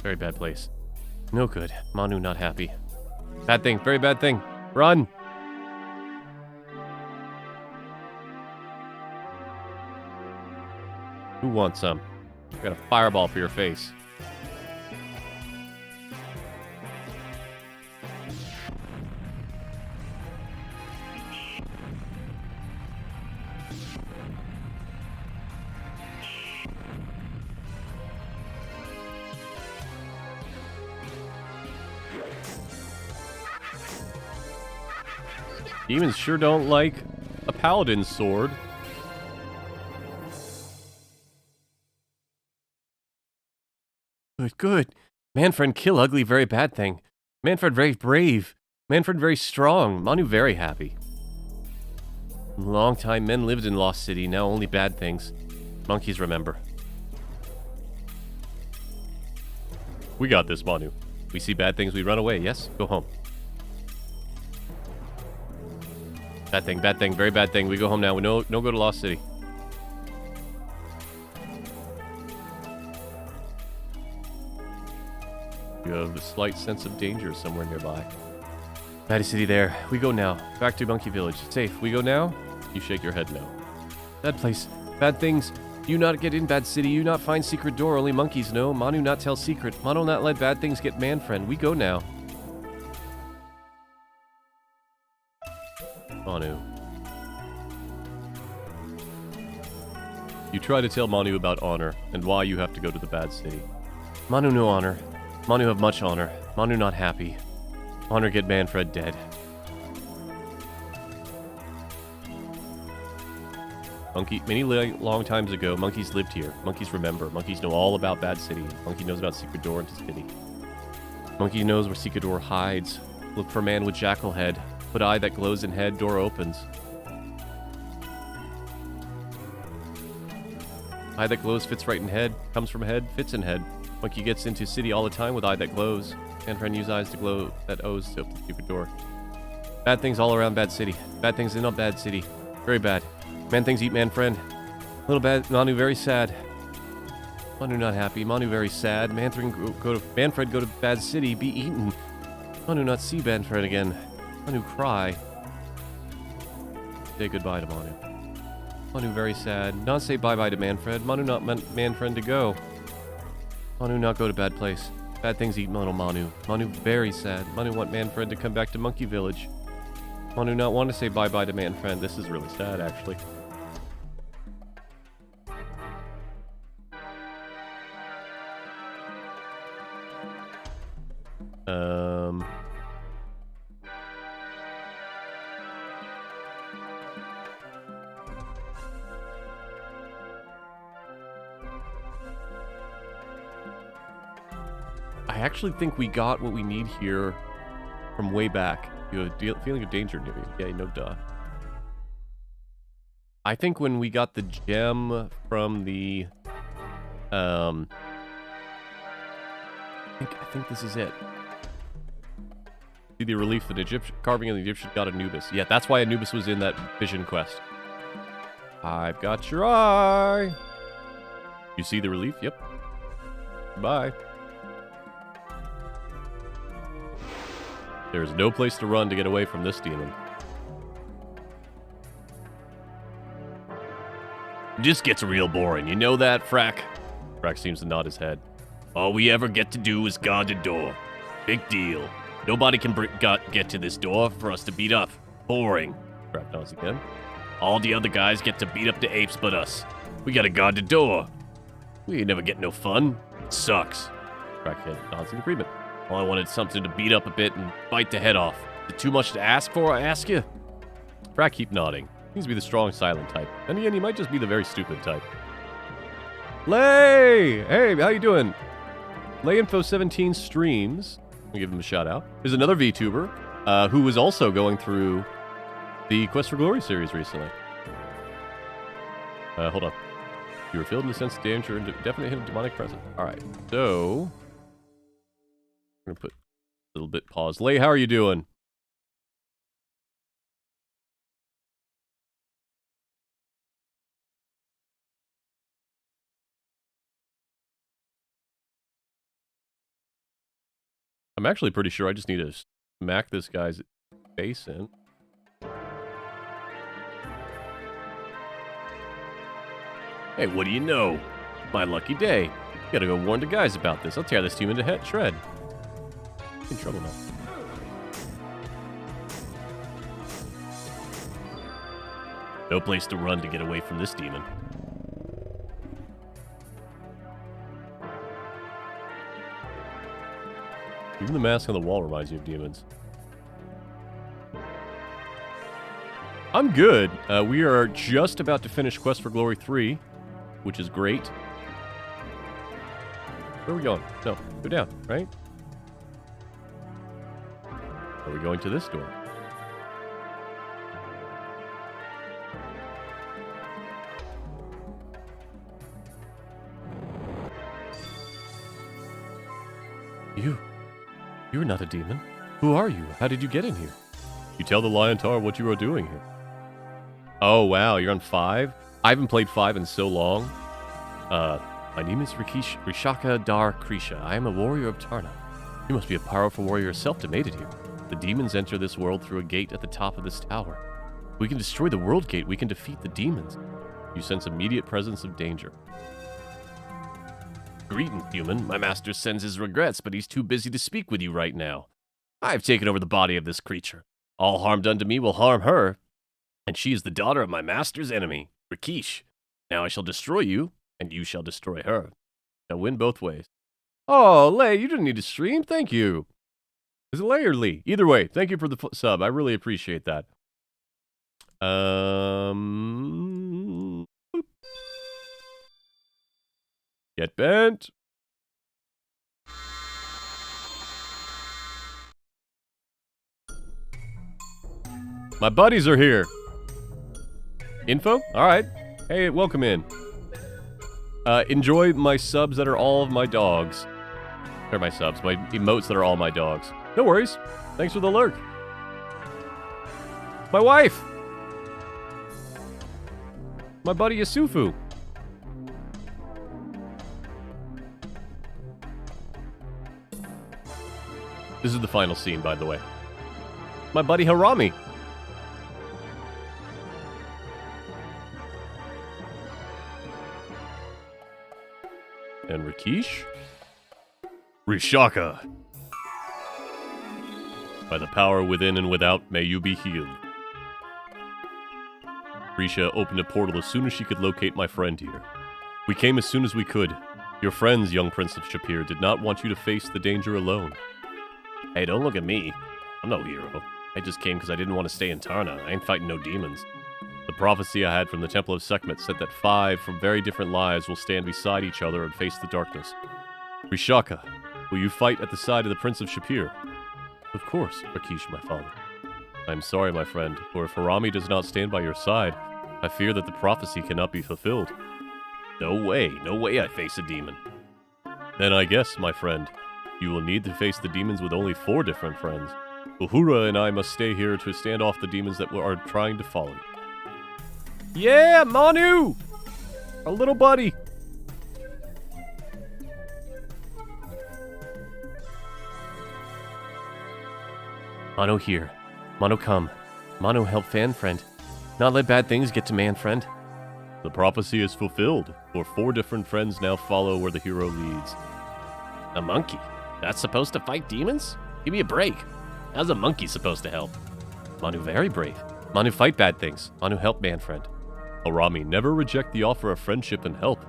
Very bad place. No good. Manu not happy. Bad thing. Very bad thing. Run! Who wants some? I got a fireball for your face. Demons sure don't like a paladin's sword. Good, good. Manfred kill ugly, very bad thing. Manfred very brave. Manfred very strong. Manu very happy. Long time men lived in Lost City, now only bad things. Monkeys remember. We got this, Manu. We see bad things, we run away, yes? Go home. Bad thing, very bad thing. We go home now. No go to Lost City. You have a slight sense of danger somewhere nearby. Bad city there. We go now. Back to Monkey Village. Safe. We go now? You shake your head no. Bad place. Bad things. You not get in bad city. You not find secret door. Only monkeys know. Manu not tell secret. Manu not let bad things get man friend. We go now. Manu. You try to tell Manu about honor and why you have to go to the bad city. Manu no honor. Manu have much honor. Manu not happy. Honor get Manfred dead. Many long times ago, monkeys lived here. Monkeys remember. Monkeys know all about Bad City. Monkey knows about Secret Door into City. Monkey knows where Secret Door hides. Look for man with jackal head. Put eye that glows in head, door opens. Eye that glows fits right in head, comes from head, fits in head. Monkey gets into city all the time with eye that glows. Man friend use eyes to glow that O's to open Secret Door. Bad things all around Bad City. Bad things in a Bad City. Very bad. Man things eat man friend. Little bad. Manu very sad. Manu not happy. Manu very sad. Man friend go to Bad City. Be eaten. Manu not see man friend again. Manu cry. Say goodbye to Manu. Manu very sad. Not say bye bye to Manfred. Manu not man friend to go. Manu not go to bad place. Bad things eat Manu. Manu very sad. Manu want Manfred to come back to Monkey Village. Manu not want to say bye bye to Manfred. This is really sad, actually. I actually think we got what we need here from way back. You have a feeling of danger near you. Yeah, no duh. I think when we got the gem from the... I think this is it. See the relief of the Egyptian carving of the Egyptian god Anubis. Yeah, that's why Anubis was in that vision quest. I've got your eye. You see the relief? Yep. Bye. There's no place to run to get away from this demon. This gets real boring, you know that, Frack? Frack seems to nod his head. All we ever get to do is guard the door. Big deal. Nobody can get to this door for us to beat up. Boring. Frack nods again. All the other guys get to beat up the apes but us. We gotta guard the door. We ain't never get no fun. It sucks. Frack nods in agreement. Well, I wanted something to beat up a bit and bite the head off. Is it too much to ask for, I ask you? Frack keep nodding. Seems to be the strong, silent type. And again, he might just be the very stupid type. Lay! Hey, how you doing? LayInfo17 streams. I'll give him a shout out. There's another VTuber who was also going through the Quest for Glory series recently. Hold on. You were filled in a sense of danger and definitely hit a demonic presence. Alright, so... I'm going to put a little bit pause. Lay, how are you doing? I'm actually pretty sure I just need to smack this guy's face in. Hey, what do you know? My lucky day. Gotta go warn the guys about this. I'll tear this team into shred. In trouble now. No place to run to get away from this demon. Even the mask on the wall reminds you of demons. I'm good. We are just about to finish Quest for Glory 3, which is great. Where are we going? No, go down, right? Are we going to this door? You're not a demon. Who are you? How did you get in here? You tell the Lion Tar what you are doing here. Oh, wow, you're on 5? I haven't played 5 in so long. My name is Rishaka Dar Krisha. I am a warrior of Tarna. You must be a powerful warrior yourself to made it here. The demons enter this world through a gate at the top of this tower. If we can destroy the world gate, we can defeat the demons. You sense immediate presence of danger. Greeting, human. My master sends his regrets, but he's too busy to speak with you right now. I've taken over the body of this creature. All harm done to me will harm her, and she is the daughter of my master's enemy, Rakesh. Now I shall destroy you, and you shall destroy her. I'll win both ways. Oh, Lay, you didn't need to stream. Thank you. Is it Lay or Lee? Either way, thank you for the sub. I really appreciate that. Get bent! My buddies are here! Info? Alright. Hey, welcome in. Enjoy my subs that are all of my dogs. Or my subs, my emotes that are all my dogs. No worries. Thanks for the lurk. My wife! My buddy Yusufu. This is the final scene, by the way. My buddy Harami. And Rakesh? Rishaka. By the power within and without, may you be healed. Risha opened a portal as soon as she could locate my friend here. We came as soon as we could. Your friends, young Prince of Shapir, did not want you to face the danger alone. Hey, don't look at me. I'm no hero. I just came because I didn't want to stay in Tarna. I ain't fighting no demons. The prophecy I had from the Temple of Sekhmet said that 5 from very different lives will stand beside each other and face the darkness. Rishaka, will you fight at the side of the Prince of Shapir? Of course, Rakesh, my father. I'm sorry, my friend, for if Harami does not stand by your side, I fear that the prophecy cannot be fulfilled. No way I face a demon. Then I guess, my friend, you will need to face the demons with only 4 different friends. Uhura and I must stay here to stand off the demons that are trying to follow you. Yeah, Manu! Our little buddy! Mano here. Mano come. Mano help fan friend. Not let bad things get to man friend. The prophecy is fulfilled, for 4 different friends now follow where the hero leads. A monkey? That's supposed to fight demons? Give me a break. How's a monkey supposed to help? Manu very brave. Manu fight bad things. Manu help man friend. Harami, never reject the offer of friendship and help.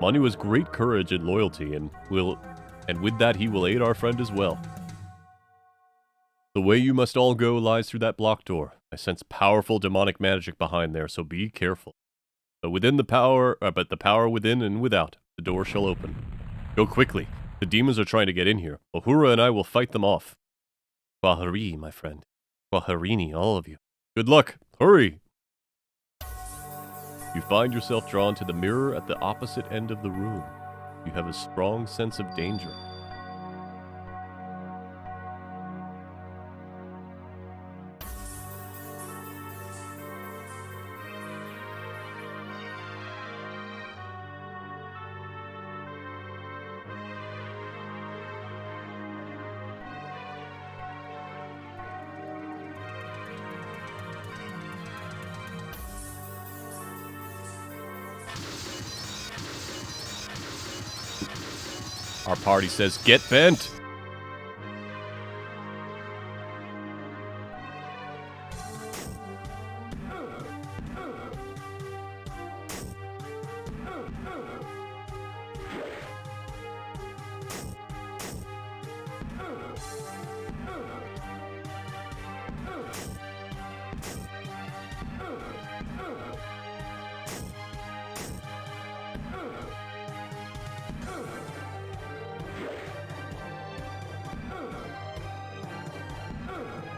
Manu has great courage and loyalty, and with that he will aid our friend as well. The way you must all go lies through that blocked door. I sense powerful demonic magic behind there, so be careful. But the power within and without, the door shall open. Go quickly. The demons are trying to get in here. Uhura and I will fight them off. Kwahari, my friend. Kwaharini, all of you. Good luck. Hurry! You find yourself drawn to the mirror at the opposite end of the room. You have a strong sense of danger. Our party says, get bent!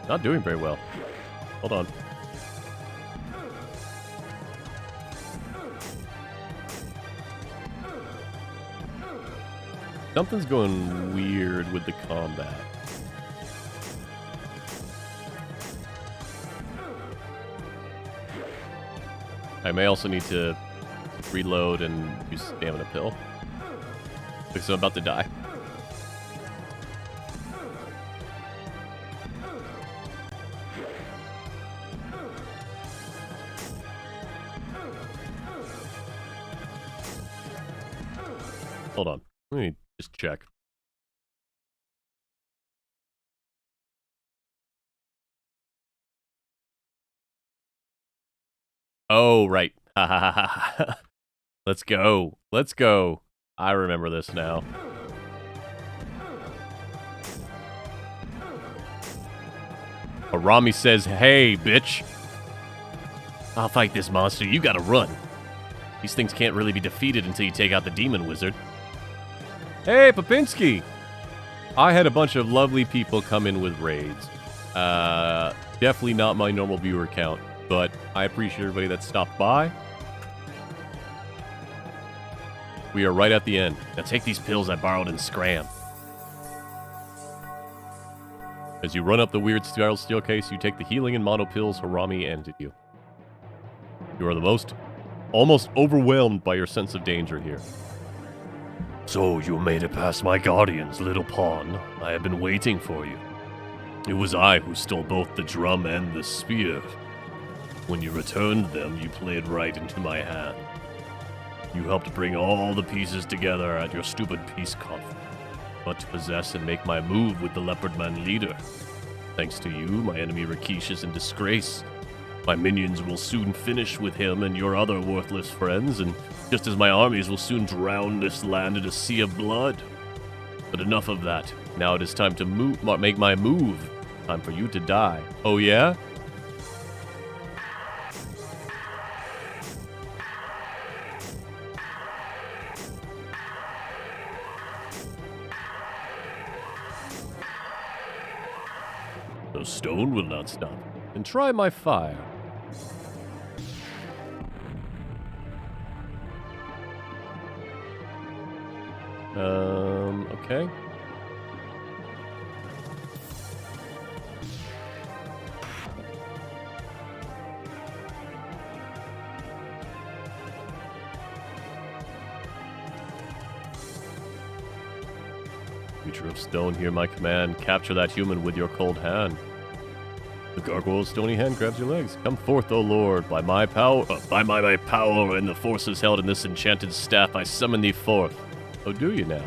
Not doing very well. Hold on. Something's going weird with the combat. I may also need to reload and use stamina pill, because I'm about to die. Hold on. Let me just check. Oh, right. Ha ha ha ha. Let's go. Let's go. I remember this now. Harami says, hey, bitch. I'll fight this monster. You gotta run. These things can't really be defeated until you take out the demon wizard. Hey, Popinski! I had a bunch of lovely people come in with raids. Definitely not my normal viewer count, but I appreciate everybody that stopped by. We are right at the end. Now take these pills I borrowed and scram. As you run up the weird spiral staircase, you take the healing and mono pills Harami handed you. You are almost overwhelmed by your sense of danger here. So you made it past my guardians, little pawn. I have been waiting for you. It was I who stole both the drum and the spear. When you returned them, you played right into my hand. You helped bring all the pieces together at your stupid peace conference. But to possess and make my move with the leopard man leader. Thanks to you, my enemy Rakesh is in disgrace. My minions will soon finish with him and your other worthless friends, and just as my armies will soon drown this land in a sea of blood. But enough of that. Now it is time to make my move. Time for you to die. Oh yeah? The stone will not stop. And try my fire. Okay. Creature of stone, hear my command. Capture that human with your cold hand. The gargoyle's stony hand grabs your legs. Come forth, O Lord, by my power, by my power and the forces held in this enchanted staff, I summon thee forth. Oh, do you now?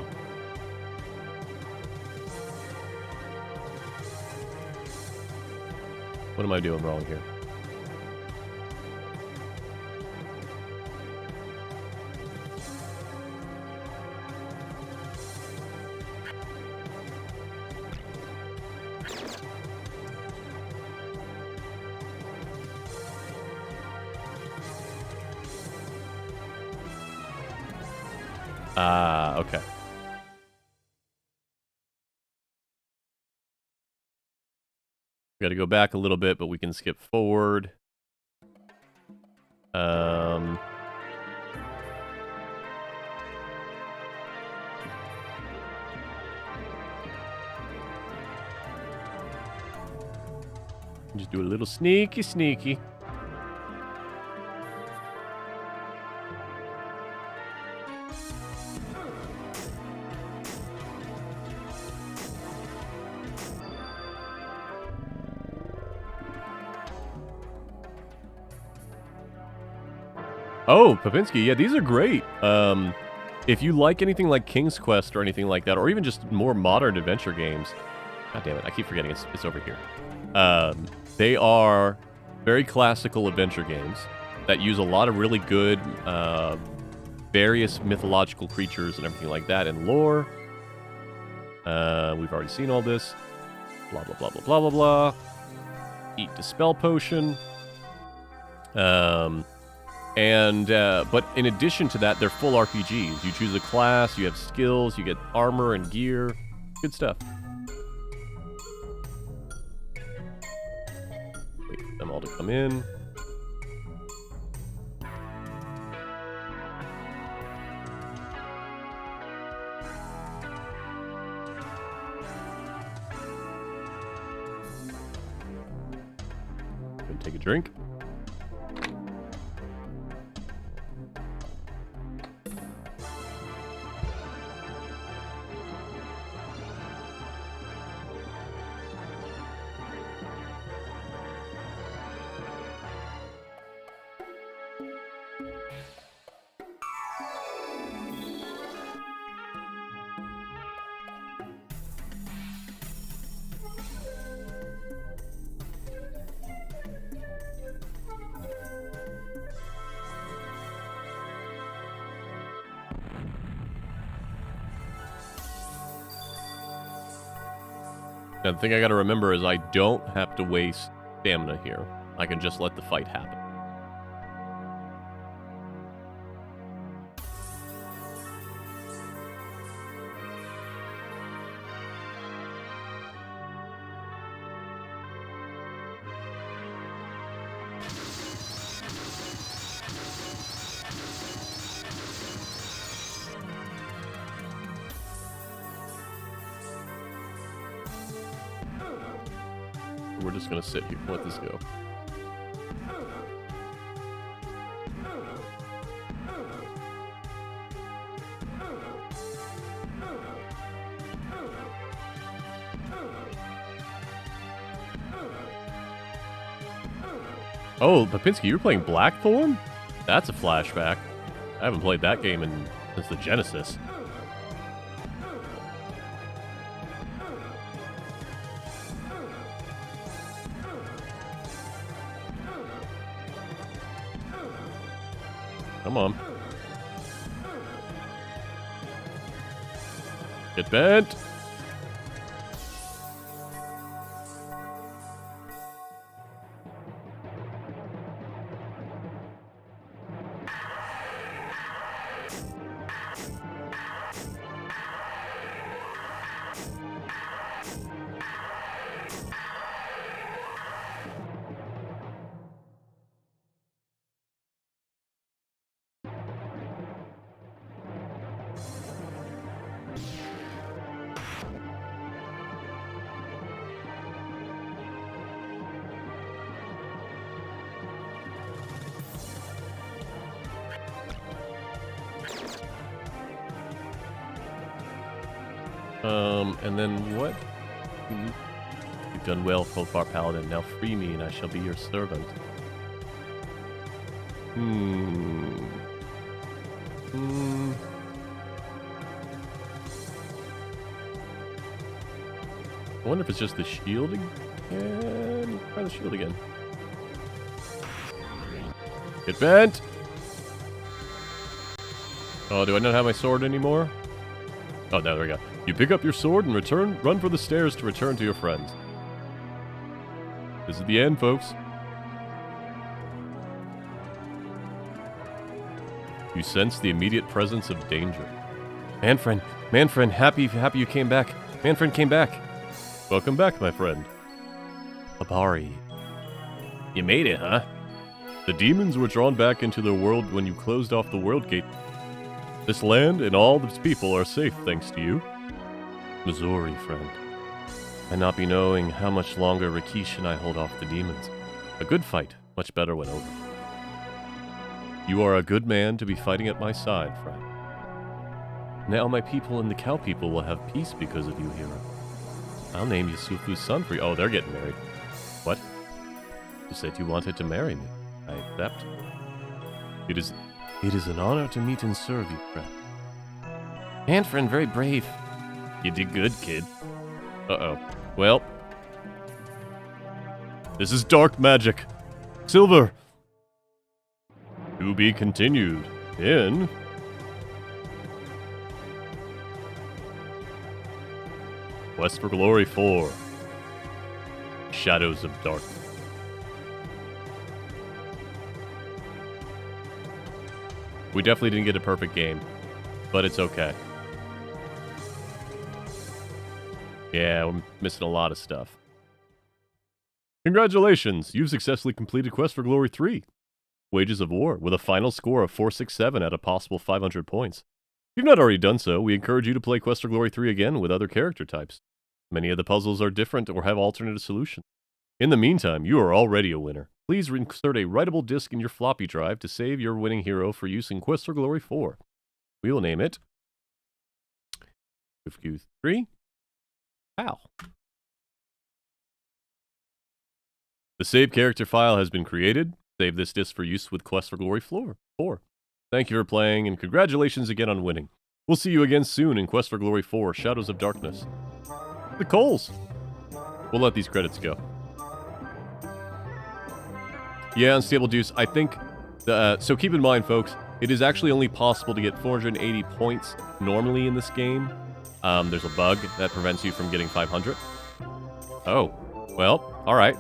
What am I doing wrong here? Ah, okay. We got to go back a little bit, but we can skip forward. Just do a little sneaky. Oh, Popinski, yeah, these are great. If you like anything like King's Quest or anything like that, or even just more modern adventure games, god damn it, I keep forgetting it's over here. They are very classical adventure games that use a lot of really good various mythological creatures and everything like that and lore. We've already seen all this. Blah, blah, blah, blah, blah, blah, blah. Eat Dispel Potion. But in addition to that, they're full RPGs. You choose a class, you have skills, you get armor and gear. Good stuff. Wait for them all to come in. Gonna take a drink. Now, the thing I gotta remember is I don't have to waste stamina here. I can just let the fight happen. we're just gonna sit here and let this go. Oh, Papinski, you're playing Blackthorn? That's a flashback. I haven't played that game since the Genesis. Come on. Get bent! And then what? You've done well, Profar Paladin. Now free me and I shall be your servant. I wonder if it's just the shield again. Try the shield again. Get bent! Oh, do I not have my sword anymore? Oh, no, there we go. You pick up your sword and run for the stairs to return to your friends. This is the end, folks. You sense the immediate presence of danger. Manfred, happy you came back. Manfred came back. Welcome back, my friend. Abari. You made it, huh? The demons were drawn back into their world when you closed off the world gate. This land and all its people are safe thanks to you. Missouri, friend. I not be knowing how much longer Rikish and I hold off the demons. A good fight, much better when over. You are a good man to be fighting at my side, friend. Now my people and the cow people will have peace because of you, hero. I'll name Yusufu's son for you. Oh, they're getting married. What? You said you wanted to marry me. I accept. It is an honor to meet and serve you, friend. Manfred, very brave. You did good, kid. Uh-oh. Well. This is dark magic. Silver. To be continued in... Quest for Glory 4. Shadows of Darkness. We definitely didn't get a perfect game, but it's okay. Yeah, we're missing a lot of stuff. Congratulations! You've successfully completed Quest for Glory 3. Wages of War, with a final score of 467 at a possible 500 points. If you've not already done so, we encourage you to play Quest for Glory 3 again with other character types. Many of the puzzles are different or have alternate solutions. In the meantime, you are already a winner. Please insert a writable disk in your floppy drive to save your winning hero for use in Quest for Glory 4. We will name it FQ3 Pal. The save character file has been created. Save this disk for use with Quest for Glory 4. Thank you for playing, and congratulations again on winning. We'll see you again soon in Quest for Glory 4, Shadows of Darkness. The Coles! We'll let these credits go. Yeah, Unstable Deuce, I think... so keep in mind, folks, it is actually only possible to get 480 points normally in this game. There's a bug that prevents you from getting 500. Oh, well, alright.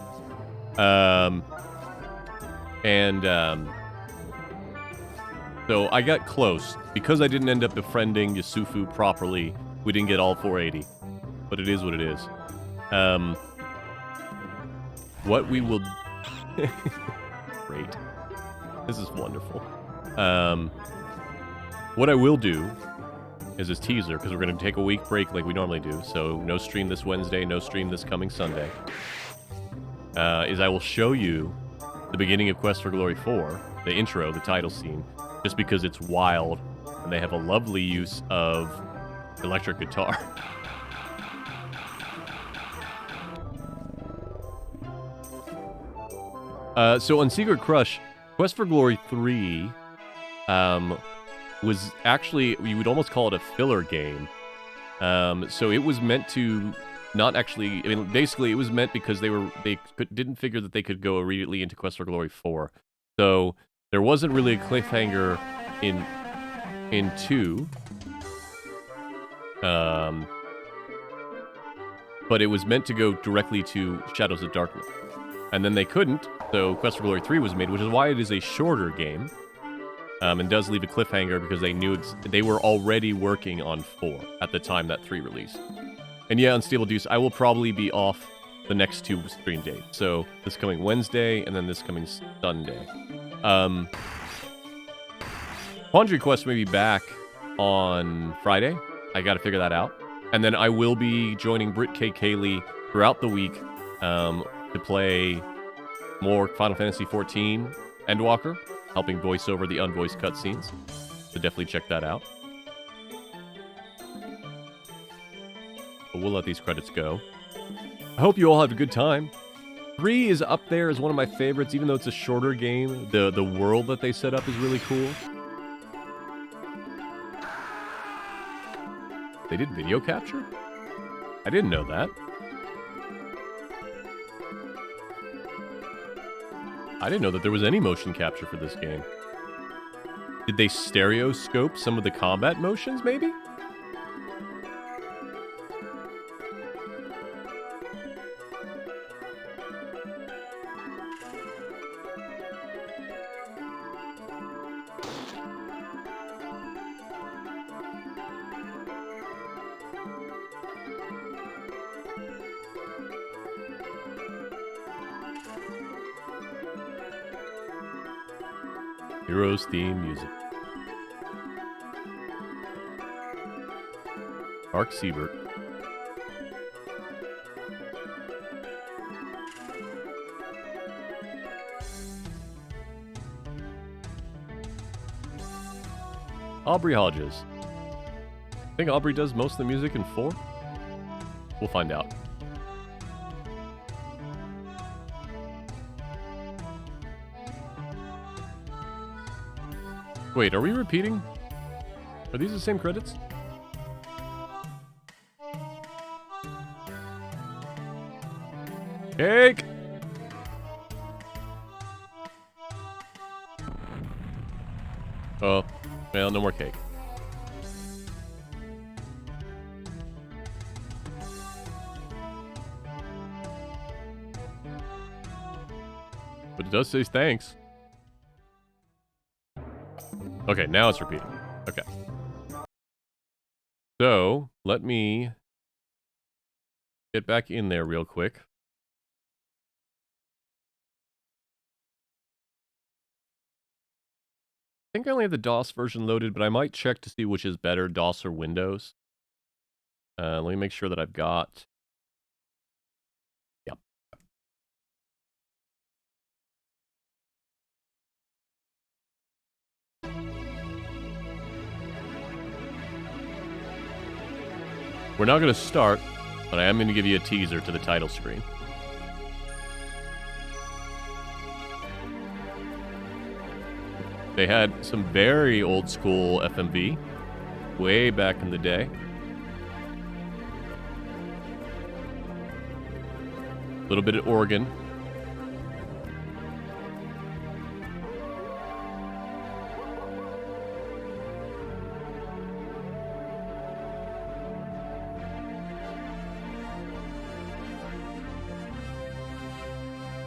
So I got close. Because I didn't end up befriending Yusufu properly, we didn't get all 480. But it is what it is. What we will... Great. This is wonderful. What I will do is this teaser, because we're going to take a week break like we normally do. So no stream this Wednesday, no stream this coming Sunday. is I will show you the beginning of Quest for Glory 4, the intro, the title scene, just because it's wild, and they have a lovely use of electric guitar. So on Secret Crush, Quest for Glory 3 was actually, you would almost call it a filler game. So it was meant to not actually, I mean, basically it was meant because they didn't figure that they could go immediately into Quest for Glory 4. So there wasn't really a cliffhanger in 2. But it was meant to go directly to Shadows of Darkness. And then they couldn't, so Quest for Glory 3 was made, which is why it is a shorter game. And does leave a cliffhanger because they knew they were already working on 4 at the time that 3 released. And yeah, Unstable Deuce, I will probably be off the next 2 stream dates. So this coming Wednesday and then this coming Sunday. Quandary Quest may be back on Friday. I gotta figure that out. And then I will be joining Britt K. Kaylee throughout the week to play more Final Fantasy XIV Endwalker, helping voice over the unvoiced cutscenes. So definitely check that out. But we'll let these credits go. I hope you all have a good time. 3 is up there as one of my favorites, even though it's a shorter game. The world that they set up is really cool. They did video capture? I didn't know that. I didn't know that there was any motion capture for this game. Did they stereoscope some of the combat motions, maybe? Heroes theme music. Mark Siebert. Aubrey Hodges. I think Aubrey does most of the music in 4. We'll find out. Wait, are we repeating? Are these the same credits? Cake! Oh, well, no more cake. But it does say thanks. Okay, now it's repeating. Okay. So, let me get back in there real quick. I think I only have the DOS version loaded, but I might check to see which is better, DOS or Windows. Let me make sure that I've got... Yep. We're not going to start, but I am going to give you a teaser to the title screen. They had some very old school FMV way back in the day. A little bit of organ.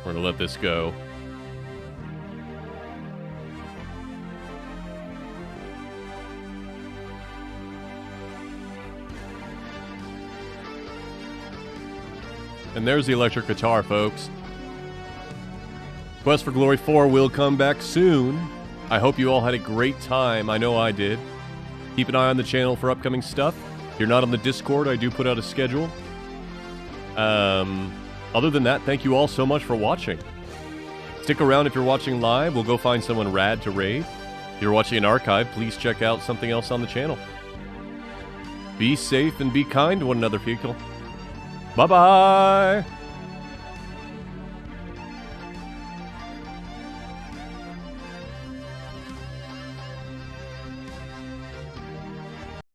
We're gonna let this go. And there's the electric guitar, folks. Quest for Glory 4 will come back soon. I hope you all had a great time. I know I did. Keep an eye on the channel for upcoming stuff. If you're not on the Discord, I do put out a schedule. Other than that, thank you all so much for watching. Stick around if you're watching live. We'll go find someone rad to raid. If you're watching an archive, please check out something else on the channel. Be safe and be kind to one another, people. Bye-bye!